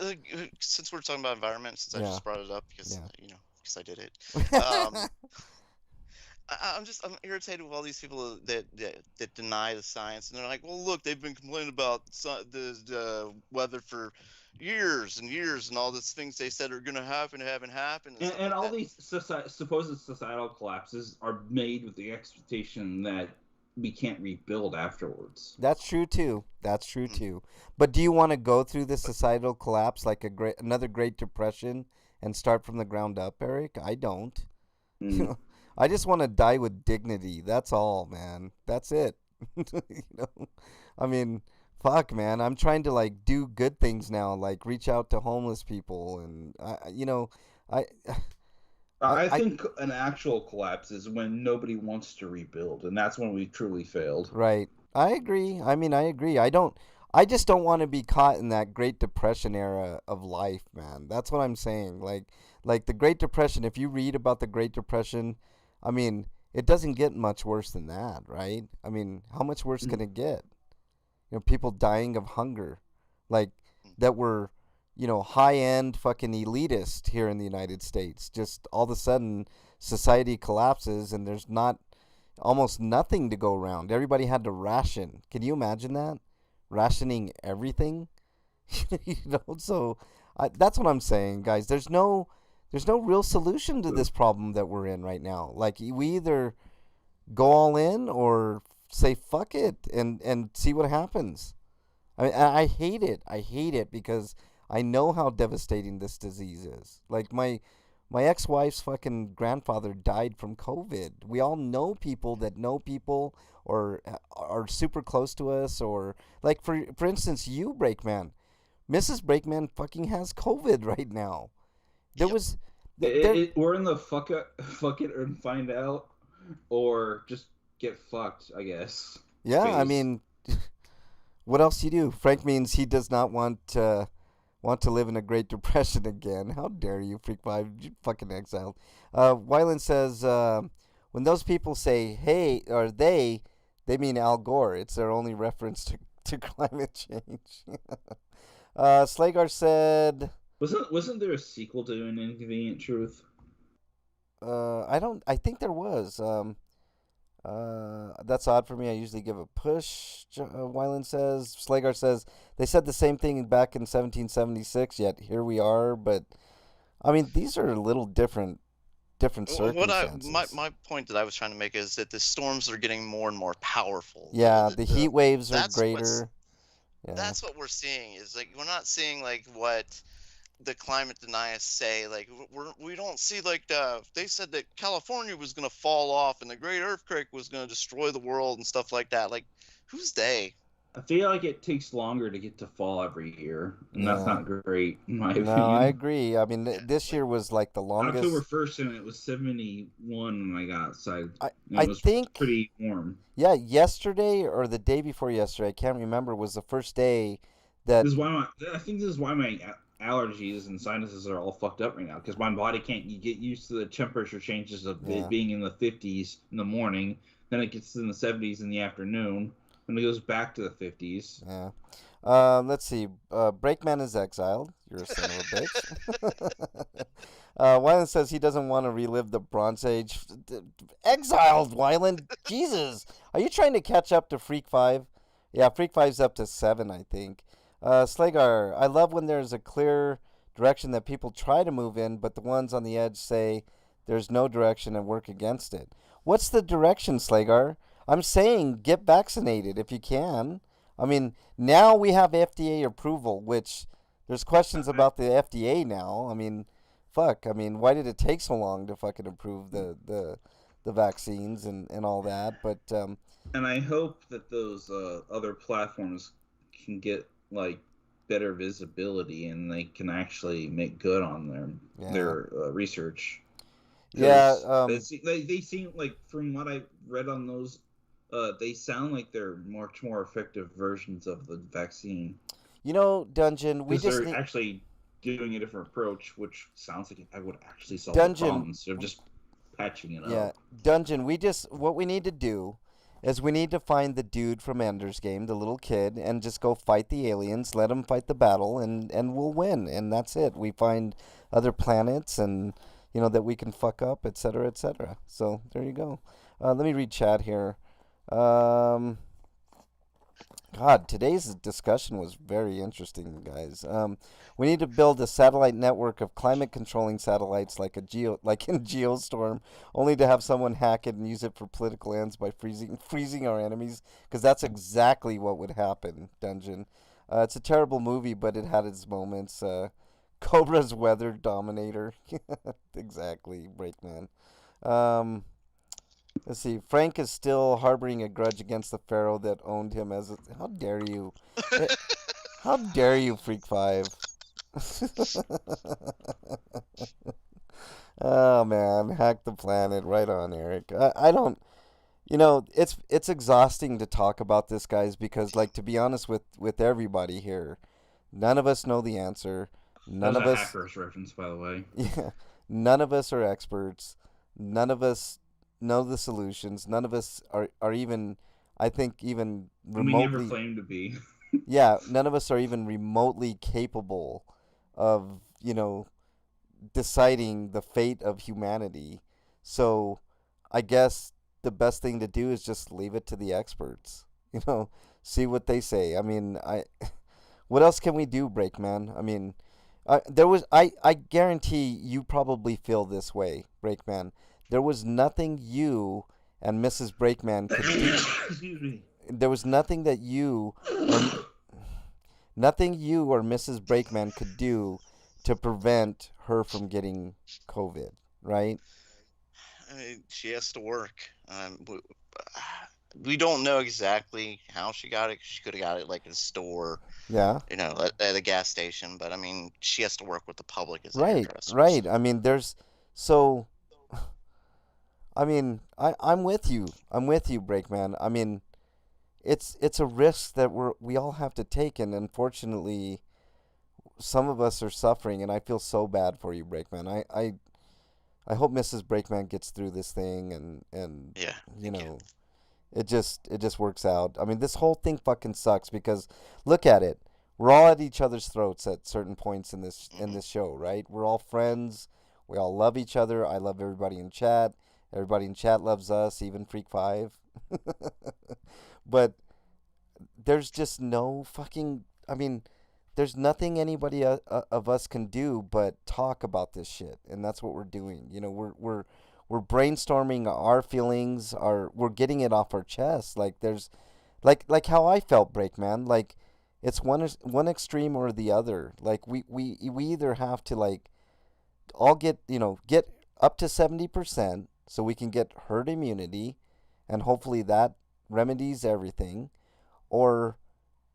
since we're talking about environment, since I
Yeah,
just brought it up because
yeah.
because I did it. Um, I'm irritated with all these people that deny the science, and they're like, well, look, they've been complaining about the weather for years and years, and all these things they said are going to happen haven't happened and stuff
and
like
all
that.
these supposed societal collapses are made with the expectation that we can't rebuild afterwards.
That's true too. That's true
Mm.
too. But do you want to go through the societal collapse like another Great Depression and start from the ground up, Eric? I don't. You
Mm.
know, I just want to die with dignity. That's all, man. That's it. you know, I mean, fuck, man. I'm trying to like do good things now, like reach out to homeless people, and I,
I
I
think an actual collapse is when nobody wants to rebuild, and that's when we truly failed.
right. I agree. I mean, I agree. I don't. I just don't want to be caught in that Great Depression era of life, man. That's what I'm saying. Like the Great Depression. If you read about the Great Depression, I mean, it doesn't get much worse than that, right? I mean, how much worse can
Mm.
it get? People dying of hunger, like that were, high end fucking elitist here in the United States. Just all of a sudden, society collapses and there's not almost nothing to go around. Everybody had to ration. Can you imagine that? Rationing everything, So that's what I'm saying, guys. There's no real solution to this problem that we're in right now. Like we either go all in or say fuck it and see what happens. I hate it. I hate it because I know how devastating this disease is. Like my ex-wife's fucking grandfather died from COVID. We all know people that know people or are super close to us, or like for instance, you Breakman. Mrs. Breakman fucking has COVID right now. There
Yep.
was there
We're in the fuck it and find out, or just get fucked, I guess.
yeah, I
phase.
mean, what else do you do? Frank means he does not want to live in a Great Depression again. How dare you, Freak Five? You fucking exiled. Wyland says, when those people say "hey" or they mean Al Gore. It's their only reference to climate change. Slagar said,
Wasn't there a sequel to An Inconvenient Truth?
I think there was. That's odd for me. I usually give a push. Wyland says. Slagar says they said the same thing back in 1776. Yet here we are. But I mean, these are a little different circumstances.
My point that I was trying to make is that the storms are getting more and more powerful.
Yeah, the heat waves are
that's
greater. Yeah.
That's what we're seeing. Is like we're not seeing like what the climate deniers say. Like we don't see like they said that California was gonna fall off and the great earthquake was gonna destroy the world and stuff like that. Like who's they?
I feel like it takes longer to get to fall every year, and that's
Yeah.
not great in my opinion.
No, I agree. I mean, this year was like the longest.
October 1st, and it was 71 when I got outside. And
I
it was
think
pretty warm.
Yeah, yesterday or the day before yesterday, I can't remember, was the first day that
This is why I think this is why my allergies and sinuses are all fucked up right now, because my body can't get used to the temperature changes of
Yeah.
it being in the 50s in the morning, then it gets in the 70s in the afternoon, and it goes back to the 50s.
Yeah. Let's see. Breakman is exiled. You're a son of a bitch. Wyland says he doesn't want to relive the Bronze Age. Exiled, Wyland. Jesus. Are you trying to catch up to Freak 5? Yeah, Freak 5's up to 7, I think. Slagar, I love when there's a clear direction that people try to move in, but the ones on the edge say there's no direction and work against it. What's the direction, Slagar? I'm saying get vaccinated if you can. I mean, now we have FDA approval, which there's questions about the FDA now. I mean, fuck. I mean, why did it take so long to fucking approve the vaccines and all that? But
And I hope that those other platforms can get like better visibility and they can actually make good on their research.
Yeah,
They seem like, from what I read on those, they sound like they're much more effective versions of the vaccine.
you know, Dungeon, we
Because
just
they're
need,
actually doing a different approach, which sounds like I would actually solve
Dungeon-
the problem instead of just patching it
yeah,
up.
Dungeon. What we need to do is we need to find the dude from Ender's Game, the little kid, and just go fight the aliens. Let him fight the battle, and we'll win. And that's it. We find other planets and that we can fuck up, etc., etc. So there you go. Let me read chat here. God, today's discussion was very interesting, guys. We need to build a satellite network of climate controlling satellites like in Geostorm, only to have someone hack it and use it for political ends by freezing our enemies, because that's exactly what would happen, Dungeon. It's a terrible movie, but it had its moments. Cobra's Weather Dominator. Exactly, Breakman. Let's see. Frank is still harboring a grudge against the pharaoh that owned him as a... How dare you? How dare you, Freak 5? Oh, man. Hack the planet. Right on, Eric. I don't... it's exhausting to talk about this, guys, because, like, to be honest with everybody here, none of us know the answer. None of
That was
us...
a Hackers reference, by the way.
Yeah. None of us are experts. None of us know the solutions. None of us are even, I think, even remotely...
We never claimed to be.
Yeah, none of us are even remotely capable of, deciding the fate of humanity. So I guess the best thing to do is just leave it to the experts. See what they say. I mean, what else can we do, Breakman? I mean, I guarantee you probably feel this way, Breakman. There was nothing you and Mrs. Breakman could do.
Excuse me.
There was nothing that you... Nothing you or Mrs. Brakeman could do to prevent her from getting COVID, right?
I mean, she has to work. We don't know exactly how she got it. She could have got it like in a store,
Yeah.
at a gas station. But I mean, she has to work with the public as a
Right,
hairdresser.
right.
So.
I mean, so, I mean, I'm with you. I'm with you, Brakeman. I mean, it's a risk that we all have to take, and unfortunately, some of us are suffering, and I feel so bad for you, Brakeman. I hope Mrs. Brakeman gets through this thing, and
Yeah.
you know, it just works out. I mean, this whole thing fucking sucks because look at it. We're all at each other's throats at certain points in this show, right? We're all friends. We all love each other. I love everybody in chat. Everybody in chat loves us, even Freak 5. But there's just no fucking, I mean, there's nothing anybody of us can do but talk about this shit, and that's what we're doing. You know, we're brainstorming our feelings, we're getting it off our chest. Like there's like how I felt, Breakman. Like it's one extreme or the other. Like we either have to like all get up to 70% so we can get herd immunity, and hopefully that remedies everything, or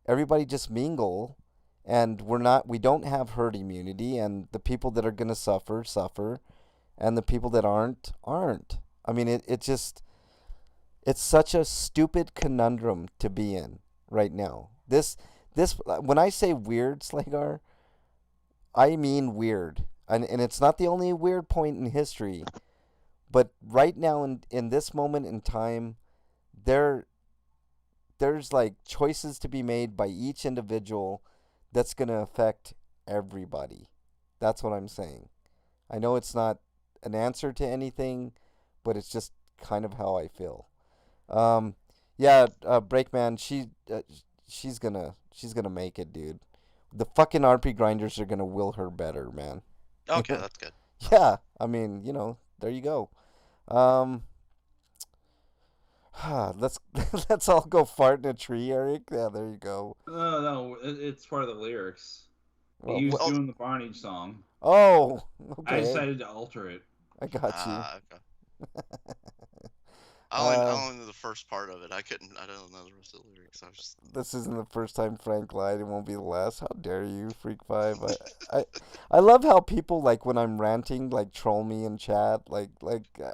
everybody just mingle and we don't have herd immunity, and the people that are going to suffer, and the people that aren't. I mean, it's such a stupid conundrum to be in right now. This when I say weird, Slagar, I mean weird. And it's not the only weird point in history, but right now in this moment in time, there's like choices to be made by each individual that's going to affect everybody. That's what I'm saying. I know it's not an answer to anything, but it's just kind of how I feel. Breakman, she's gonna make it, dude. The fucking RPGrinders are gonna will her better, man.
Okay, that's good.
Yeah, I mean, there you go. Let's all go fart in a tree, Eric. Yeah, there you go.
No, it's part of the lyrics.
Well,
He was doing the Barney song.
Oh, okay.
I decided to alter it.
I got you.
Okay. I only know the first part of it. I don't know the rest of the lyrics.
This isn't the first time Frank lied. It won't be the last. How dare you, Freak 5? I love how people, like, when I'm ranting, like, troll me in chat. Like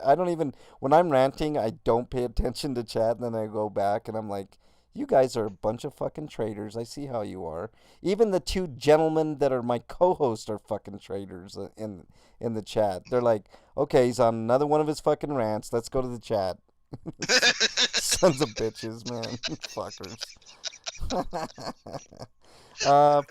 I don't even, when I'm ranting, I don't pay attention to chat, and then I go back, and I'm like, you guys are a bunch of fucking traitors. I see how you are. Even the two gentlemen that are my co-hosts are fucking traitors in the chat. They're like, okay, he's on another one of his fucking rants. Let's go to the chat. Sons of bitches, man. Fuckers.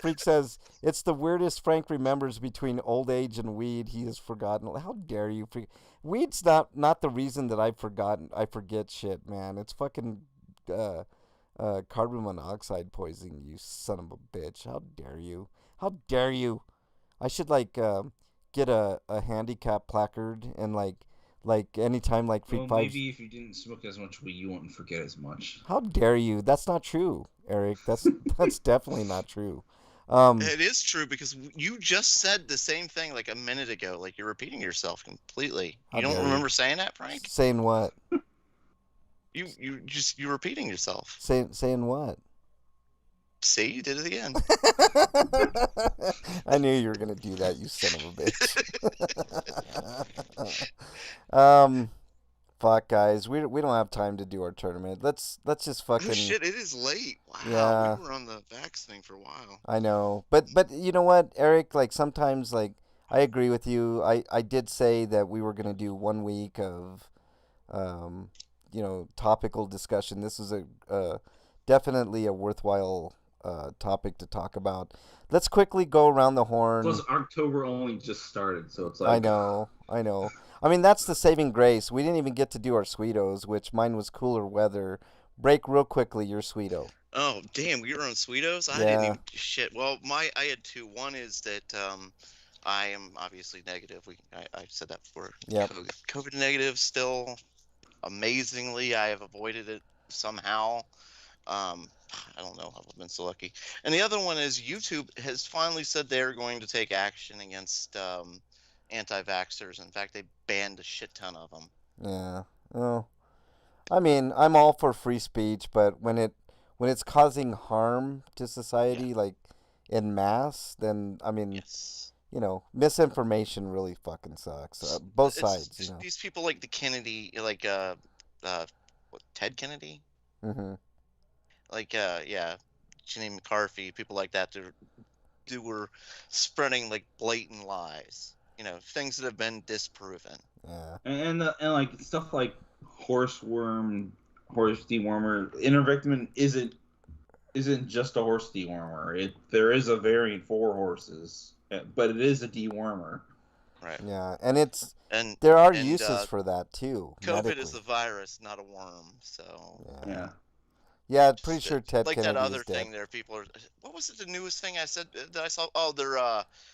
Freak says, it's the weirdest Frank remembers between old age and weed. He has forgotten. How dare you, Freak? Weed's not the reason that I forget shit, man. It's fucking carbon monoxide poisoning, you son of a bitch. How dare you? How dare you? I should get a handicap placard and like anytime like Freak 5.
Maybe if you didn't smoke as much weed, you wouldn't forget as much.
How dare you? That's not true, Eric. That's definitely not true.
It is true because you just said the same thing like a minute ago. Like you're repeating yourself completely. You don't remember saying that, Frank?
Saying what?
You're repeating yourself.
Saying what?
See, you did it again.
I knew you were gonna do that, you son of a bitch. Fuck, guys, we don't have time to do our tournament. Let's just fucking.
Oh shit! It is late. Wow,
yeah.
We were on the Vax thing for a while.
I know, but you know what, Eric? Like sometimes, like I agree with you. I did say that we were gonna do 1 week of, topical discussion. This is a definitely a worthwhile topic to talk about. Let's quickly go around the horn.
Plus, October only just started, so it's like.
I know. I mean, that's the saving grace. We didn't even get to do our Sweetos, which mine was cooler weather. Break real quickly your Sweeto.
Oh, damn, we were on Sweetos? I
Yeah.
didn't even shit. Well, I had two. One is that I am obviously negative. I said that before.
Yep.
COVID negative still. Amazingly, I have avoided it somehow. I don't know how I've been so lucky. And the other one is YouTube has finally said they're going to take action against anti-vaxxers. In fact, they banned a shit ton of them.
Yeah. Well, I mean, I'm all for free speech, but when it's causing harm to society, like in mass, then I mean,
Yes.
misinformation really fucking sucks. Both
It's
sides, you know.
these people like the Kennedy, like what, Ted Kennedy?
Mhm.
Like yeah, Jenny McCarthy, people like that. They were spreading like blatant lies. Things that have been disproven.
Yeah.
And like stuff like horse dewormer. Intervictin isn't just a horse dewormer. There is a variant for horses, but it is a dewormer.
Right.
Yeah, and
And
there are
and,
uses for that too.
COVID
medically.
is the virus, not a worm. So
Yeah.
Yeah, I'm pretty sure Ted
like
Kennedy
that other
is dead.
thing there. People are. What was it? The newest thing I said that I saw? Oh, they're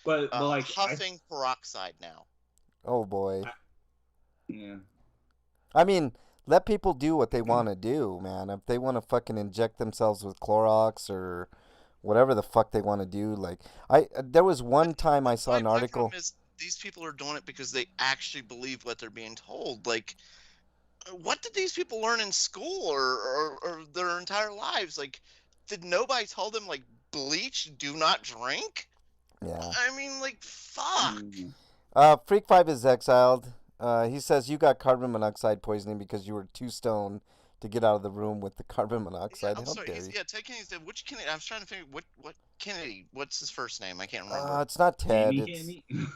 But like
huffing peroxide now.
Oh boy.
Yeah.
I mean, let people do what they want to do, man. If they want to fucking inject themselves with Clorox or whatever the fuck they want to do, like there was one time I saw an
My
article.
problem is these people are doing it because they actually believe what they're being told. Like, what did these people learn in school or their entire lives? Like, did nobody tell them like bleach, do not drink?
Yeah.
I mean, like, fuck.
Freak 5 is exiled. He says you got carbon monoxide poisoning because you were too stoned to get out of the room with the carbon monoxide.
I'm
How
sorry.
dare you?
Ted Kennedy said, which Kennedy? I was trying to figure what Kennedy. What's his first name? I can't remember.
It's not Ted.
Jamie
It's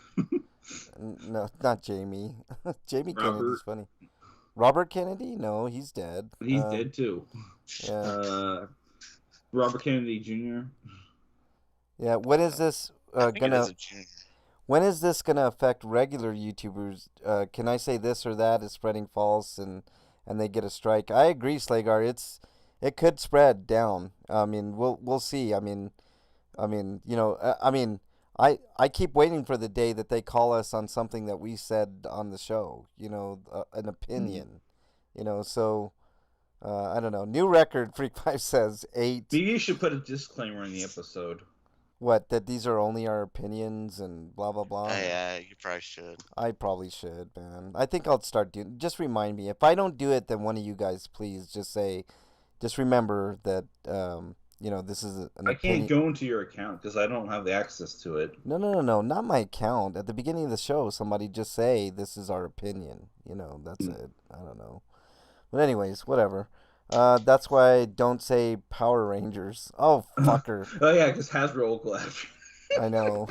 Kennedy?
no, not Jamie. Jamie
Robert.
Kennedy's funny. Robert Kennedy? No, he's dead.
He's dead too.
Yeah.
Robert Kennedy Jr.
Yeah. When is this
I think it
gonna?
is a junior.
When is this gonna affect regular YouTubers? Can I say this or that is spreading false and they get a strike? I agree, Slagar. It could spread down. I mean, we'll see. I mean, I keep waiting for the day that they call us on something that we said on the show. An opinion. So I don't know. New record. Freak 5 says 8.
Maybe you should put a disclaimer in the episode.
What, that these are only our opinions and blah blah blah.
Yeah, you probably should.
I probably should, man. I think I'll start doing. Just remind me. If I don't do it, then one of you guys, please, just remember that. This is an
I
opinion.
can't go into your account because I don't have the access to it.
No, not my account. At the beginning of the show, somebody just say this is our opinion. That's it. I don't know. But anyways, whatever. That's why I don't say Power Rangers. Oh, fucker.
Oh yeah, because Hasbro will go after you.
I know.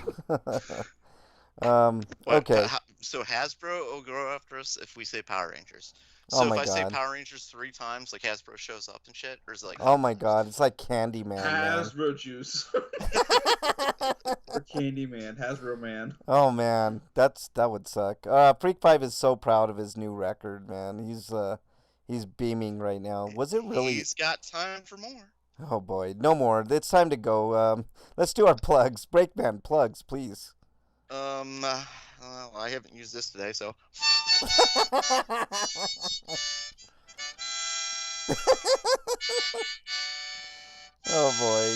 What,
Okay.
So Hasbro will go after us if we say Power Rangers.
Oh
So
my
if I say
God.
Power Rangers 3 times, like Hasbro shows up and shit, or is it like?
Oh my God, it's like Candyman, man.
Hasbro juice. Or Candyman, Hasbro man.
Oh man, that would suck. Freak 5 is so proud of his new record, man. He's beaming right now. Was it really?
He's got time for more.
Oh boy, no more. It's time to go. Let's do our plugs. Breakman plugs, please.
Well, I haven't used this today, so.
Oh boy.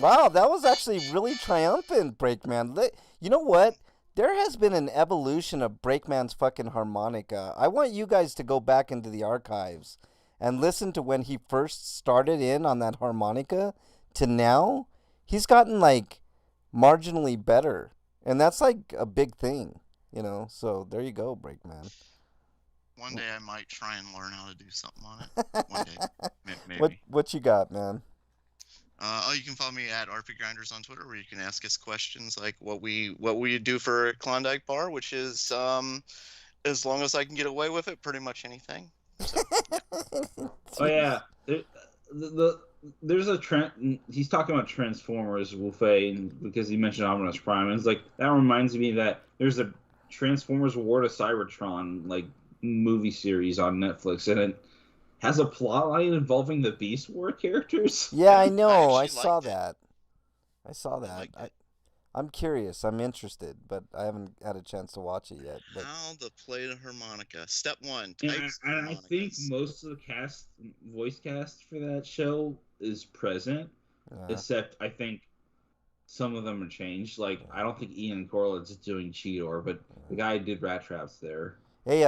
Wow, that was actually really triumphant, Breakman. You know what? There has been an evolution of Breakman's fucking harmonica. I want you guys to go back into the archives and listen to when he first started in on that harmonica to now. He's gotten like marginally better. And that's like a big thing, So there you go, Breakman.
One day I might try and learn how to do something on it. One day, maybe.
What you got, man?
You can follow me at RPGrinders on Twitter, where you can ask us questions like what we do for Klondike Bar, which is as long as I can get away with it, pretty much anything. So, yeah.
Oh yeah, there's a trend. He's talking about Transformers, Wolfie, because he mentioned Optimus Prime, and it's like that reminds me that there's a Transformers War of Cybertron like movie series on Netflix, and it has a plot line involving the Beast War characters.
Yeah, I know. I
actually
saw
liked it.
that. I saw that.
liked it.
I'm curious. I'm interested, but I haven't had a chance to watch it yet. But
How to play the harmonica. Step 1,
And
types of
I think
harmonicas.
most of the voice cast for that show is present,
uh,
except I think some of them are changed. Like, I don't think Ian Corlett's doing Cheetor, but the guy who did Rat Traps there.
hey,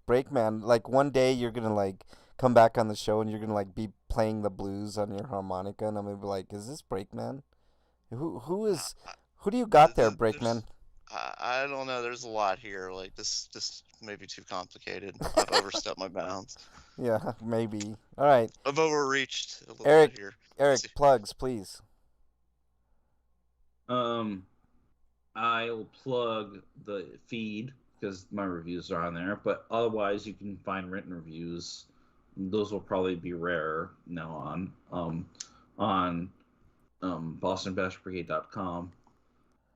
Breakman, like one day you're gonna like come back on the show and you're gonna like be playing the blues on your harmonica, and I'm gonna be like, is this Breakman? Who do you got there, Breakman?
I don't know. There's a lot here. Like this may be too complicated. I've overstepped my bounds.
Yeah, maybe. All right,
I've overreached a little
Eric.
bit here.
Eric, plugs, please.
I'll plug the feed because my reviews are on there, but otherwise you can find written reviews. Those will probably be rare now on BostonBashBrigade.com.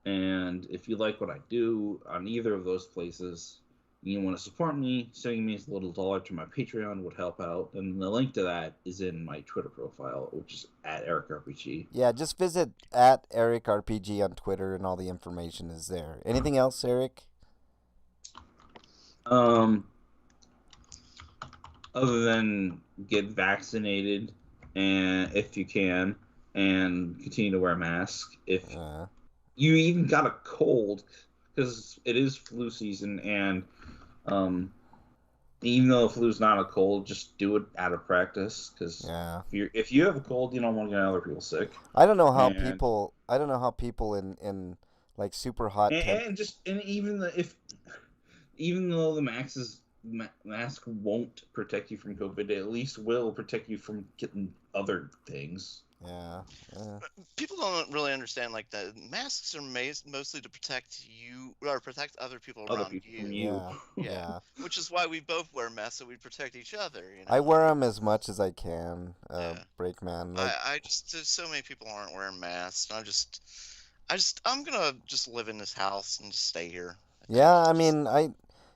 And if you like what I do on either of those places, and you want to support me, sending me a little dollar to my Patreon would help out. And the link to that is in my Twitter profile, which is at EricRPG.
Yeah, just visit at EricRPG on Twitter, and all the information is there. Anything else, Eric?
Other than get vaccinated, and if you can, and continue to wear a mask. If you even got a cold, because it is flu season, and even though the flu's not a cold, just do it out of practice. Because if you have a cold, you don't want to get other people sick.
I don't know how people in like super hot
even though the mask won't protect you from COVID, it at least will protect you from getting other things.
Yeah.
People don't really understand, like, the masks are mostly to protect you or protect other people around you.
Yeah.
Which is why we both wear masks, so we protect each other. You know?
I wear them as much as I can. Breakman.
I just so many people aren't wearing masks. I'm gonna just live in this house and just stay here.
Yeah, I mean,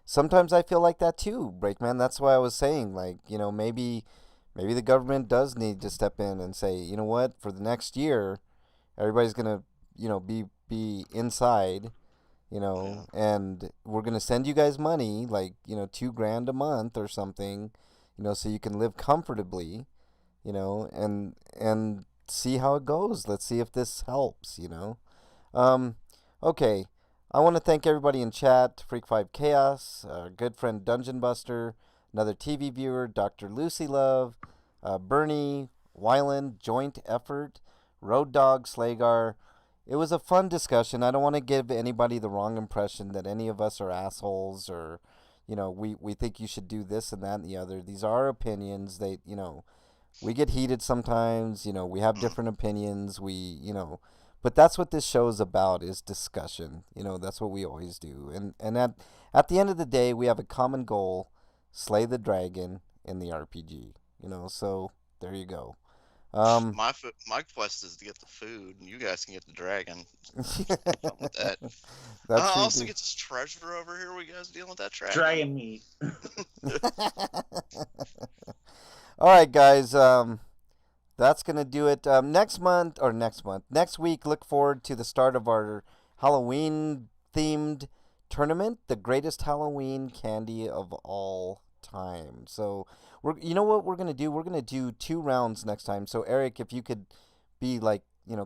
sometimes I feel like that too, Breakman. That's why I was saying, like, maybe the government does need to step in and say, you know what, for the next year, everybody's gonna, be inside, and we're gonna send you guys money, like, $2,000 a month or something, so you can live comfortably, and see how it goes. Let's see if this helps, Okay. I want to thank everybody in chat, Freak5 Chaos, our good friend Dungeon Buster, another TV viewer, Dr. Lucy Love, Bernie, Wyland, Joint Effort, Road Dog, Slagar. It was a fun discussion. I don't want to give anybody the wrong impression that any of us are assholes or, we think you should do this and that and the other. These are our opinions. We get heated sometimes. We have different opinions. But that's what this show is about, is discussion. That's what we always do. And at the end of the day, we have a common goal: slay the dragon in the RPG. So there you go.
My quest is to get the food, and you guys can get the dragon. Fun with that. I also get this treasure over here. We guys dealing with that
dragon meat.
All right, guys. That's going to do it. Next week, look forward to the start of our Halloween-themed tournament, the greatest Halloween candy of all time. So, you know what we're going to do? We're going to do 2 rounds next time. So, Eric, if you could be like,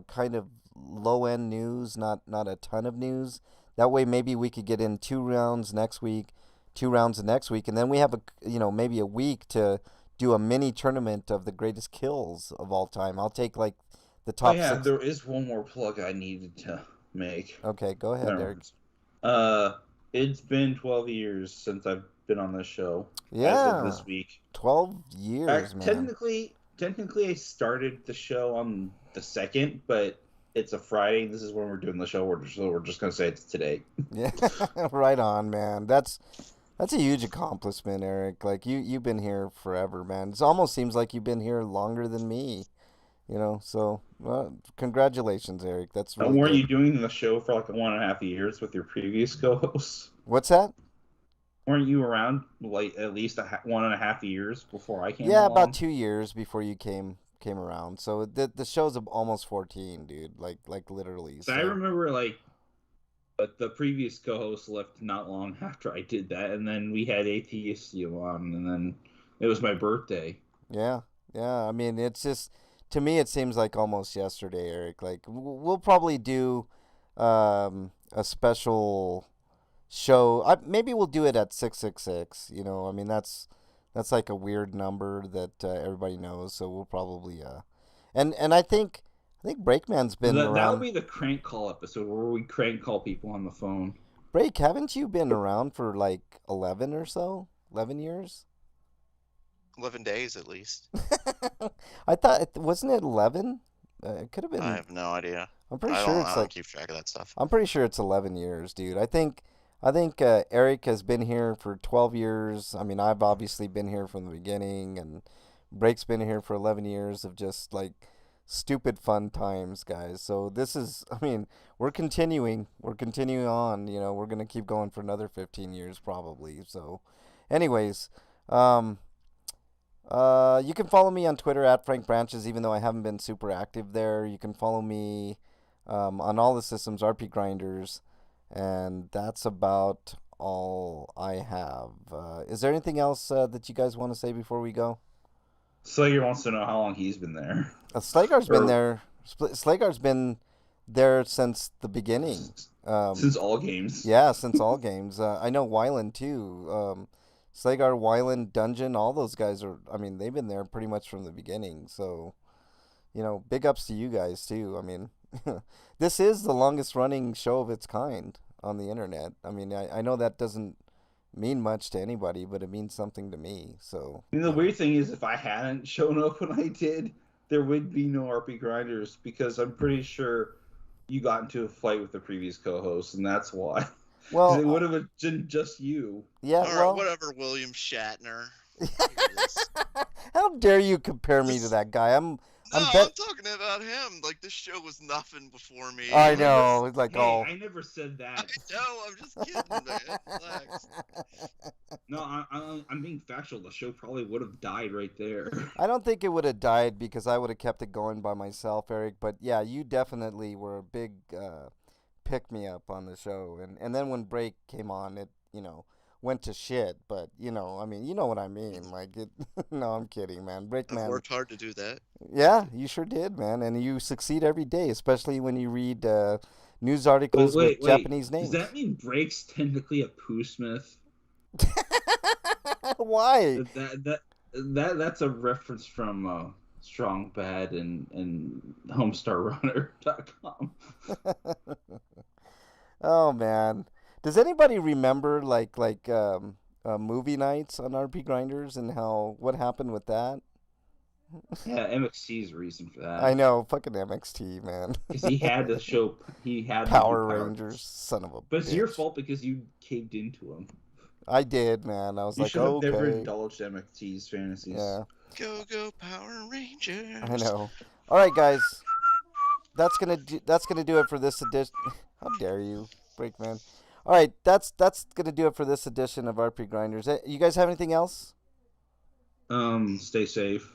kind of low-end news, not a ton of news. That way, maybe we could get in 2 rounds next week, 2 rounds the next week, and then we have maybe a week to do a mini tournament of the greatest kills of all time. I'll take like the top 6.
There is one more plug I needed to make.
Okay, go ahead, Eric.
It's been 12 years since I've been on this show.
Yeah.
As of this week.
12 years, man.
Technically I started the show on the 2nd, but it's a Friday. This is when we're doing the show. We're just going to say it's today.
Yeah. Right on, man. That's a huge accomplishment, Eric. Like, you've been here forever, man. It almost seems like you've been here longer than me. So congratulations, Eric. That's really
weren't
good.
you doing the show for like 1.5 years with your previous co-hosts?
What's that?
Weren't you around like at least 1.5 years before I came?
Yeah,
along?
about 2 years before you came came around. So the show's almost 14, dude. Like literally.
So I remember like, but the previous co-host left not long after I did that, and then we had Atheistio on, and then it was my birthday.
Yeah. I mean, it's just, to me, it seems like almost yesterday, Eric. Like we'll probably do a special show. Maybe we'll do it at 666. You know, I mean that's like a weird number that everybody knows. So we'll probably and I think Breakman's been around.
That'll be the crank call episode where we crank call people on the phone.
Break, haven't you been around for like 11 or so? 11 years?
11 days at least.
I thought, wasn't it 11? It could have been.
I have no idea.
I'm pretty sure it's
I
like.
don't keep track of that stuff.
I'm pretty sure it's 11 years, dude. I think Eric has been here for 12 years. I mean, I've obviously been here from the beginning, and Break's been here for 11 years of just like stupid fun times, guys. So this is, I mean, we're continuing on. You know, we're gonna keep going for another 15 years probably. So, anyways, you can follow me on Twitter at Frank Branches, even though I haven't been super active there. You can follow me on all the systems, RPGrinders, and that's about all I have. Is there anything else that you guys want to say before we go?
Slager wants to know how long he's been there.
Slagar's been there. Slagar's been there since the beginning.
Since all games.
Yeah, since all games. I know Wyland too. Slagar, Wyland, Dungeon, all those guys are, I mean, they've been there pretty much from the beginning. So, you know, big ups to you guys too. I mean, this is the longest running show of its kind on the internet. I mean, I know that doesn't mean much to anybody, but it means something to me. So,
and the weird thing is, if I hadn't shown up when I did, there would be no RPGrinders, because I'm pretty sure you got into a fight with the previous co-host, and that's why.
well,
it would have been just you.
Yeah,
All right,
well,
whatever, William Shatner.
How dare you compare me to that guy? I'm
talking about him. Like, this show was nothing before me.
I know, it's like,
hey, I never said that.
I know, I'm just kidding, man. Relax.
No, I'm being factual. The show probably would have died right there.
I don't think it would have died because I would have kept it going by myself, Eric. But yeah, you definitely were a big pick me up on the show, and then when Break came on, it, you know, went to shit. But you know, I mean, you know what I mean. Like it. No, I'm kidding, man. Break, man.
I've worked hard to do that.
Yeah, you sure did, man, and you succeed every day, especially when you read news articles with Japanese names.
Does that mean Break's technically a poosmith?
Why?
That's a reference from Strong Bad and HomestarRunner.com.
Oh man, does anybody remember like movie nights on RPGrinders and what happened with that?
Yeah, MXT's the reason for that.
I know, fucking MXT, man.
Because he had to show, he had
Power Rangers, son of a
But it's
bitch.
your fault because you caved into him.
I did, man. I was
You
like,
should have
okay.
never indulged MXT's fantasies.
Yeah,
Go Power Rangers.
I know. All right, guys, that's gonna do it for this edition. How dare you, Breakman? All right, that's gonna do it for this edition of RPGrinders. You guys have anything else?
Stay safe.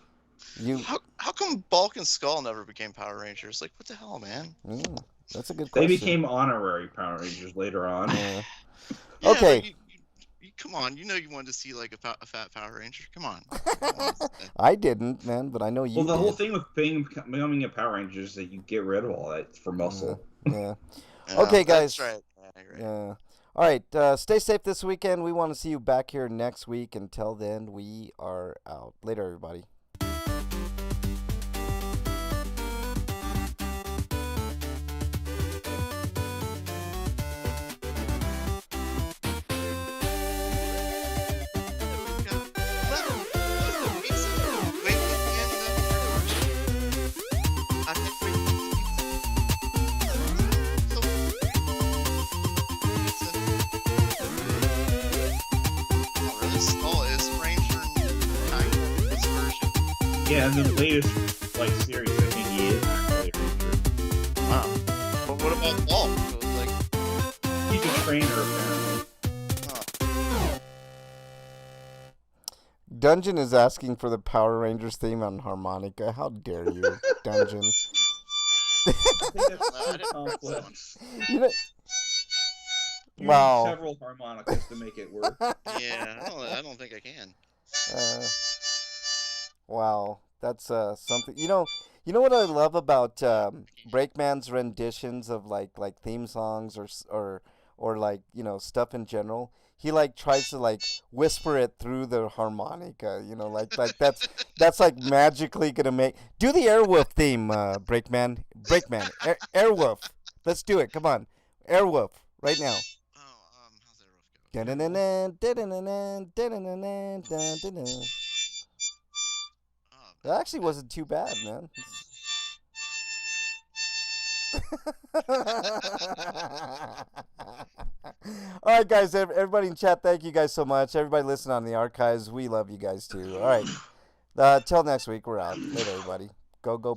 How come Bulk and Skull never became Power Rangers? Like, what the hell, man?
That's a good question.
They became honorary Power Rangers later on.
Yeah.
Yeah,
Okay.
you come on, you know you wanted to see like a fat Power Ranger. Come on.
I didn't, man, but I know you.
Well, the
did.
whole thing with becoming a Power Ranger is that you get rid of all that for muscle.
Yeah. Okay, guys.
That's right. Yeah, you're right.
Yeah. All right. Stay safe this weekend. We want to see you back here next week. Until then, we are out. Later, everybody.
Yeah, and the latest like series, I think he is actually a Ranger.
Wow. But what about Bulk? Like,
he's a trainer apparently.
Dungeon is asking for the Power Rangers theme on harmonica. How dare you, Dungeon?
I think that's
I
too
didn't-
complex.
You know,
You
Wow.
need several harmonicas to make it work.
Yeah, I don't think I can.
Wow, that's something. You know what I love about Breakman's renditions of like theme songs or like stuff in general. He like tries to like whisper it through the harmonica. Like that's like magically gonna make. Do the Airwolf theme, Breakman. Airwolf. Let's do it. Come on, Airwolf right now.
Oh, how's that roof go? Oh,
That actually wasn't too bad, man. All right, guys. Everybody in chat, thank you guys so much. Everybody listening on the archives, we love you guys too. All right. Till next week, we're out. Later, everybody. Go, Power.